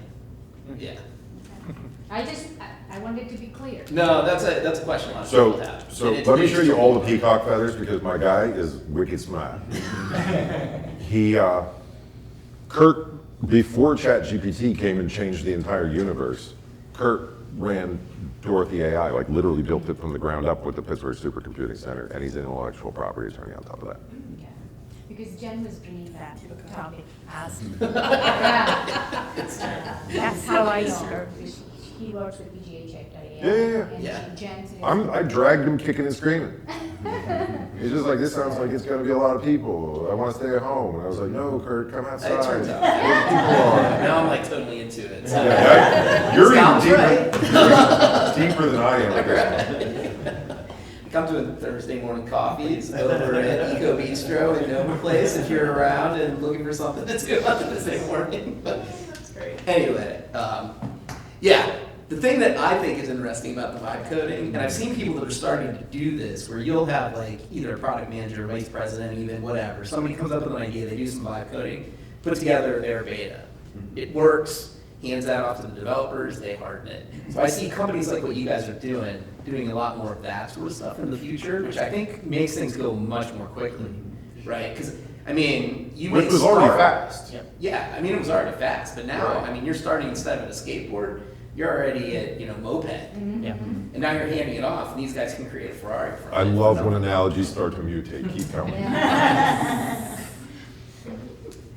Yeah. I wanted to be clear. No, that's a question a lot of people have. So And it's- let me it's show you true. all the peacock feathers because my guy is wicked smart. Kurt, before ChatGPT came and changed the entire universe, Kurt ran Dorothy AI, like literally built it from the ground up with the Pittsburgh Supercomputing Center, and he's an intellectual property attorney on top of that. Yeah. Because Jen was bringing that topic. That's how I start. He works with PGHX.ai. Yeah. Yeah. And Jen said. I dragged him kicking and screaming. He's just like, this sounds like it's gonna be a lot of people. I wanna stay at home. And I was like, no, Kurt, come outside. It turns out. Where the people are. Now I'm like totally into it. So. Yeah, you're Sounds even right. deeper than I am at this point. Come to a Thursday morning coffees over at Eco Bistro in Noma Place if you're around and looking for something that's good on Thursday morning. But That's great. anyway, yeah, the thing that I think is interesting about the vibe coding, and I've seen people that are starting to do this, where you'll have like either a product manager, vice president, even whatever, somebody comes up with an idea, they do some vibe coding, put together their beta. It works, hands that off to the developers, they harden it. So I see companies like what you guys are doing a lot more of that sort of stuff in the future, which I think makes things go much more quickly, right? Because, I mean, you Which may was already start- fast. Yeah, I mean, it was already fast, but now, Right. I mean, you're starting instead of a skateboard, you're already at, moped. Yeah. And now you're handing it off, and these guys can create a Ferrari from I it. love when analogies start to mutate. Keep going.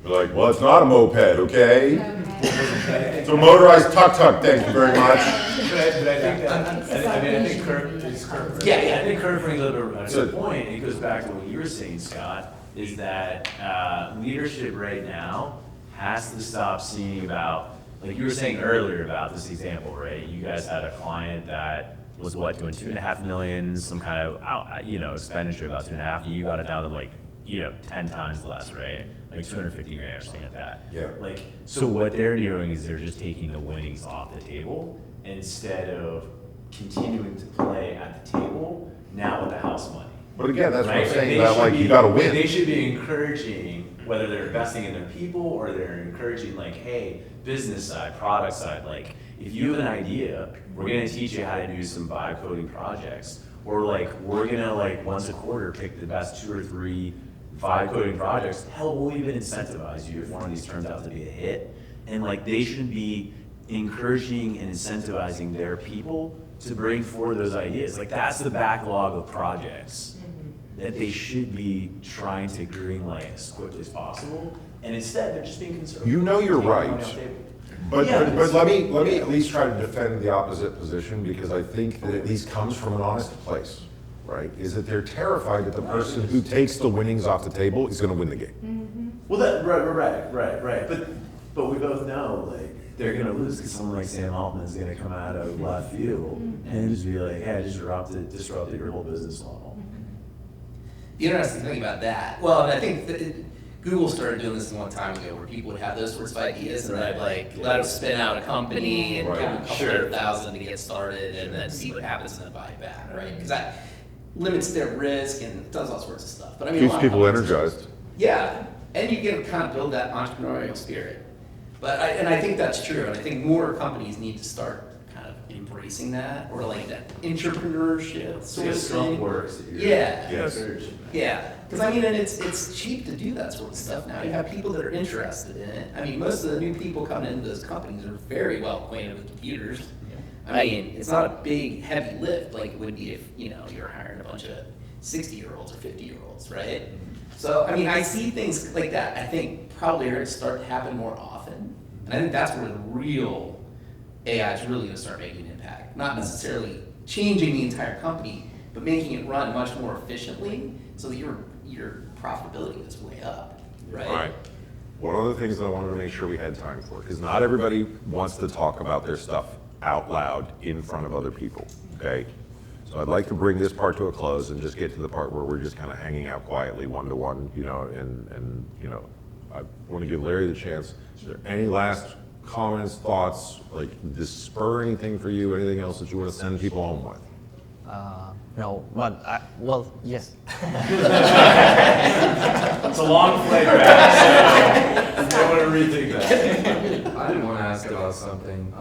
They're like, well, it's not a moped, okay? It's a motorized tuk-tuk, thank you very much. But I think that, I think Kurt is Kurt. Yeah. I think Kurt brings up a So- good point. It goes back to what you were saying, Scott, is that leadership right now has to stop seeing about, like you were saying earlier about this example, right? You guys had a client that was doing 2.5 million, some kind of, expenditure about 2.5, you got it down to like, 10 times less, right? Like 250 grand or something like that. Yeah. Like, so what they're doing is they're just taking the winnings off the table instead of continuing to play at the table now with the house money. But again, that's what I'm Right? saying They about should like, be- you gotta win. They should be encouraging, whether they're investing in their people or they're encouraging like, hey, business side, product side, like, if you have an idea, we're gonna teach you how to do some vibe coding projects. Or like, we're gonna like once a quarter pick the best 2 or 3 vibe coding projects. Hell, we'll even incentivize you if one of these turns out to be a hit. And like, they should be encouraging and incentivizing their people to bring forward those ideas. Like, that's the backlog of projects that they should be trying to greenlight as quickly as possible. And instead, they're just being conservative. You know you're Taking money right. off the table. But, Yeah. but let me at least try to defend the opposite position, because I think that at least comes from an honest place, right? Is that they're terrified that the person who takes the winnings off the table is going to win the game. Well, right. But we both know, like, they're gonna lose because someone like Sam Altman is gonna come out of left field and just be like, hey, I disrupted your whole business model. The interesting thing about that, well, and I think that Google started doing this a long time ago, where people would have those sorts of ideas, and they'd like let them spin out a company and give them a couple $100,000 to get started, and then see what happens and then buy it back, right? Because that limits their risk and does all sorts of stuff. But I mean, a Keeps lot of people companies- energized. Yeah, and you can kind of build that entrepreneurial spirit. But I think that's true, and I think more companies need to start kind of embracing that, or like that entrepreneurship sort of thing. Works. Yeah. Yes. Yeah, because I mean, and it's cheap to do that sort of stuff now. You have people that are interested in it. I mean, most of the new people coming into those companies are very well acquainted with computers. I mean, it's not a big, heavy lift like it would be if, you know, you're hiring a bunch of 60-year-olds or 50-year-olds, right? So, I mean, I see things like that, I think probably are going to start to happen more often. And I think that's where the real AI is really going to start making an impact. Not necessarily changing the entire company, but making it run much more efficiently so that your profitability is way up, right? All right. One of the things that I wanted to make sure we had time for, because not everybody wants to talk about their stuff out loud in front of other people, okay? So I'd like to bring this part to a close and just get to the part where we're just kind of hanging out quietly, one-to-one, you know, and you know, I want to give Larry the chance. Is there any last comments, thoughts, like this spur anything for you, anything else that you want to send people home with? No, but well, yes. It's a long playback, so I want to rethink that. I did want to ask about something.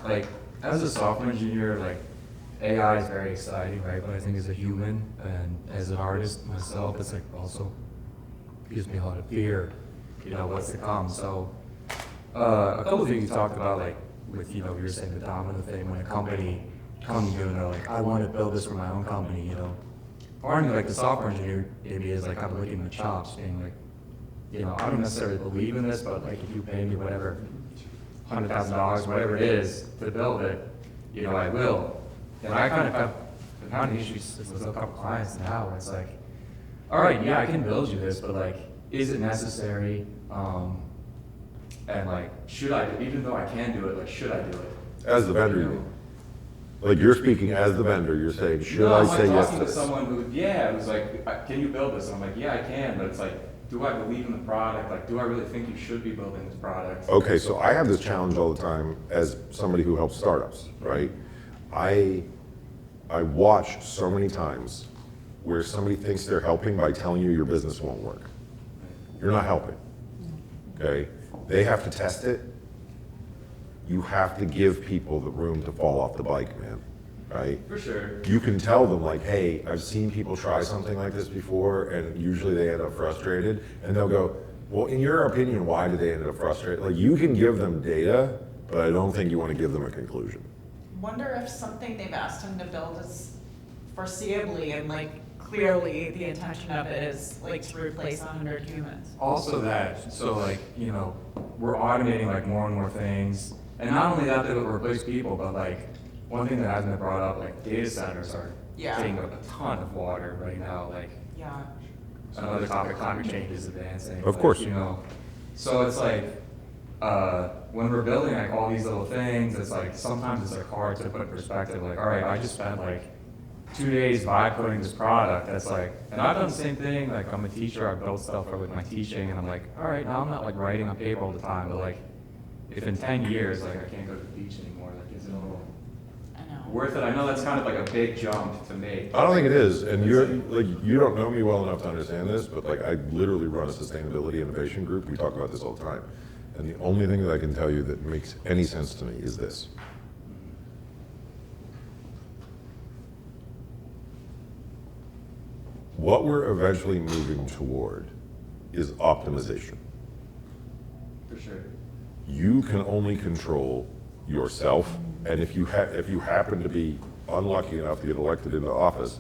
Like, as a software engineer, like, AI is very exciting, right? But I think as a human and as an artist myself, it's like also gives me a lot of fear, you know, what's to come. So, a couple of things you talked about, like, with, you know, you were saying the domino thing, when a company comes to you and they're like, I want to build this for my own company, you know. Part of me, like the software engineer in me, is like kind of licking my chops, being like, you know, I don't necessarily believe in this, but like if you pay me whatever, $100,000, whatever it is, to build it, you know, I will. And I kind of have issues with a couple clients now where it's like, all right, yeah, I can build you this, but like, is it necessary? And like, should I, even though I can do it, like, should I do it? As the vendor, you mean? Like you're speaking as the vendor, you're saying, should I say yes to talking to this? someone who, yeah, it was like, can you build this? And I'm like, yeah, I can, but it's like, do I believe in the product? Like, do I really think you should be building this product? Okay, so I have this challenge all the time as somebody who helps startups, right? I watch so many times where somebody thinks they're helping by telling you your business won't work. You're not helping, okay? They have to test it. You have to give people the room to fall off the bike, man, right? For sure. You can tell them like, hey, I've seen people try something like this before, and usually they end up frustrated, and they'll go, well, in your opinion, why did they end up frustrated? Like, you can give them data, but I don't think you want to give them a conclusion. Wonder if something they've asked him to build is foreseeably and like clearly the intention of it is like to replace 100 humans. Also that, so like, you know, we're automating like more and more things. And not only that, they'll replace people, but like, one thing that hasn't been brought up, like data centers are getting a ton of water right now. Like, Yeah. another topic, climate change is advancing. Of like, course. You know, so it's like, when we're building like all these little things, it's like, sometimes it's like hard to put in perspective, like, all right, I just spent like 2 days vibe coding this product. That's like, and I've done the same thing, like I'm a teacher, I build stuff for with my teaching, and I'm like, all right, now I'm not like writing on paper all the time, but like, if in 10 years, like I can't go to the beach anymore, like is it all worth it? I know that's kind of like a big jump to make. I don't think it is, and you're like, you don't know me well enough to understand this, but like I literally run a sustainability innovation group. We talk about this all the time, and the only thing that I can tell you that makes any sense to me is this: what we're eventually moving toward is optimization. For sure. You can only control yourself, and if you happen to be unlucky enough to get elected into office,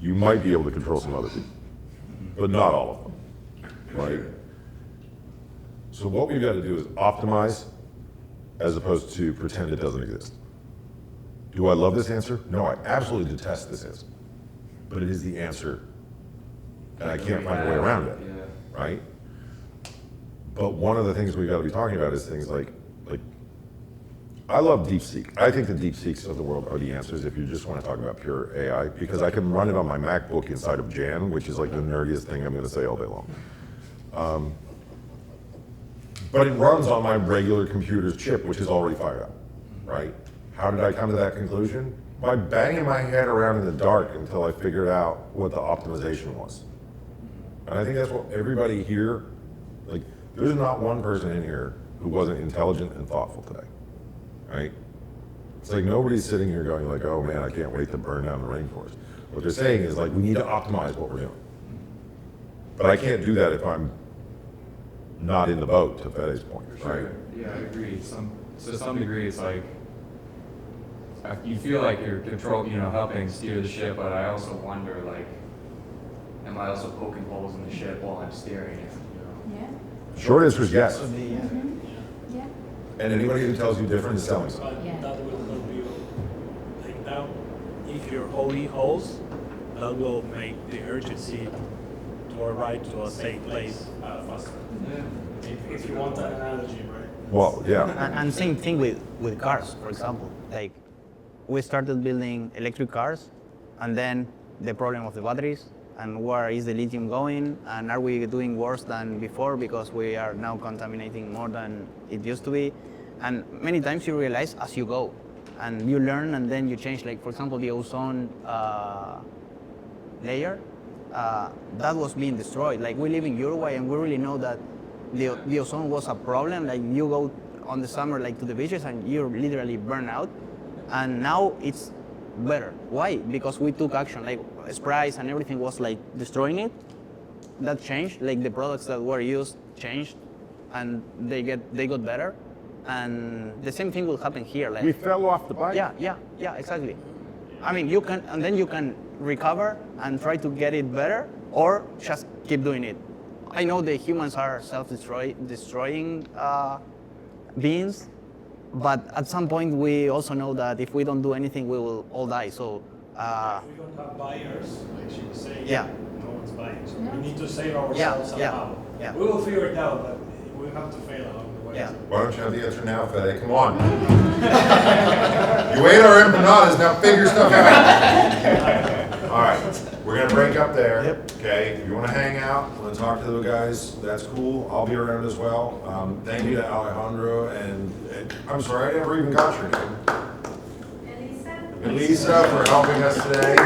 you might be able to control some other people, but not all of them, right? So what we've got to do is optimize as opposed to pretend it doesn't exist. Do I love this answer? No, I absolutely detest this answer. But it is the answer, and I can't find a way around it, right? But one of the things we've got to be talking about is things like I love DeepSeek. I think the DeepSeeks of the world are the answers if you just want to talk about pure AI, because I can run it on my MacBook inside of Jan, which is like the nerdiest thing I'm going to say all day long. But it runs on my regular computer's chip, which is already fired up, right? How did I come to that conclusion? By banging my head around in the dark until I figured out what the optimization was. And I think that's what everybody here, like, there's not one person in here who wasn't intelligent and thoughtful today, right? It's like nobody's sitting here going like, oh man, I can't wait to burn down the rainforest. What they're saying is like, we need to optimize what we're doing. But I can't do that if I'm not in the boat, to Fede's point, right? Yeah, I agree. To some degree, it's like, you feel like you're helping steer the ship, but I also wonder, like, am I also poking holes in the ship while I'm steering it? Yeah. Short answer is yes. Yeah. And anybody who tells you different is telling something. But Yeah. that will help you. Like now, if you're holding holes, that will make the urgency to arrive to a safe place faster. If you want that analogy, right? Well, yeah. And same thing with cars, for example. Like, we started building electric cars, and then the problem of the batteries, and where is the lithium going, and are we doing worse than before because we are now contaminating more than it used to be. And many times you realize as you go, and you learn, and then you change. Like, for example, the ozone layer, that was being destroyed. Like, we live in Uruguay, and we really know that the ozone was a problem. Like, you go on the summer, like, to the beaches, and you're literally burned out. And now it's better. Why? Because we took action. Like, sprays and everything was like destroying it. That changed. Like, the products that were used changed, and they got better. And the same thing will happen here. Like, We fell off the bike. yeah, exactly. I mean, you can, and then you can recover and try to get it better, or just keep doing it. I know the humans are self-destroying beings, but at some point we also know that if we don't do anything, we will all die. So, If we don't have buyers, like she was saying, Yeah. no one's buying. So No. we need to save ourselves Yeah, somehow. yeah. We will figure it out, but we have to fail along the way. Yeah. Why don't you have the answer now, Fede? Come on. You ate our empanadas, now figure stuff out. All right, we're gonna break up there. Yep. Okay, if you wanna hang out, wanna talk to the guys, that's cool. I'll be around as well. Thank you to Alejandro and I'm sorry, I never even got your name. Elisa for helping us today.